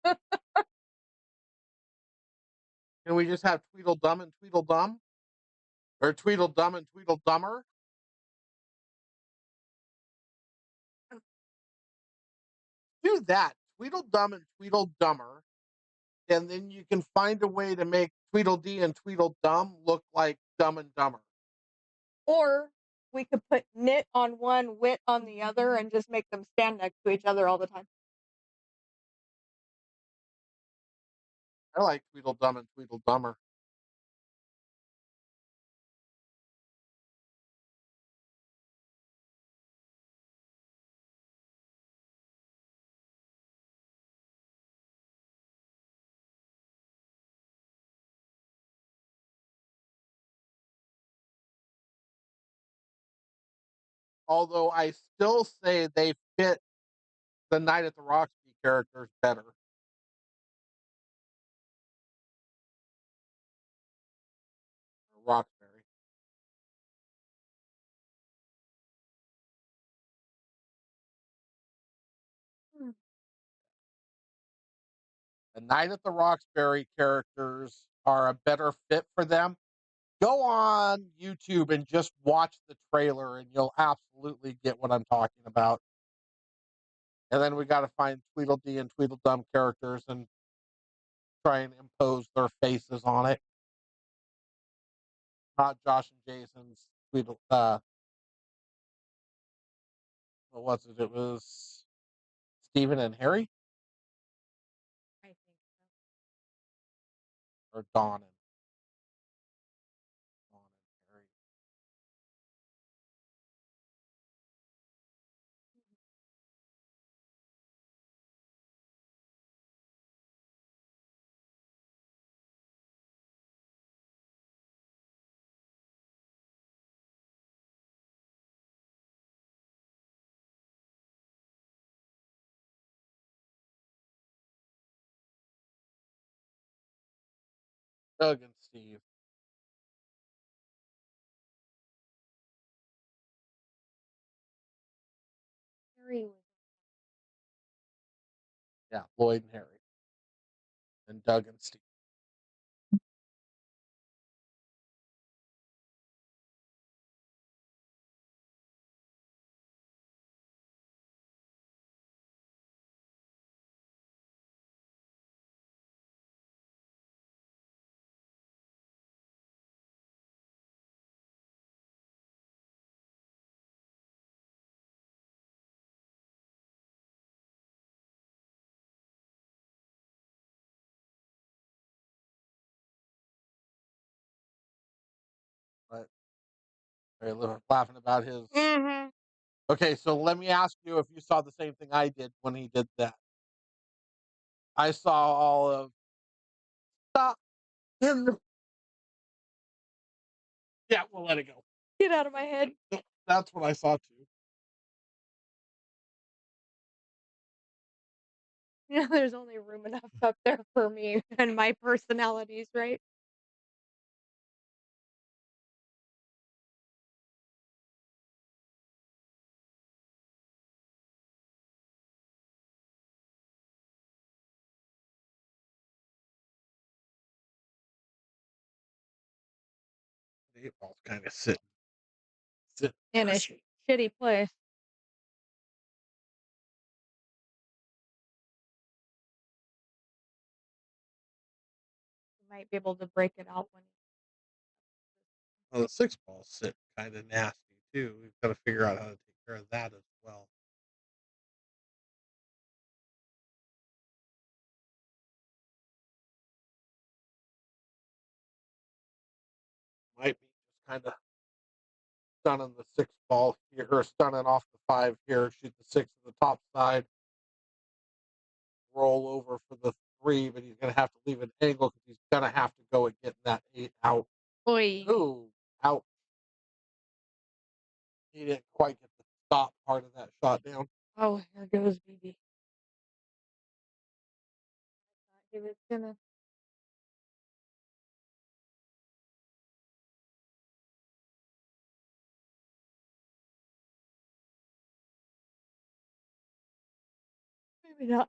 Can we just have Tweedledum and Tweedledum? Or Tweedledum and Tweedledummer? Do that. Tweedledum and Tweedledummer. And then you can find a way to make Tweedledee and Tweedledum look like Dumb and Dumber. Or we could put knit on one, wit on the other, and just make them stand next to each other all the time. I like Tweedledum and Tweedledummer. Although I still say they fit the Night at the Roxbury characters better. Or Roxbury. Hmm. The Night at the Roxbury characters are a better fit for them. Go on YouTube and just watch the trailer and you'll absolutely get what I'm talking about. And then we got to find Tweedledee and Tweedledum characters and try and impose their faces on it. Not Josh and Jason's Tweedle. What was it? It was Stephen and Harry, I think so. or Dawn and Harry. Doug and Steve. Harry was. Yeah, Lloyd and Harry, and Doug and Steve. But they're laughing about his. Mm-hmm. Okay, so let me ask you if you saw the same thing I did when he did that. I saw all of stop him. Yeah, we'll let it go. Get out of my head. That's what I saw too. Yeah, there's only room enough up there for me and my personalities, right? The 8-ball's kind of sitting In a shitty place. You might be able to break it out when. Well, the 6-ball's sitting kind of nasty too. We've got to figure out how to take care of that as well. Might be just kind of stunning the 6-ball here, or stunning off the 5 here. Shoot the 6 to the top side. Roll over for the 3, but he's going to have to leave an angle because he's going to have to go and get that 8 out. Oi. Ooh, out. He didn't quite get the stop part of that shot down. Oh, here goes BB. David's gonna maybe not.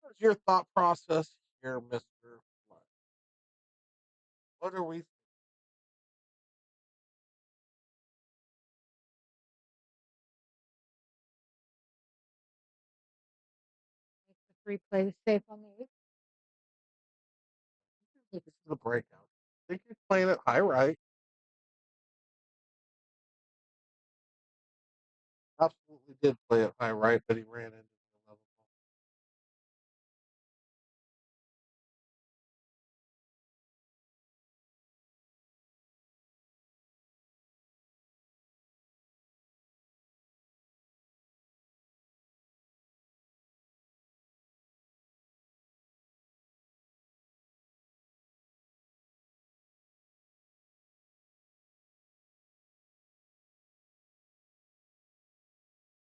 What's your thought process here, Mr. Flood? What are we Make the free play safe on the 8th. This is the breakout. I think he's playing it high right. Absolutely did play it high right, but he ran into the level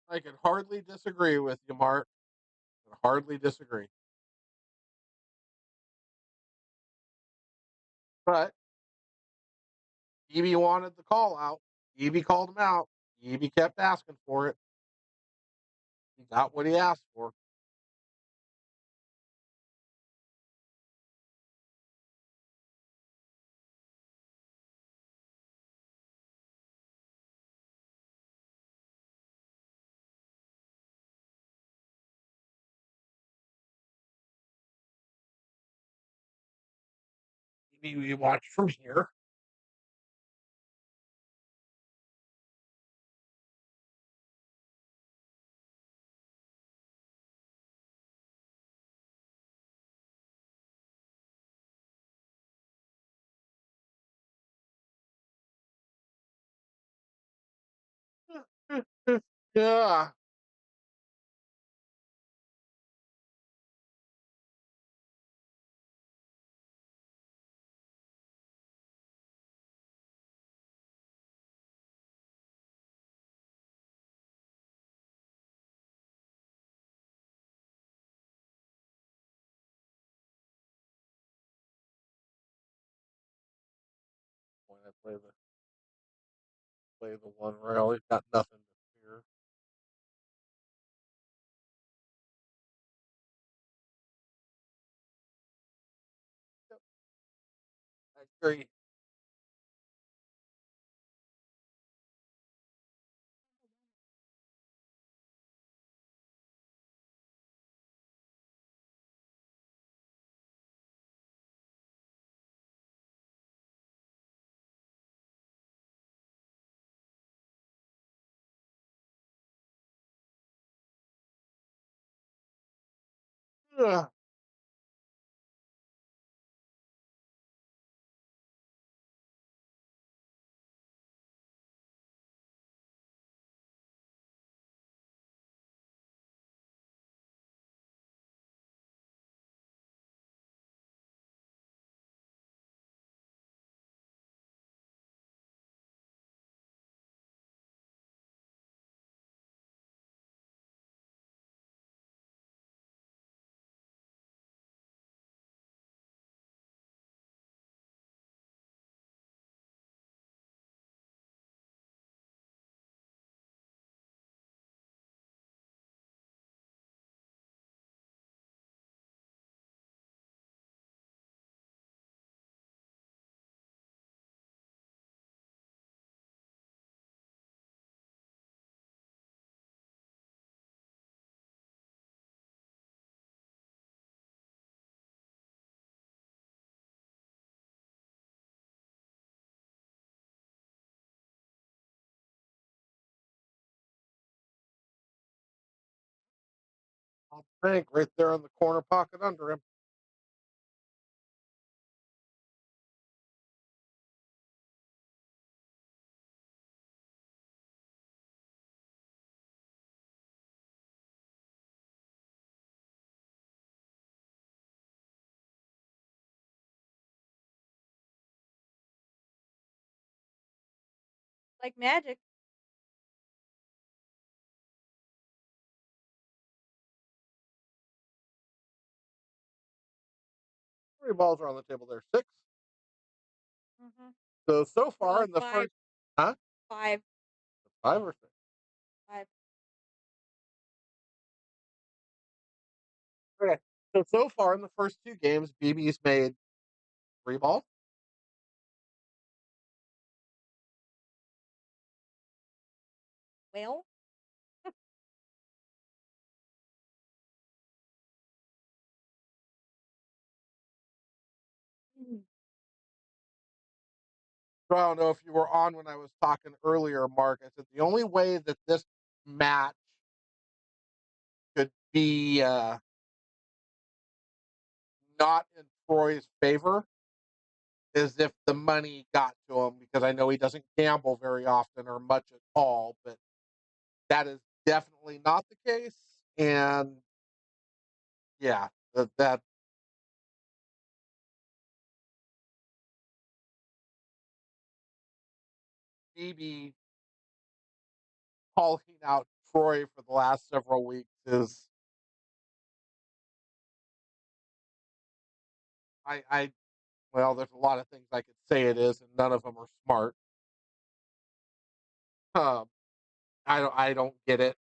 ball. I can hardly disagree with you, Mark. I can hardly disagree. But Eby wanted the call out. Eby called him out. Eby kept asking for it. He got what he asked for. Eby watched from here. Yeah. When I play the one rail, he's got nothing to fear. I agree. Ugh. Frank right there in the corner pocket under him. Like magic. 3 balls are on the table there. 6. Mm-hmm. So far in the 5. first, huh? 5. 5 or 6? 5. Okay. So far in the first 2 games, BB's made 3 balls. Well. Mm. So I don't know if you were on when I was talking earlier, Mark. I said the only way that this match could be not in Troy's favor is if the money got to him, because I know he doesn't gamble very often or much at all, but that is definitely not the case. And yeah, that BB calling out Troy for the last several weeks is I well, there's a lot of things I could say it is, and none of them are smart. Um, I don't get it.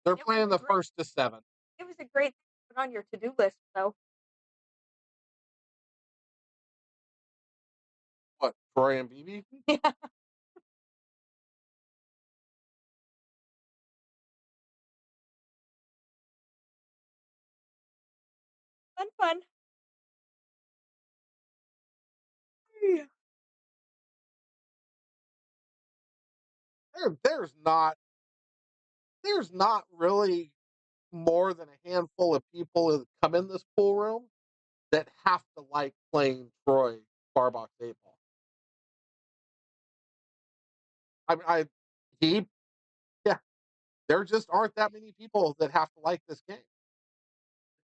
They're It was playing the great. first to 7. It was a great thing to put on your to-do list, though. What, Troy and BB? Yeah. Fun. Yeah. There's not really more than a handful of people that come in this pool room that have to like playing Troy Barbox 8 ball. I he yeah, there just aren't that many people that have to like this game.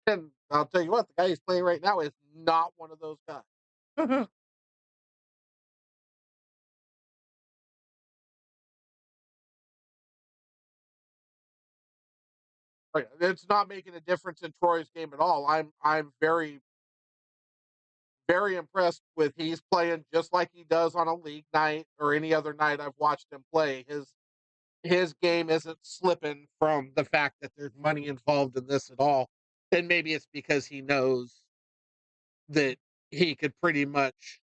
And I'll tell you what, the guy he's playing right now is not one of those guys. Like, it's not making a difference in Troy's game at all. I'm very, very impressed with he's playing just like he does on a league night or any other night I've watched him play. His game isn't slipping from the fact that there's money involved in this at all. And maybe it's because he knows that he could pretty much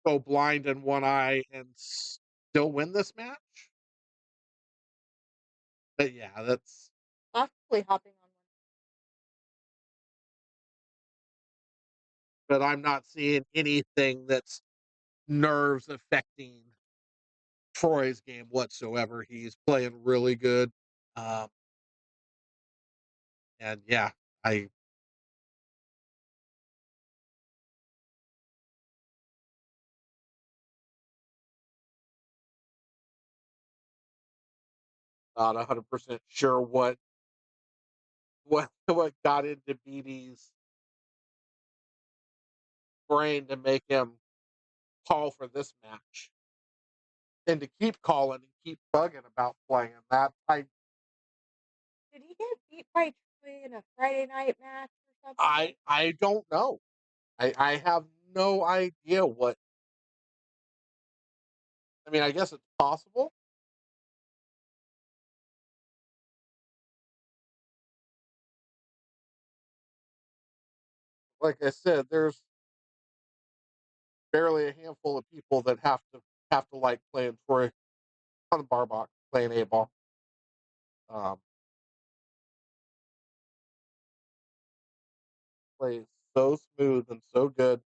go blind in one eye and still win this match. But yeah, that's Possibly hopping on one. but I'm not seeing anything that's nerves affecting Troy's game whatsoever. He's playing really good. Um, and yeah, I not 100% sure what got into BD's brain to make him call for this match and to keep calling and keep bugging about playing that. Did he get beat by Troy in a Friday night match or something? I don't know. I have no idea what. I mean, I guess it's possible. Like I said, there's barely a handful of people that have to like playing Troy on the bar box, playing A ball. Um, plays so smooth and so good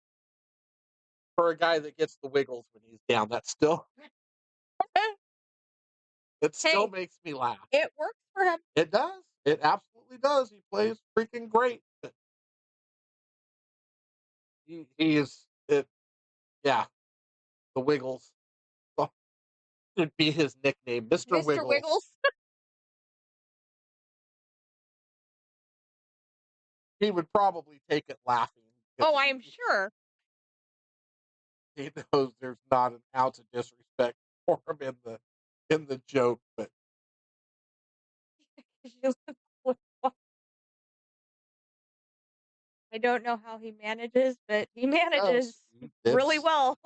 for a guy that gets the wiggles when he's down. That's still it still Hey, makes me laugh. it works for him. It does. It absolutely does. He plays freaking great. He is it. Yeah, the Wiggles should be his nickname, Mr. Mr. Wiggles. Wiggles. He would probably take it laughing. Oh, I am sure. He knows there's not an ounce of disrespect for him in the joke, but I don't know how he manages, but he he manages does. really well.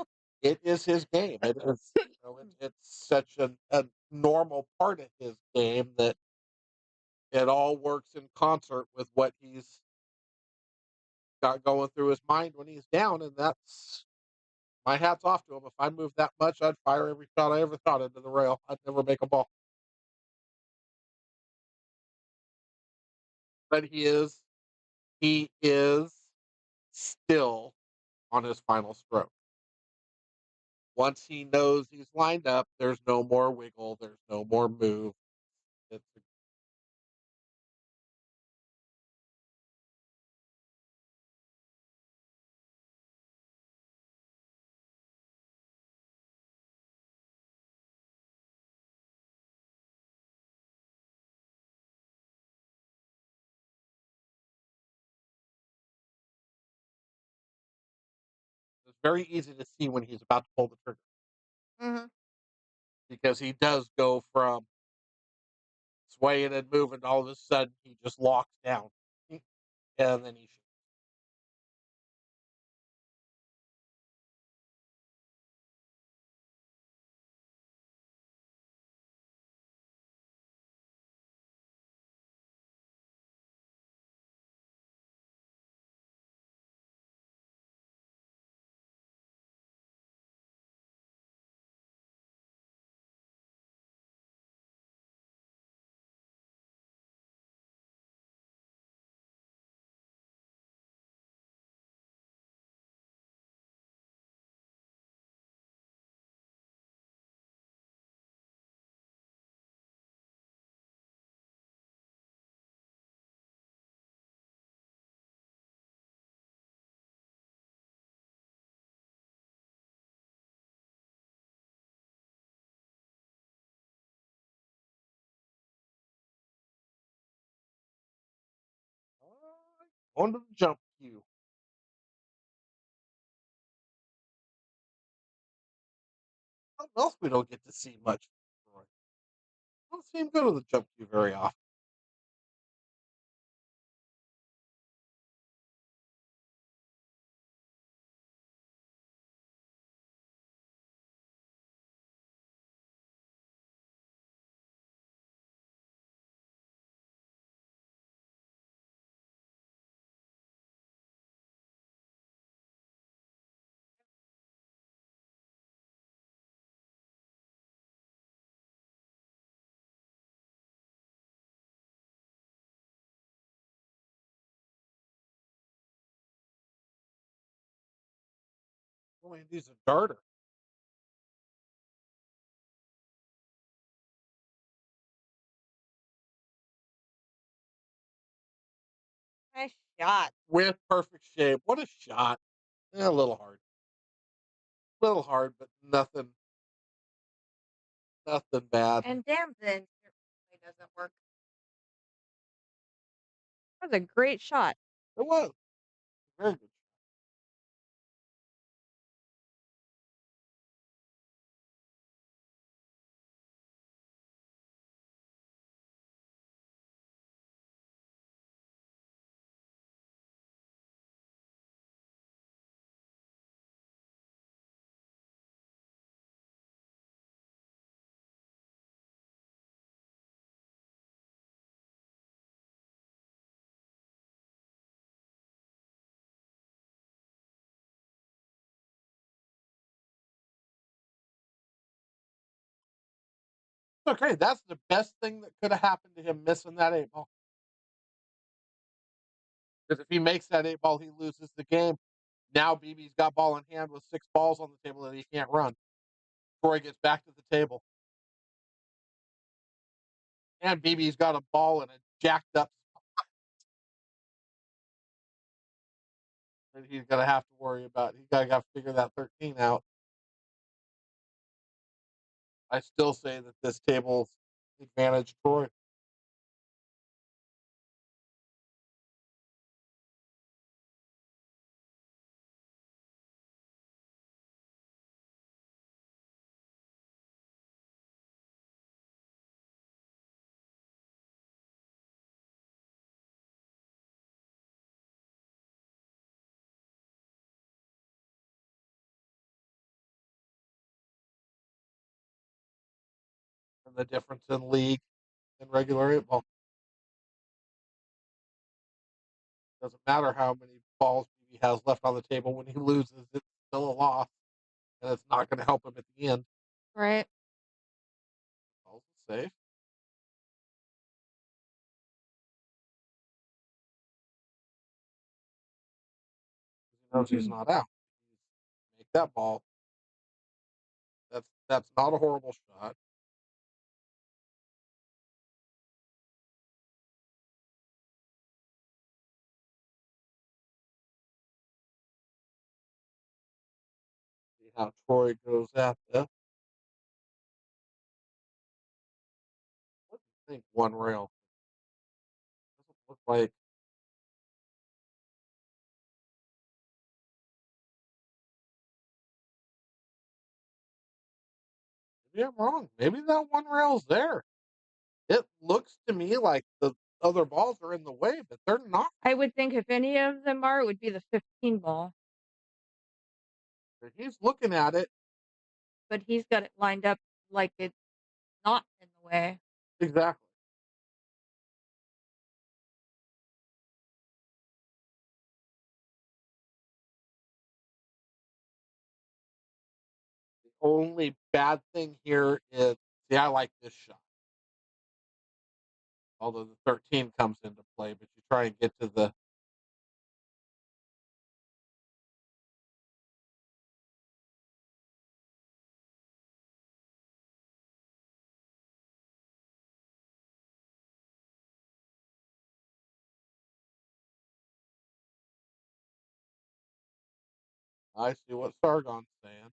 It is his game. It is. It's such a normal part of his game that it all works in concert with what he's got going through his mind when he's down, and that's my hat's off to him. If I moved that much, I'd fire every shot I ever thought into the rail. I'd never make a ball. But he is still on his final stroke. Once he knows he's lined up, there's no more wiggle, there's no more move. It's very easy to see when he's about to pull the trigger Mm-hmm. because he does go from swaying and moving. All of a sudden, he just locks down, and then he shoots. On to the jump cue. Something else we don't get to see much. I don't see him go to the jump cue very often. Oh, and he's a darter. Nice shot. with perfect shape. What a shot! A little hard, but nothing bad. And damn, the insert play doesn't work. That was a great shot. It was very good. Okay, that's the best thing that could have happened to him missing that 8 ball. Because if he makes that 8 ball, he loses the game. Now BB's got ball in hand with 6 balls on the table that he can't run. Troy gets back to the table. And BB's got a ball in a jacked up spot that he's going to have to worry about. He's got to figure that 13 out. I still say that this table's advantage Troy. And the difference in league and regular 8 ball. Doesn't matter how many balls BB has left on the table. When he loses, it's still a loss. And it's not going to help him at the end. Right. Balls is safe. He knows he's not out. Make that ball. That's not a horrible shot. See how Troy goes at this. What do you think? One rail. Doesn't look like. Maybe I'm wrong. Maybe that one rail's there. It looks to me like the other balls are in the way, but they're not. I would think if any of them are, it would be the 15 ball. He's looking at it. But he's got it lined up like it's not in the way. Exactly. The only bad thing here is, see, I like this shot. Although the 13 comes into play, but you try and get to the. I see what Sargon's saying.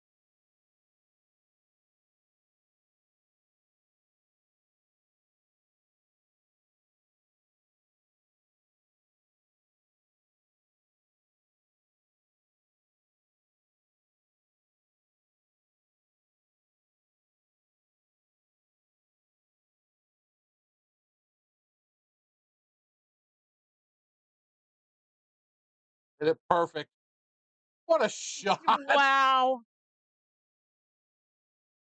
Hit it perfect. What a shot. Wow.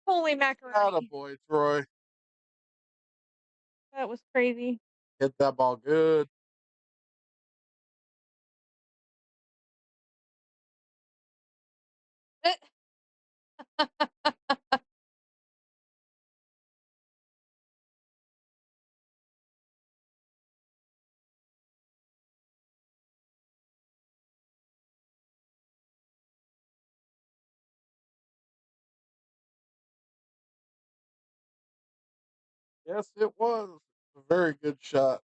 Holy macaroni. Attaboy, Troy. That was crazy. Hit that ball good. Yes, it was. A very good shot.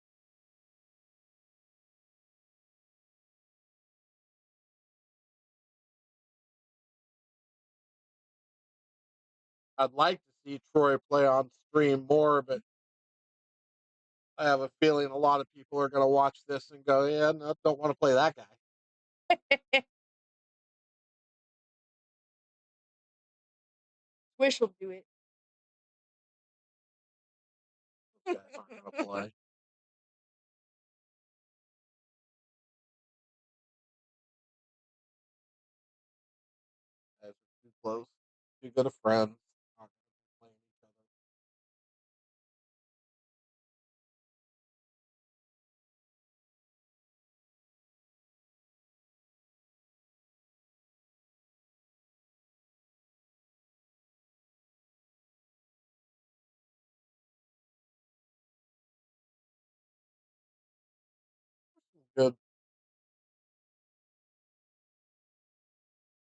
I'd like to see Troy play on stream more, but I have a feeling a lot of people are going to watch this and go, "Yeah, no, don't want to play that guy." Wish will do it. Those guys aren't going to play. Guys are too close, too good of friends. Not gonna be playing each other. Good.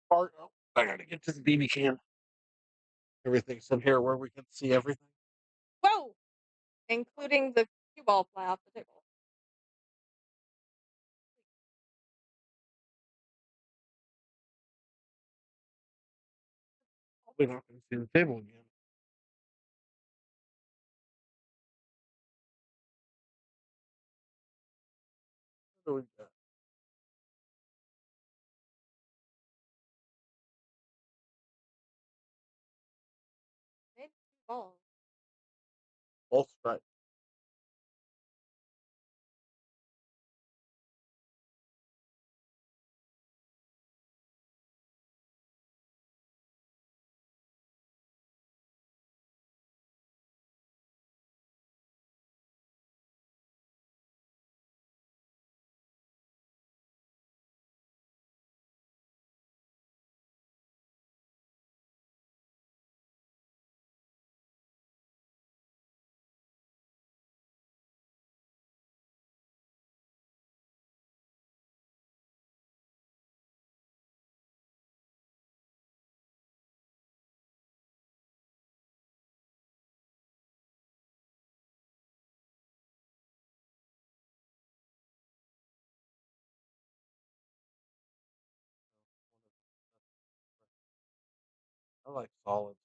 Part. Oh, I got to get to the BB can. Everything's from here where we can see everything. Whoa! Including the cue ball fly off the table. We're not going to see the table again. What do we got? Maybe cue balls. Both strikes. I like solids.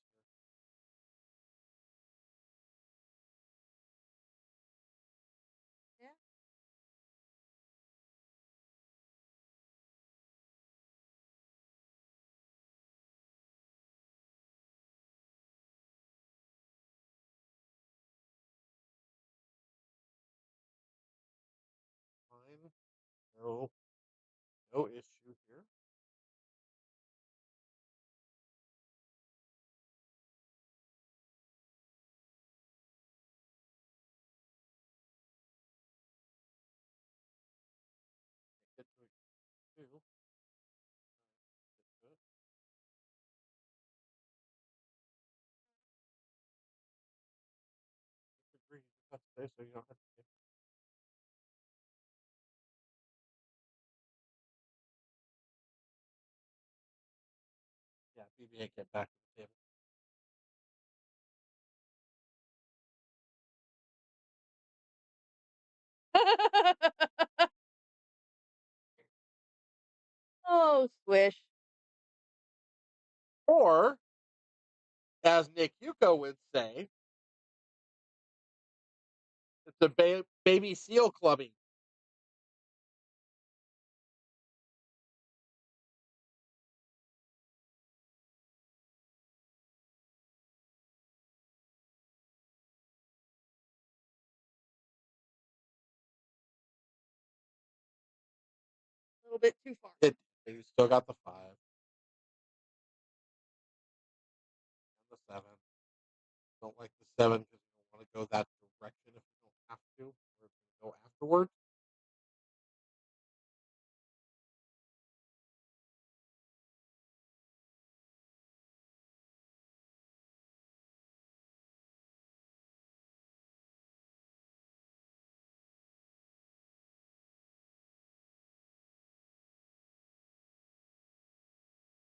Yeah. Fine. No, no issue here. Get to it too. Get to it. Disagree. You just have to say so you don't have to say. Yeah, BB-8 get back to the table. Oh, swish. Or, as Nick Yuko would say, it's a baby seal clubbing. A little bit too far. You still got the 5 and the 7. Don't like the 7 because you don't want to go that direction if you don't have to, or if you go afterwards.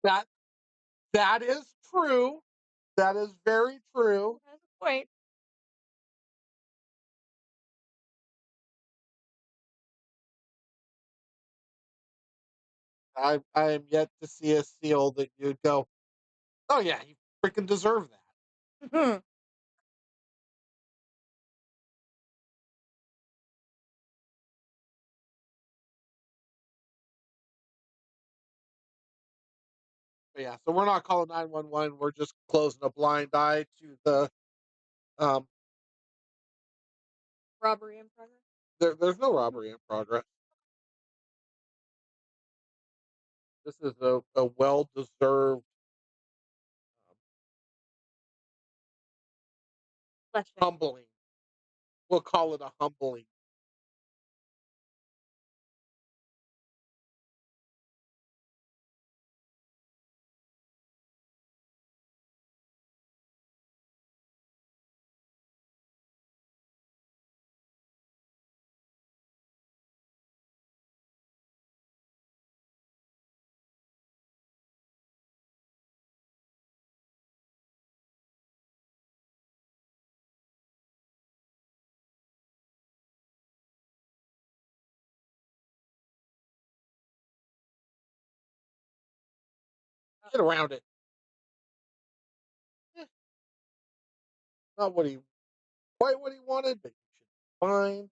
That that is true. That is very true. Has a point. I am yet to see a seal that you'd go, oh yeah, you freaking deserve that. Mhm. But yeah, so we're not calling 911. We're just closing a blind eye to the um. Robbery in progress. There's no robbery in progress. This is a well deserved Bless you. humbling. We'll call it a humbling. Get around it. Eh, not what he quite what he wanted, but you should be fine.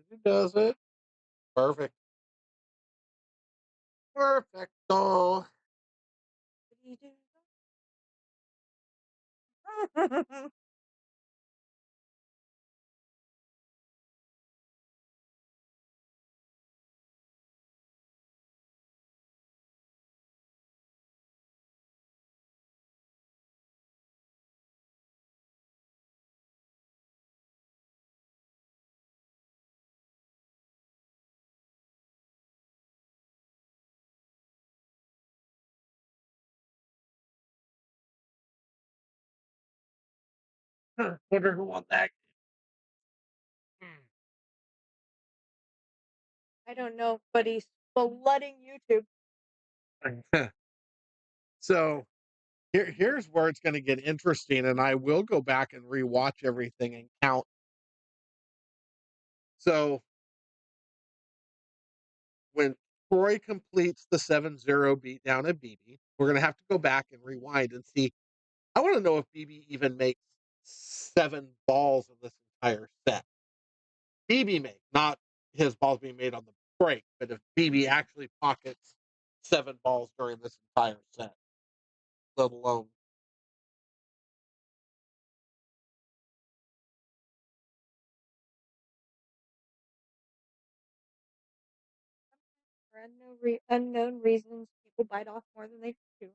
He does it. Perfect. Perfecto. What do you do? Wonder who won that. I don't know, but he's flooding YouTube. So here's where it's going to get interesting, and I will go back and rewatch everything and count. So when Troy completes the 7-0 beatdown of BB, we're going to have to go back and rewind and see. I want to know if BB even makes 7 balls in this entire set. BB makes, not his balls being made on the break, but if BB actually pockets 7 balls during this entire set, let alone. For unknown reasons, people bite off more than they chew.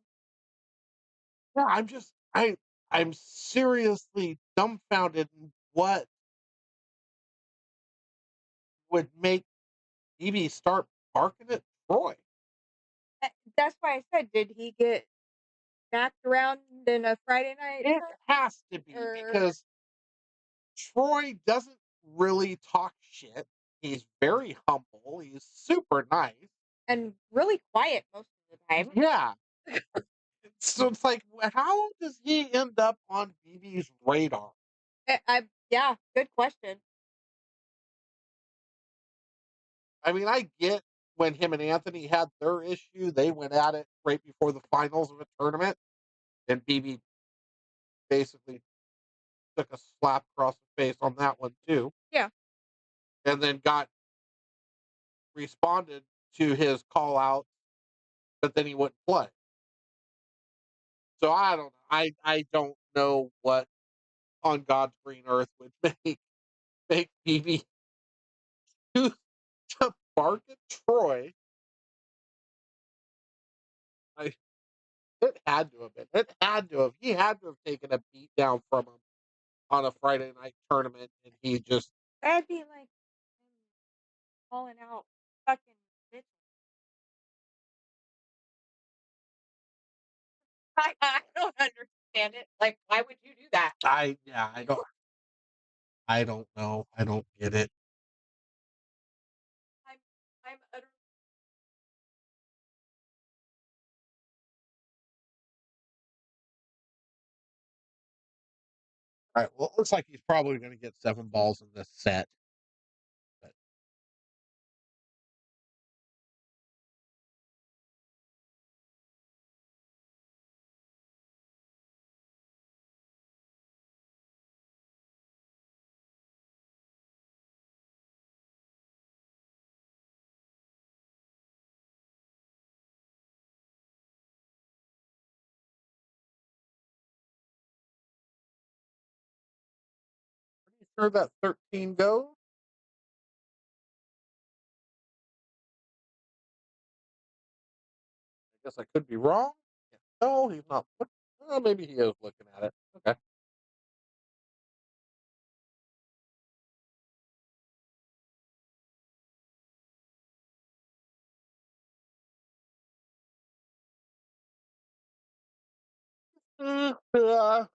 Yeah, I'm seriously dumbfounded in what would make BB start barking at Troy. That's why I said, did he get knocked around in a Friday night It has to be or because Troy doesn't really talk shit. He's very humble. He's super nice. and really quiet most of the time? Yeah. So it's like, how does he end up on BB's radar? Yeah, good question. I mean, I get when him and Anthony had their issue, they went at it right before the finals of a tournament, and BB basically took a slap across the face on that one too, Yeah. and then got responded to his call out, but then he wouldn't play. So I don't know. I don't know what on God's green earth would make BB choose to bark at Troy. I It had to have been. It had to have. He had to have taken a beat down from him on a Friday night tournament, and he just That'd be like him calling out fucking bitch. I don't understand it. Like, why would you do that? I don't know. I don't get it. I'm utterly. All right. Well, it looks like he's probably going to get 7 balls in this set. But pretty sure that 13 goes. I guess I could be wrong. No, he's not. Maybe he is looking at it. Okay. Uh,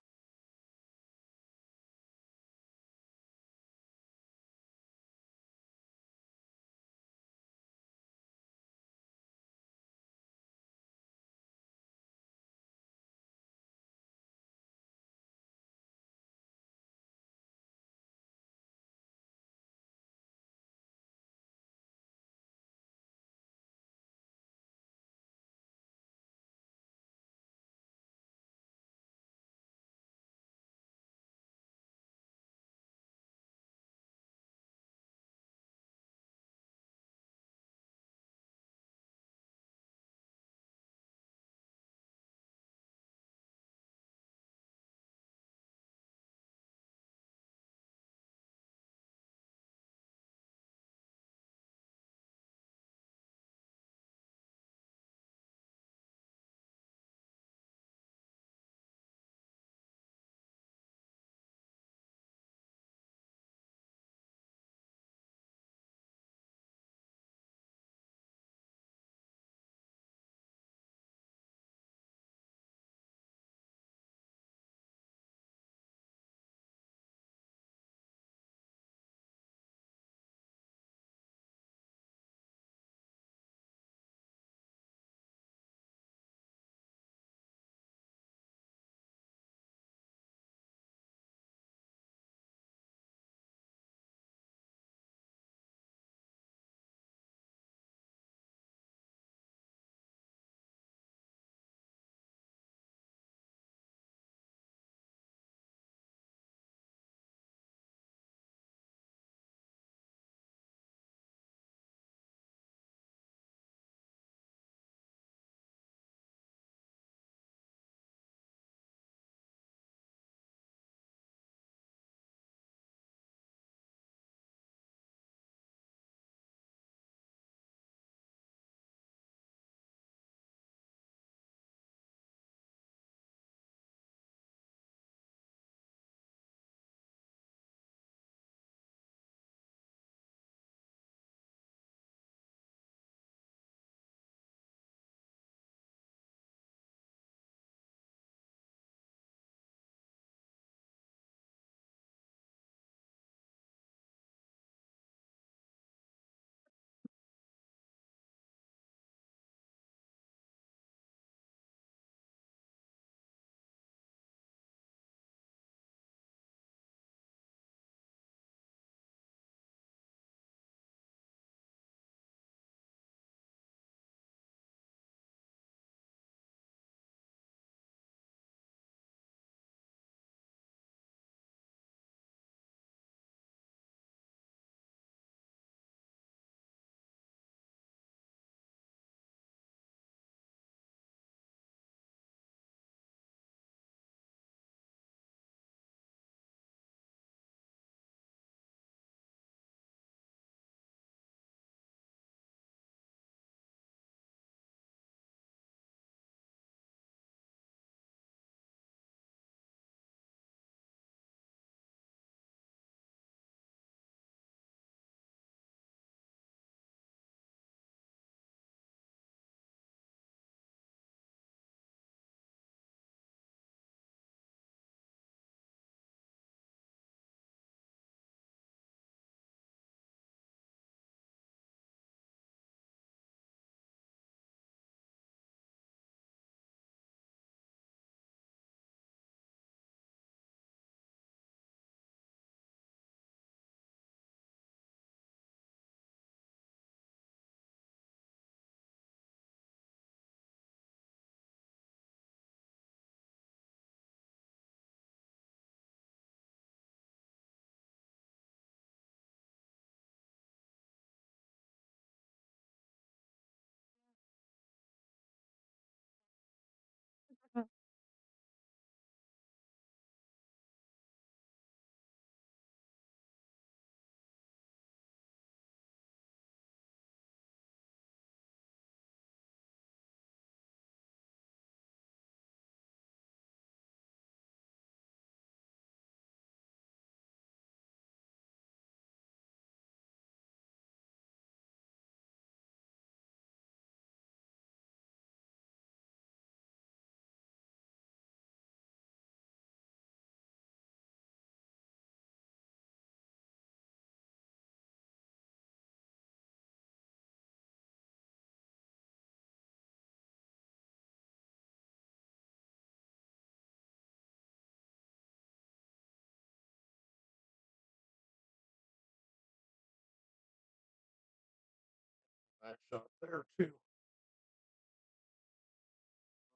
Nice shot there too.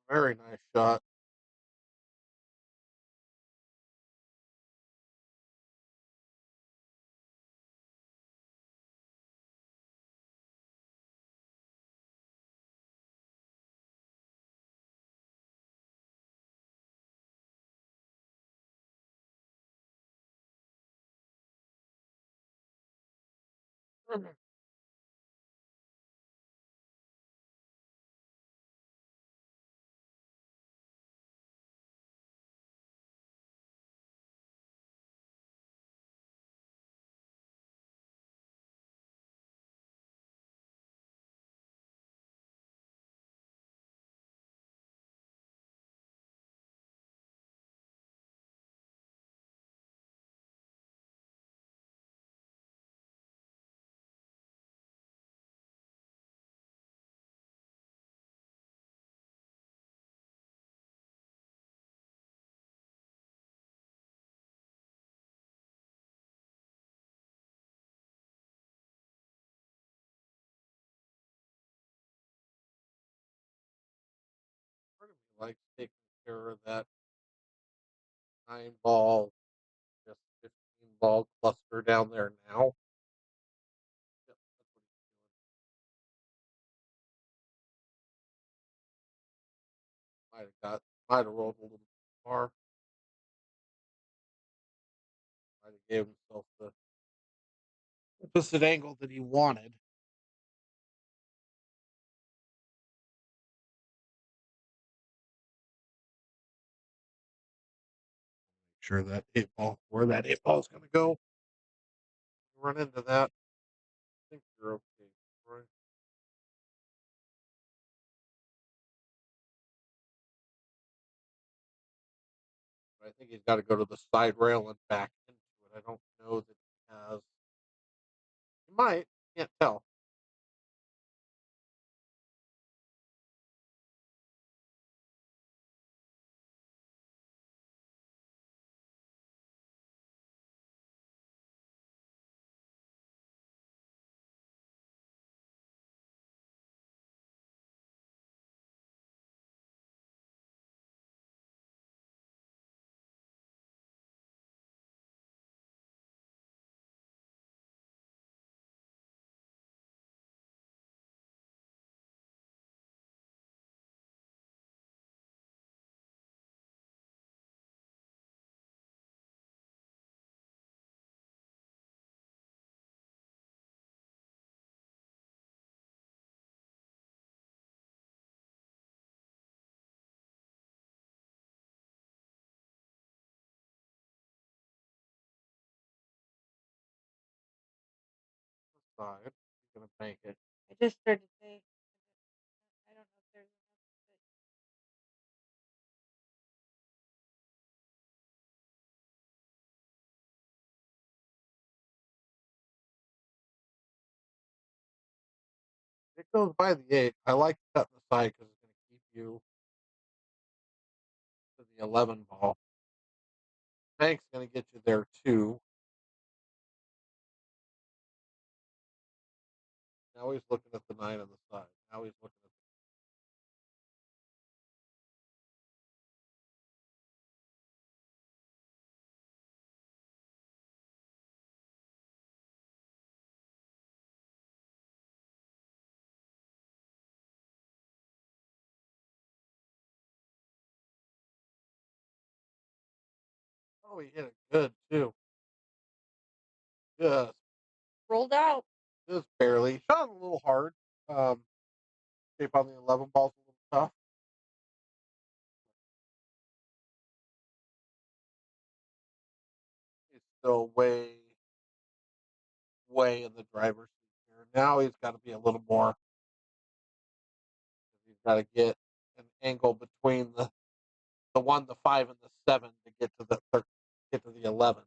Very nice shot. Part of me likes taking care of that 9 ball, just 15 ball cluster down there now. Yep, that's what he's doing. Might have rolled a little too far. Might have gave himself the opposite angle that he wanted. Make sure that 8 ball, where that 8 ball is going to go. Run into that. I think you're okay, right? But I think he's got to go to the side rail and back into it. I don't know that he has. He might. Can't tell. Side. He's going to bank it. I just started to say, I don't know if there's enough, but It goes by the 8. I like cutting the side because it's going to keep you to the 11 ball. Bank's going to get you there too. Now he's looking at the 9 on the side. Now he's looking at Oh, he hit it good too. Just, rolled out. just barely. Shot a little hard. Um, Shape on the 11 ball's a little tough. He's still way in the driver's seat here. Now he's got to be a little more. He's got to get an angle between the 1, the 5, and the 7 to get to the 11.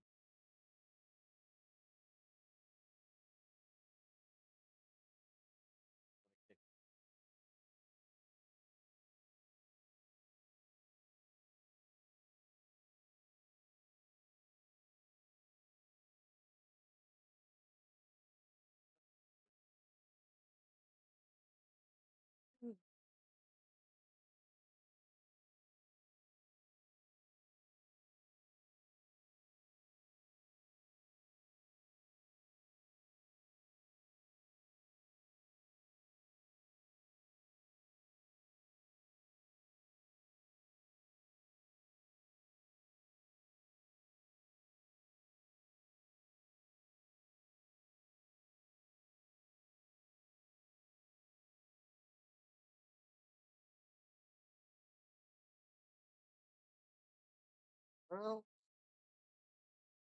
Well,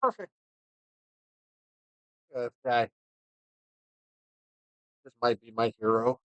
perfect. This guy. This might be my hero.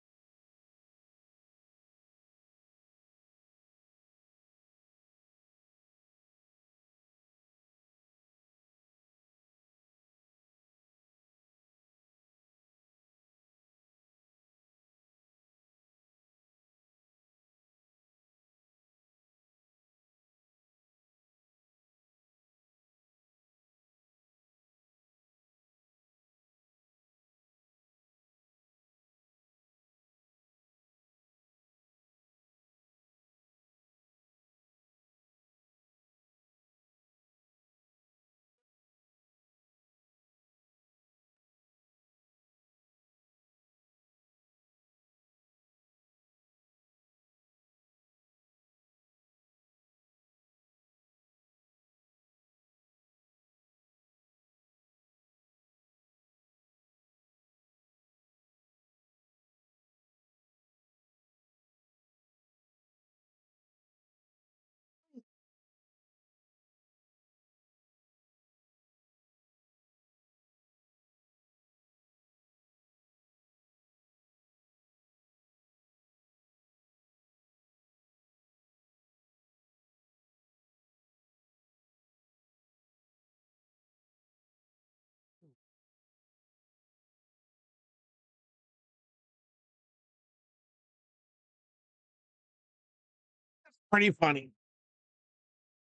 Pretty funny.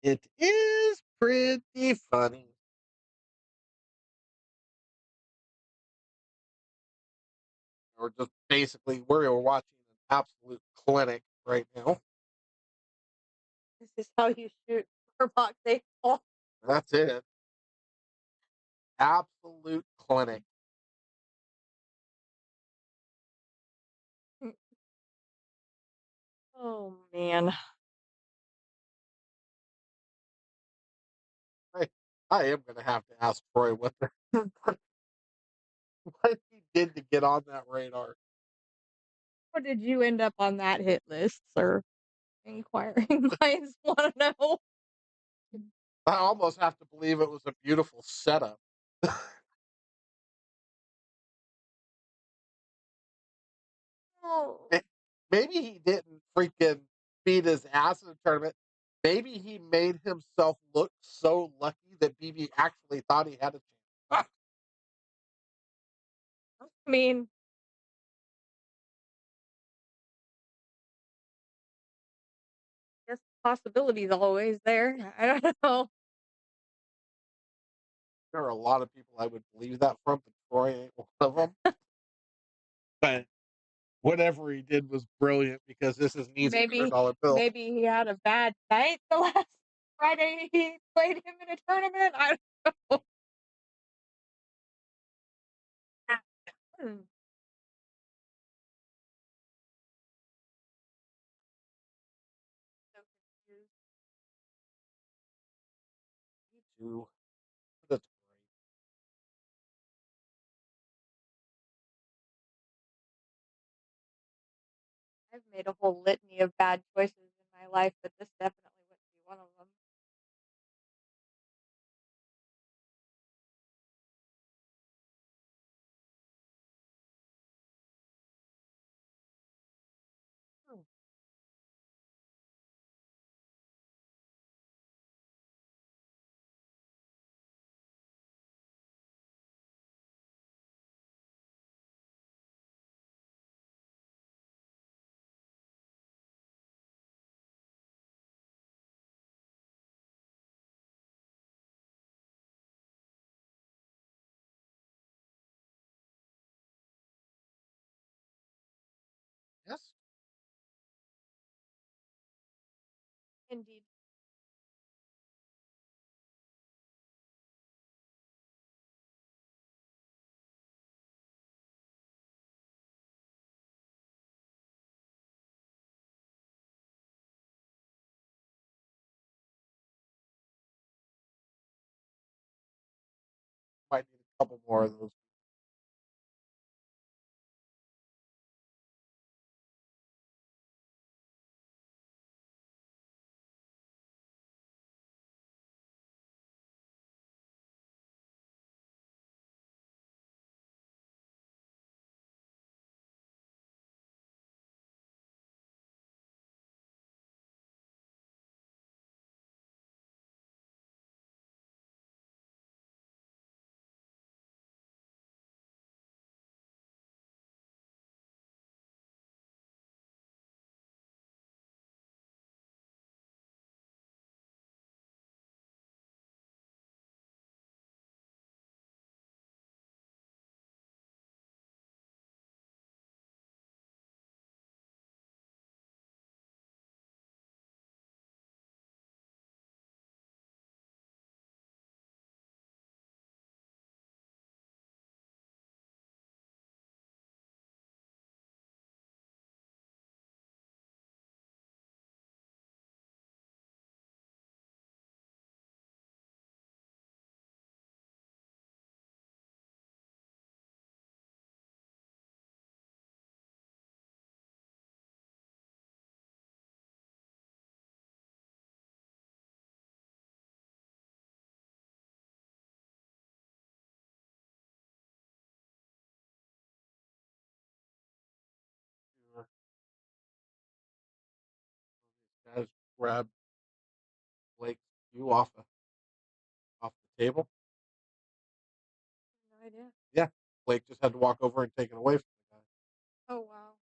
It is pretty funny. We're just basically we're watching an absolute clinic right now. This is how you shoot for box baseball. That's it. Absolute clinic. Oh man. I, I am gonna have to ask Troy what what he did to get on that radar. How did you end up on that hit list, sir? Inquiring minds want to know. I almost have to believe it was a beautiful setup. Oh, Maybe he didn't freaking beat his ass in the tournament. Maybe he made himself look so lucky that BB actually thought he had a chance. I mean, guess possibilities always there. I don't know. There are a lot of people I would believe that from, but Troy ain't one of them. But whatever he did was brilliant because this is an easy Maybe $100 bill. maybe he had a bad night the last Friday he played him in a tournament. I don't know. Hmm. So confused. Me too. That's great. I've made a whole litany of bad choices in my life, but this definitely wouldn't be one of them. Hmm. Yes. Indeed. Might need a couple more of those. grab Blake's cue off the table. No idea. Yeah, Blake just had to walk over and take it away from the guy. Oh wow.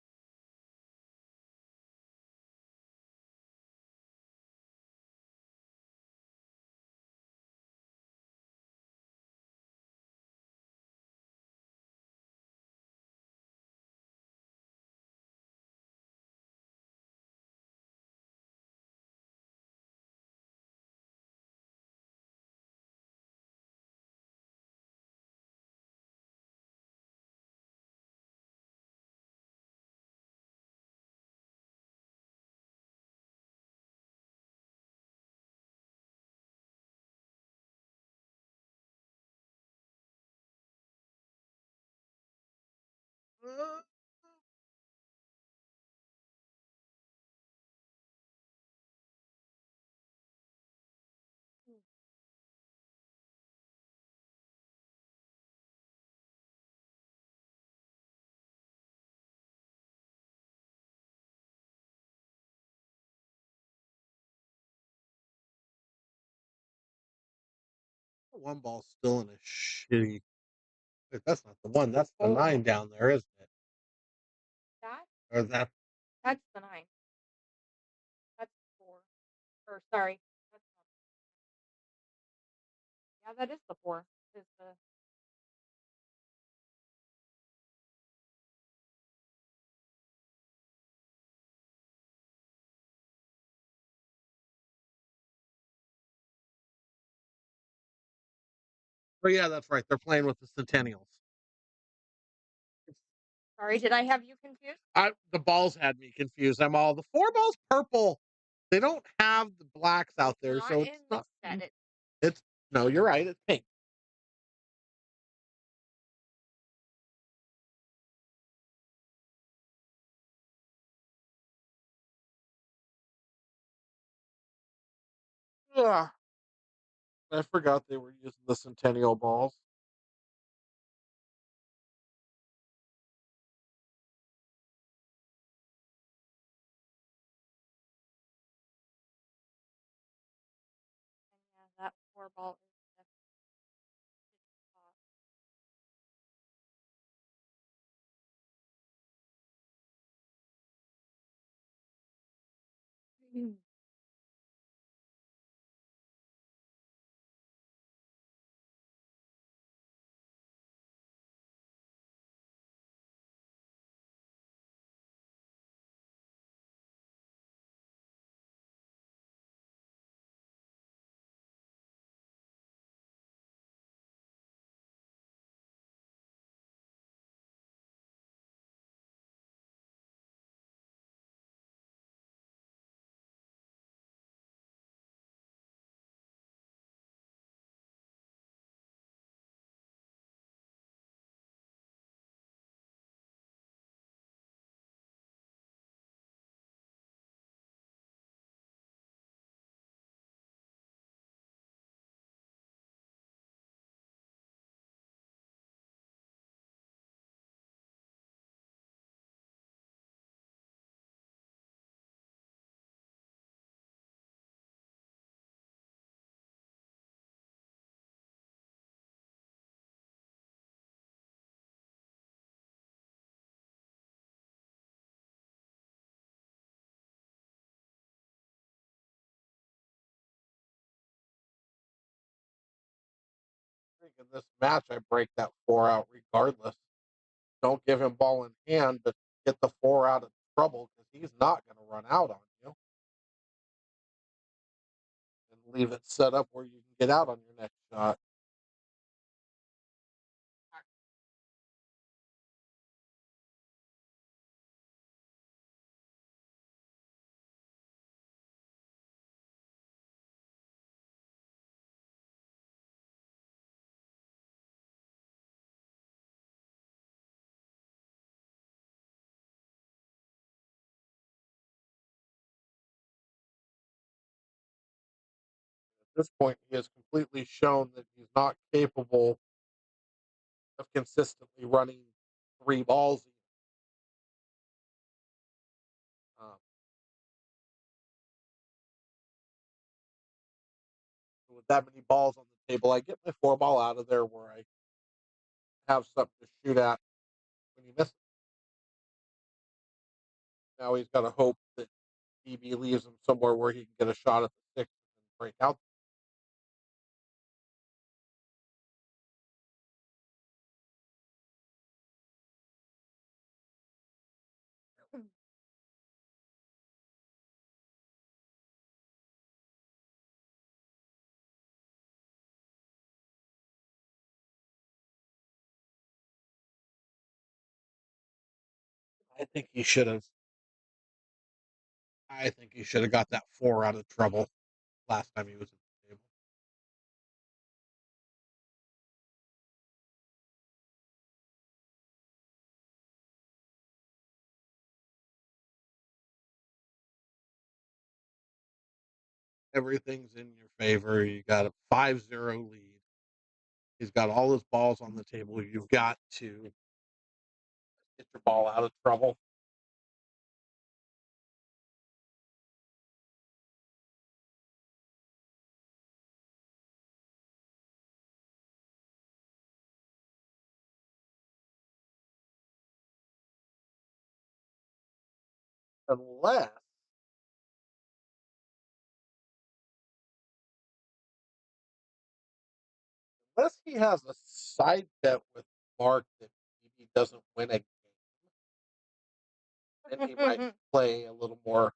Hmm. One ball's still in a shitty. Wait, that's not the one. That's the Oh. 9 down there, isn't it? That Or that? that's the 9. That's the 4. Or sorry. That's not, yeah, that is the 4. Is the Oh yeah, that's right. They're playing with the Centennials. Sorry, did I have you confused? The balls had me confused. I'm all the 4 balls purple. They don't have the blacks out there, Not so in it's the not. set. It's no, you're right. It's pink. Ugh. I forgot they were using the Centennial balls. And yeah, that 4 ball is definitely hot. Mm. I think in this match, I break that 4 out regardless. Don't give him ball in hand, but get the 4 out of trouble because he's not going to run out on you. And leave it set up where you can get out on your next shot. At this point, he has completely shown that he's not capable of consistently running 3 balls. Um, with that many balls on the table, I get my 4 ball out of there where I have something to shoot at when he misses. Now he's got to hope that DB leaves him somewhere where he can get a shot at the 6 and break out. I think he should have. I think he should have got that 4 out of trouble last time he was at the table. Everything's in your favor. You got a 5-0 lead. He's got all his balls on the table. You've got to get your ball out of trouble. Unless he has a side bet with Mark that he doesn't win a game, then he might play a little more.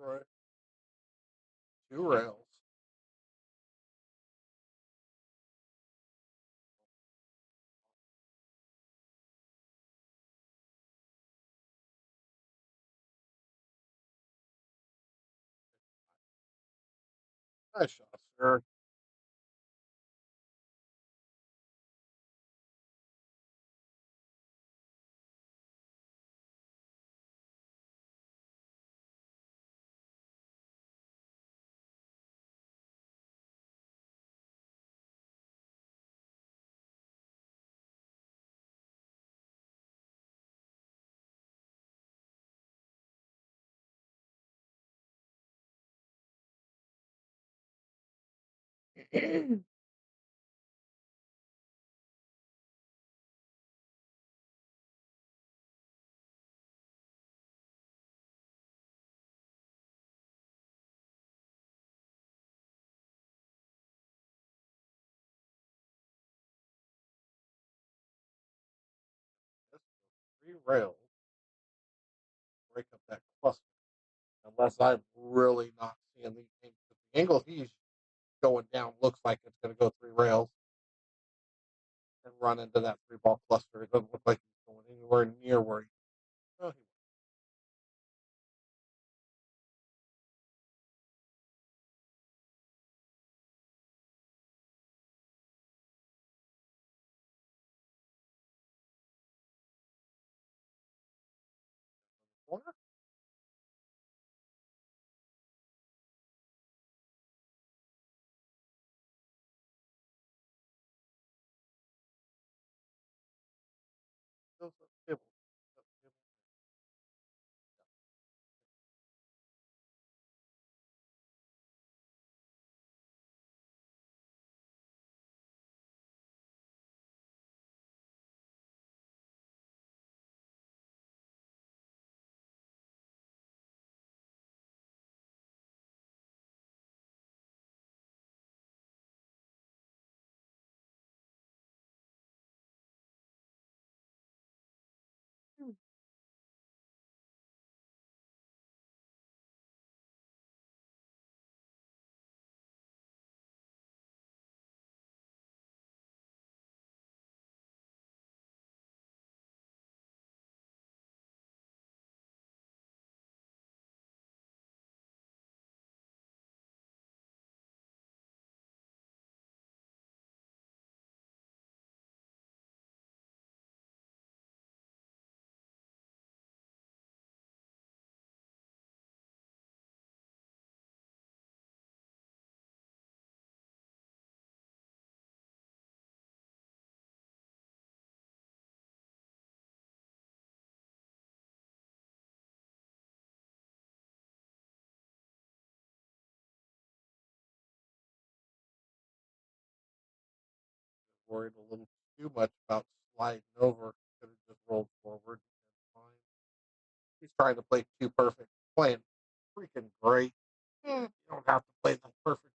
Right. 2 rails. Nice shot, sir. 3 rails, break up that cluster. Unless I'm really not seeing the angle he's going down looks like it's going to go 3 rails and run into that 3-ball cluster. It doesn't look like he's going anywhere near where he. Oh, he corner. Goes up table. Up table. Hmm. Worried a little too much about sliding over. Could have just rolled forward and fine. He's trying to play too perfect. Playing freaking great. You don't have to play that perfect.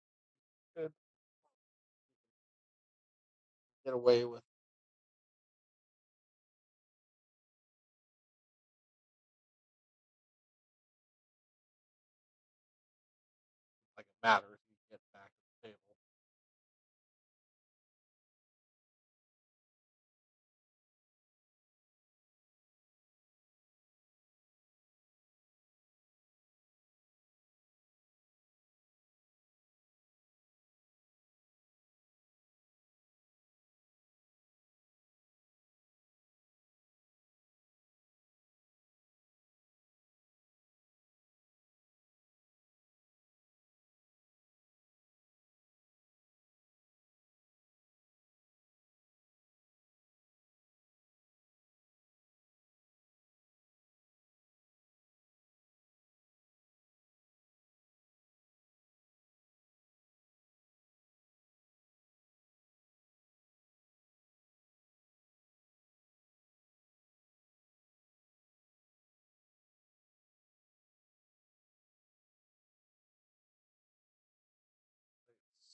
Good. Get away with. Like it matters. You get back at the table.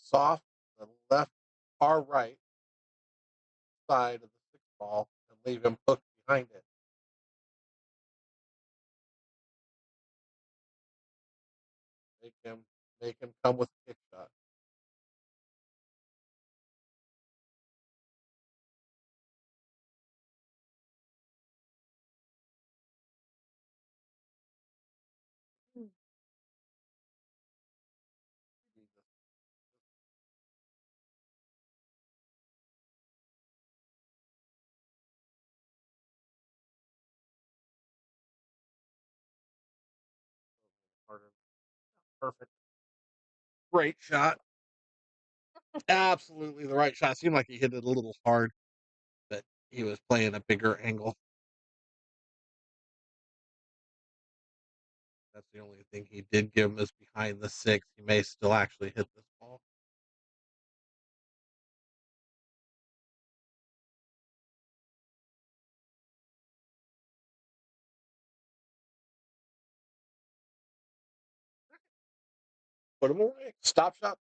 Soft the left or right side of the 6-ball and leave him hooked behind it. Make him come with a kick shot. Hmm. Perfect. Great shot. Absolutely the right shot. Seemed like he hit it a little hard, but he was playing a bigger angle. That's the only thing he did give him is behind the 6. He may still actually hit this ball. Put him away. Stop shot.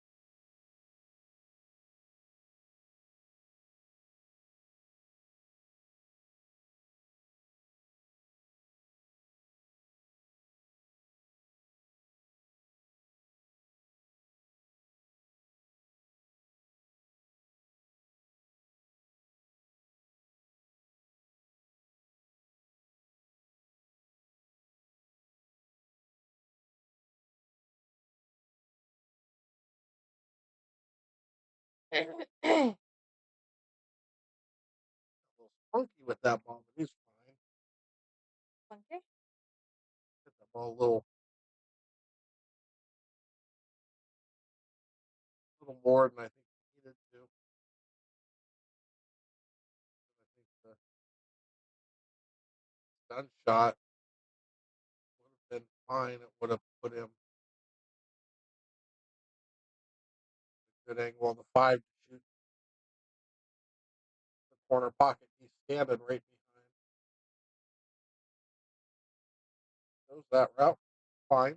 A little spunky with that ball, but he's fine. Funky? Hit that ball a little more than I think he needed to. I think the stun shot would have been fine. It would have put him a good angle on the 5 to shoot the corner pocket. He's standing right behind. Goes that route. Fine.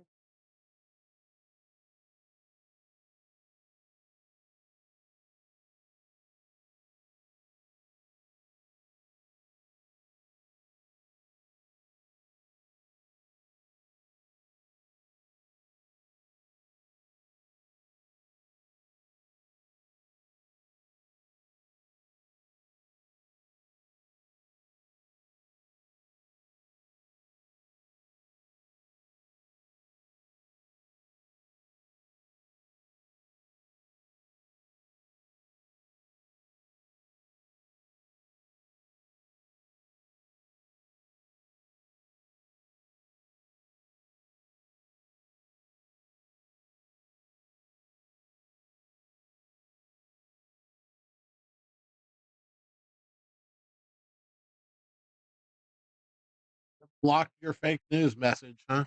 Block your fake news message, huh?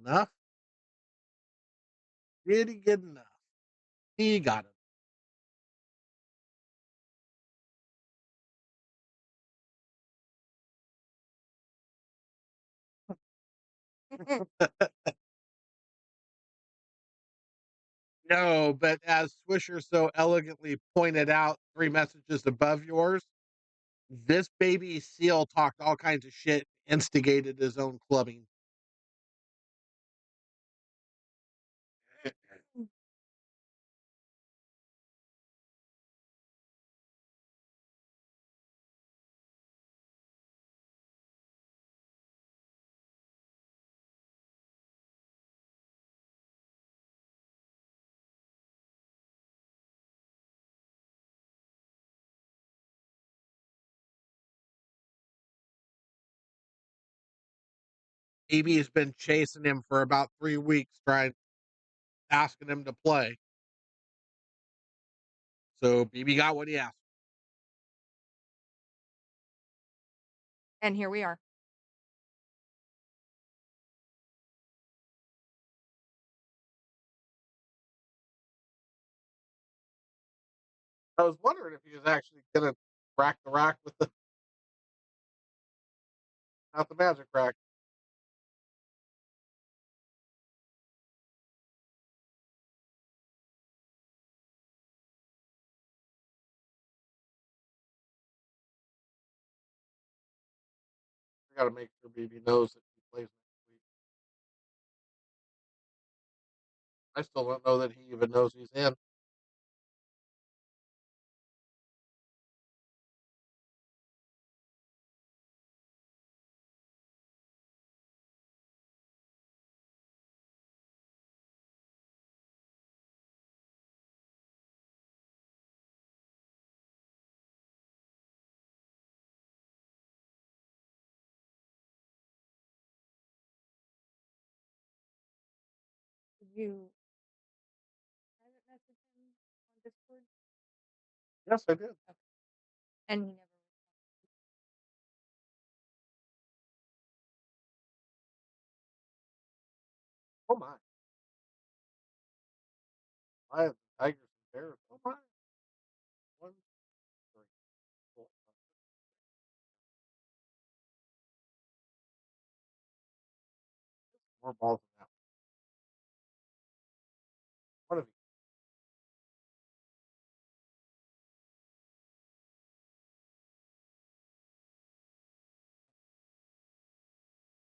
Enough? Did he get enough? He got it. No, but as Swisher so elegantly pointed out 3 messages above yours, this baby seal talked all kinds of shit, instigated his own clubbing. BB's been chasing him for about 3 weeks, asking him to play. So BB got what he asked. And here we are. I was wondering if he was actually gonna crack the rack with the not the magic rack. I gotta make sure BB knows that he plays next week. I still don't know that he even knows he's in. Did you private message him on Discord? Yes, I did. Okay. And he never responded. Oh my. Lions, Tigers, and Bears. Oh my. 1, 3, 4, 5, 6. More balls than that. One of you.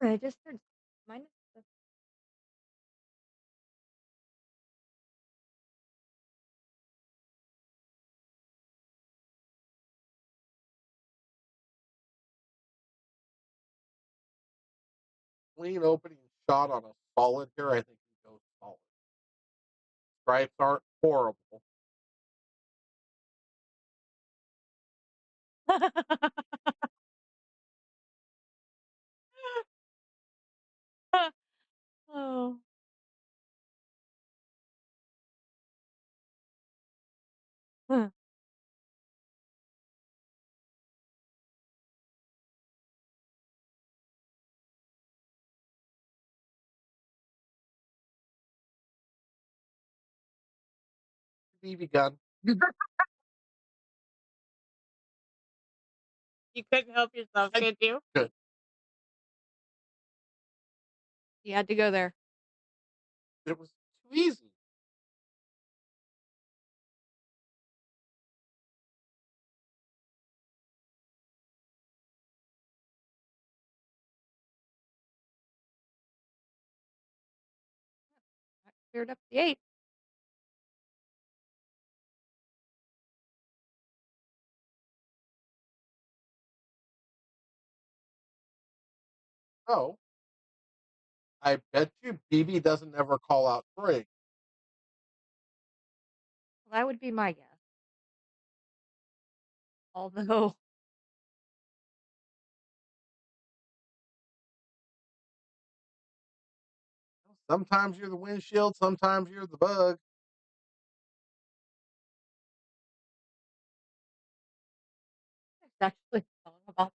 I just heard mine. Clean opening shot on a solid here. I think he goes solid. Stripes aren't horrible. Oh. Huh. BB gun. You couldn't help yourself, I could you? could. You had to go there. It was too easy. That cleared up the 8. Oh, I bet you BB doesn't ever call out three. Well, that would be my guess. Although Sometimes you're the windshield, sometimes you're the bug. there's actually a song about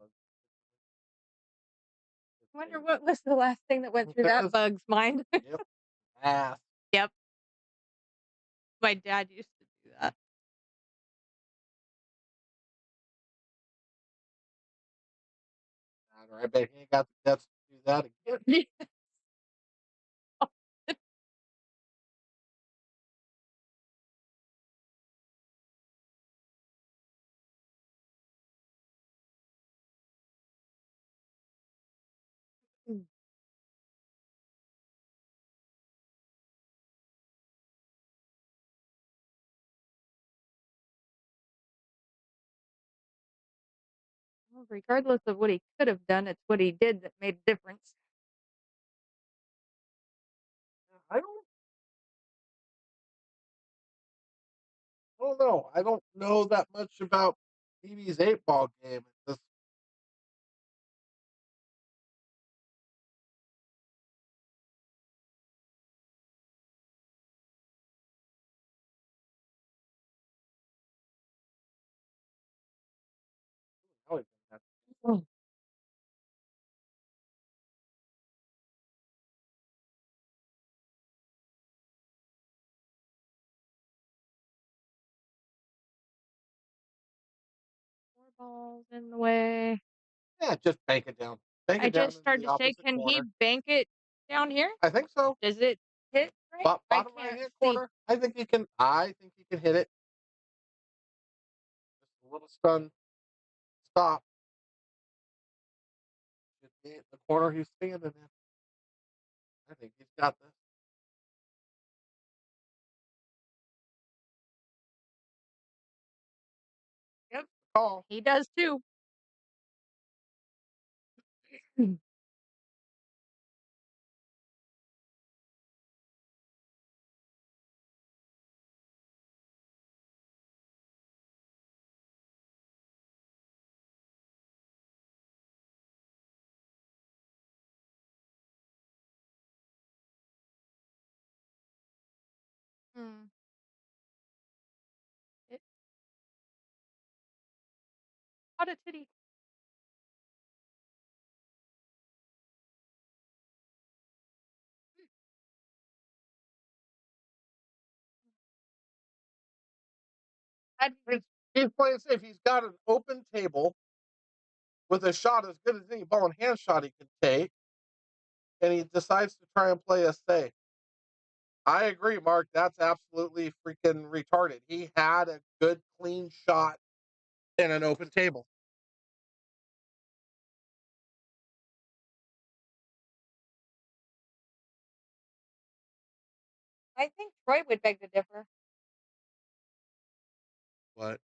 that. I wonder what was the last thing that went through that Yes. bug's mind. Yep. Ass. Yep. My dad used to do that. I bet he ain't got the guts to do that again. Well, regardless of what he could have done, it's what he did that made a difference. I don't know. I don't know that much about BB's 8-ball game. It's just, now he's gonna have to- Mm. More balls in the way. Yeah, just bank it down. Bank I it down just into started the to say, opposite can he corner. bank it down here? I think so. Does it hit right? I Bottom right can't hand see. corner. I think you can. I think you can hit it. Just a little stun. Stop. Just be in the corner he's standing in. I think he's got this. Yep, Call. he does too. Hmm. It caught a titty. He's playing safe. He's got an open table with a shot as good as any ball and hand shot he can take, and he decides to try and play us safe. I agree, Mark. That's absolutely freaking retarded. He had a good, clean shot in an open table. I think Troy would beg to differ. But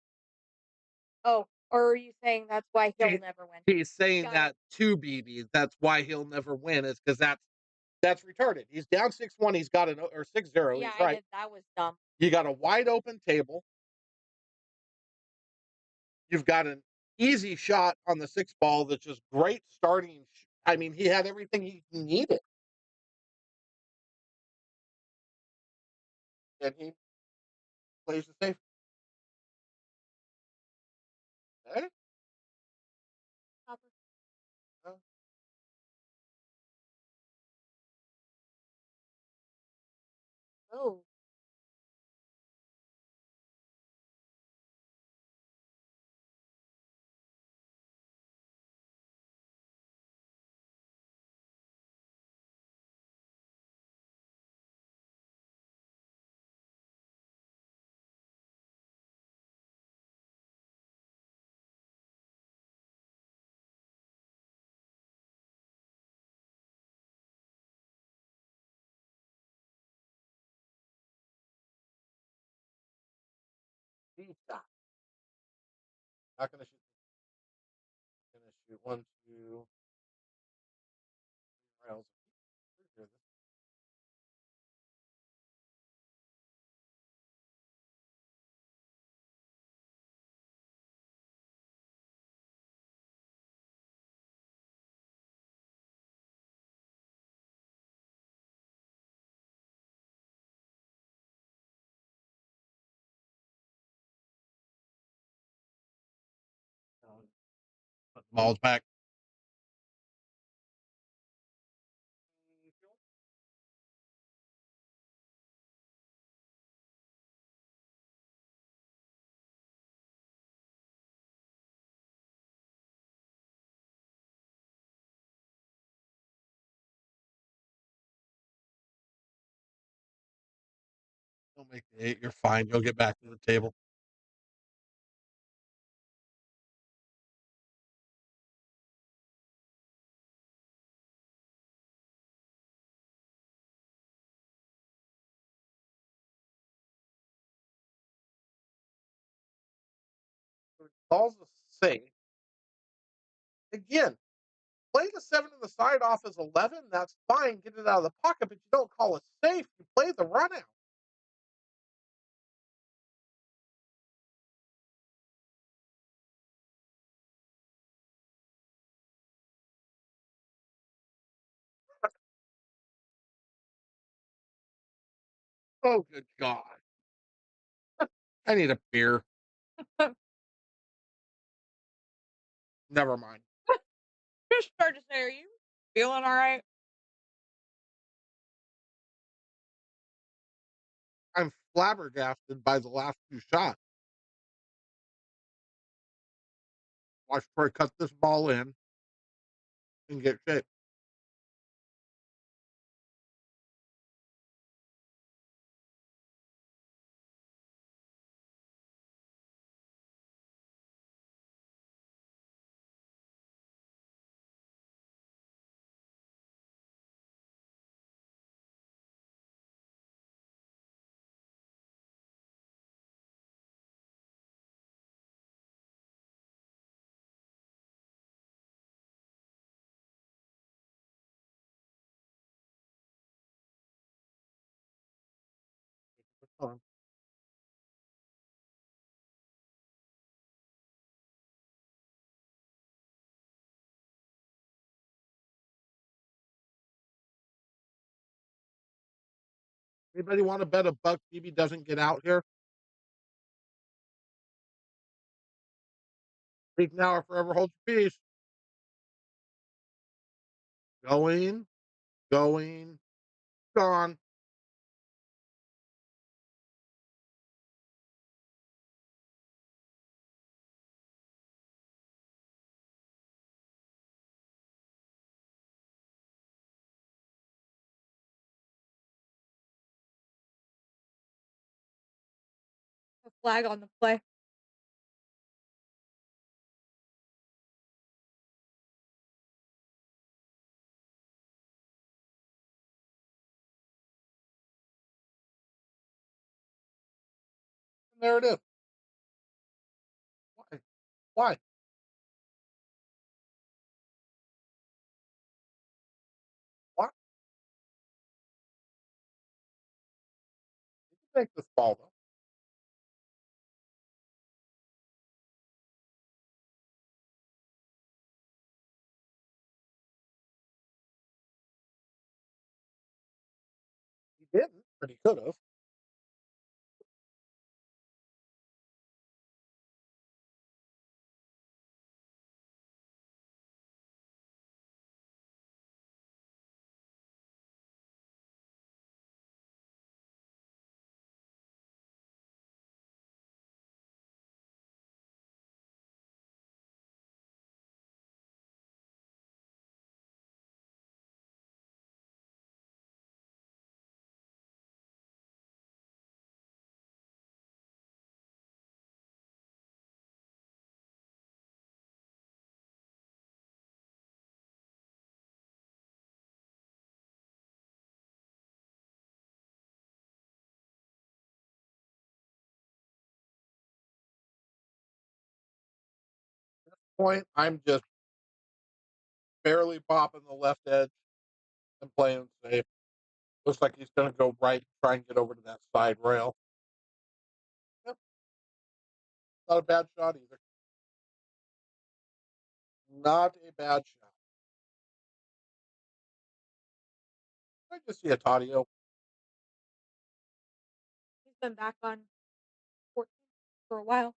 Oh, or are you saying that's why he'll He- never win? he's saying Got it. that to BB. That's why he'll never win. Is because that's retarded. He's down 6-1. He's got or 6-0. Yeah, He's I right. did. That was dumb. You got a wide open table. You've got an easy shot on the 6 ball that's just great starting. I mean, he had everything he needed. And he plays the safe. Okay? Copper. Uh, Oh, deep shot. Not going to shoot. Going to shoot 1, 2, 3 rails. Put the balls back. Don't make the 8. You're fine. You'll get back to the table. Ball's a safe. Again, play the 7 in the side off as 11. That's fine. Get it out of the pocket, but you don't call it safe. You play the run out. Oh, good God. I need a beer. Never mind. just started to say, are you feeling all right? I'm flabbergasted by the last 2 shots. Watch Troy cut this ball in and get shit. Anybody want to bet a buck BB doesn't get out here? Speak now or forever hold your peace. Going, gone. Flag on the play. And there it is. Why? Why? Why? You can make this ball though. He didn't, but he could have. Point. I'm just barely popping the left edge and playing safe. Looks like he's going to go right and try and get over to that side rail. Yep. Not a bad shot either. Not a bad shot. I just see a Tadio. He's been back on 14 for a while.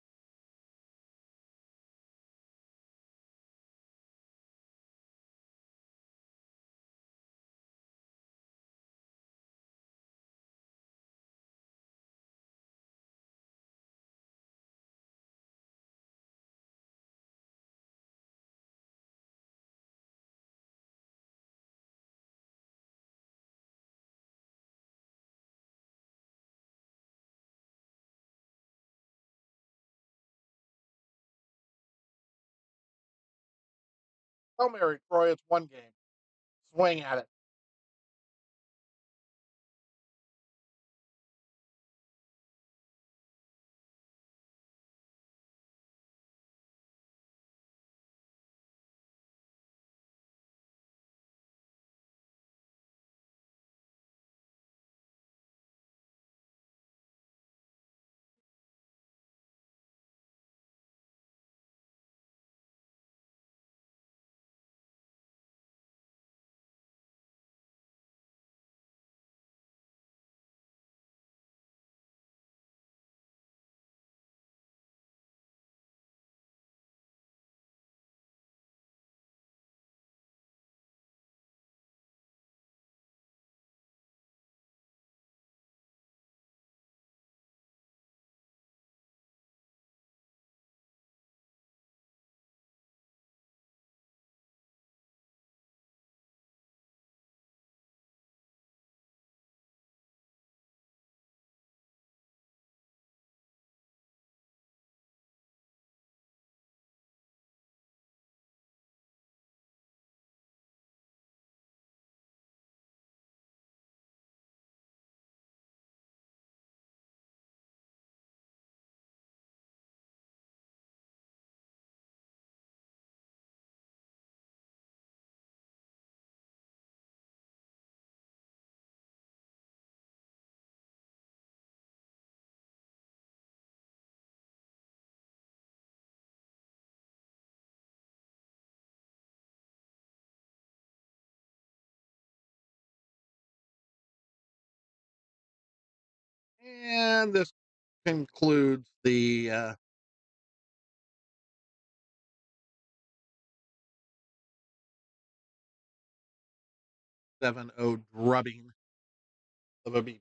Oh, Mary Troy, it's one game. Swing at it. And this concludes the 7-0 drubbing of a BB.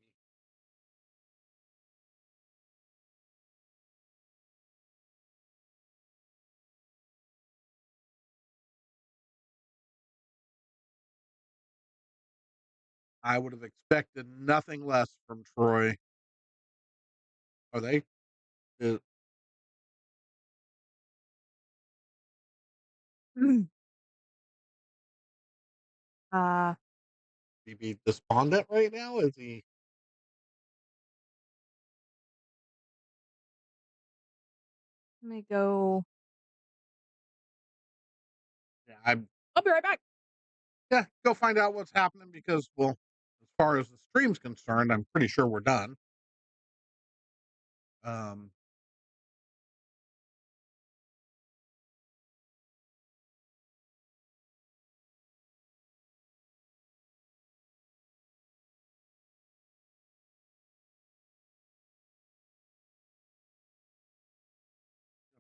I would have expected nothing less from Troy. Are they Uh, Mm. Uh, he be despondent right now? Is he? let me go. Yeah, I'm. I'll be right back. Yeah, go find out what's happening because, well, as far as the stream's concerned, I'm pretty sure we're done. Um,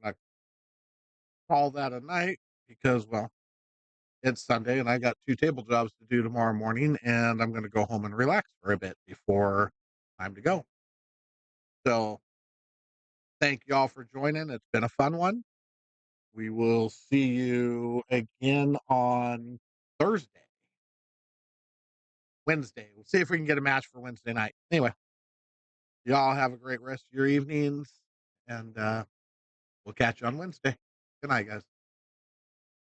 I call that a night because, well, it's Sunday and I got 2 table jobs to do tomorrow morning, and I'm gonna go home and relax for a bit before time to go. So, thank y'all for joining. It's been a fun one. We will see you again on Thursday. Wednesday. We'll see if we can get a match for Wednesday night. Anyway, y'all have a great rest of your evenings, and we'll catch you on Wednesday. Good night, guys.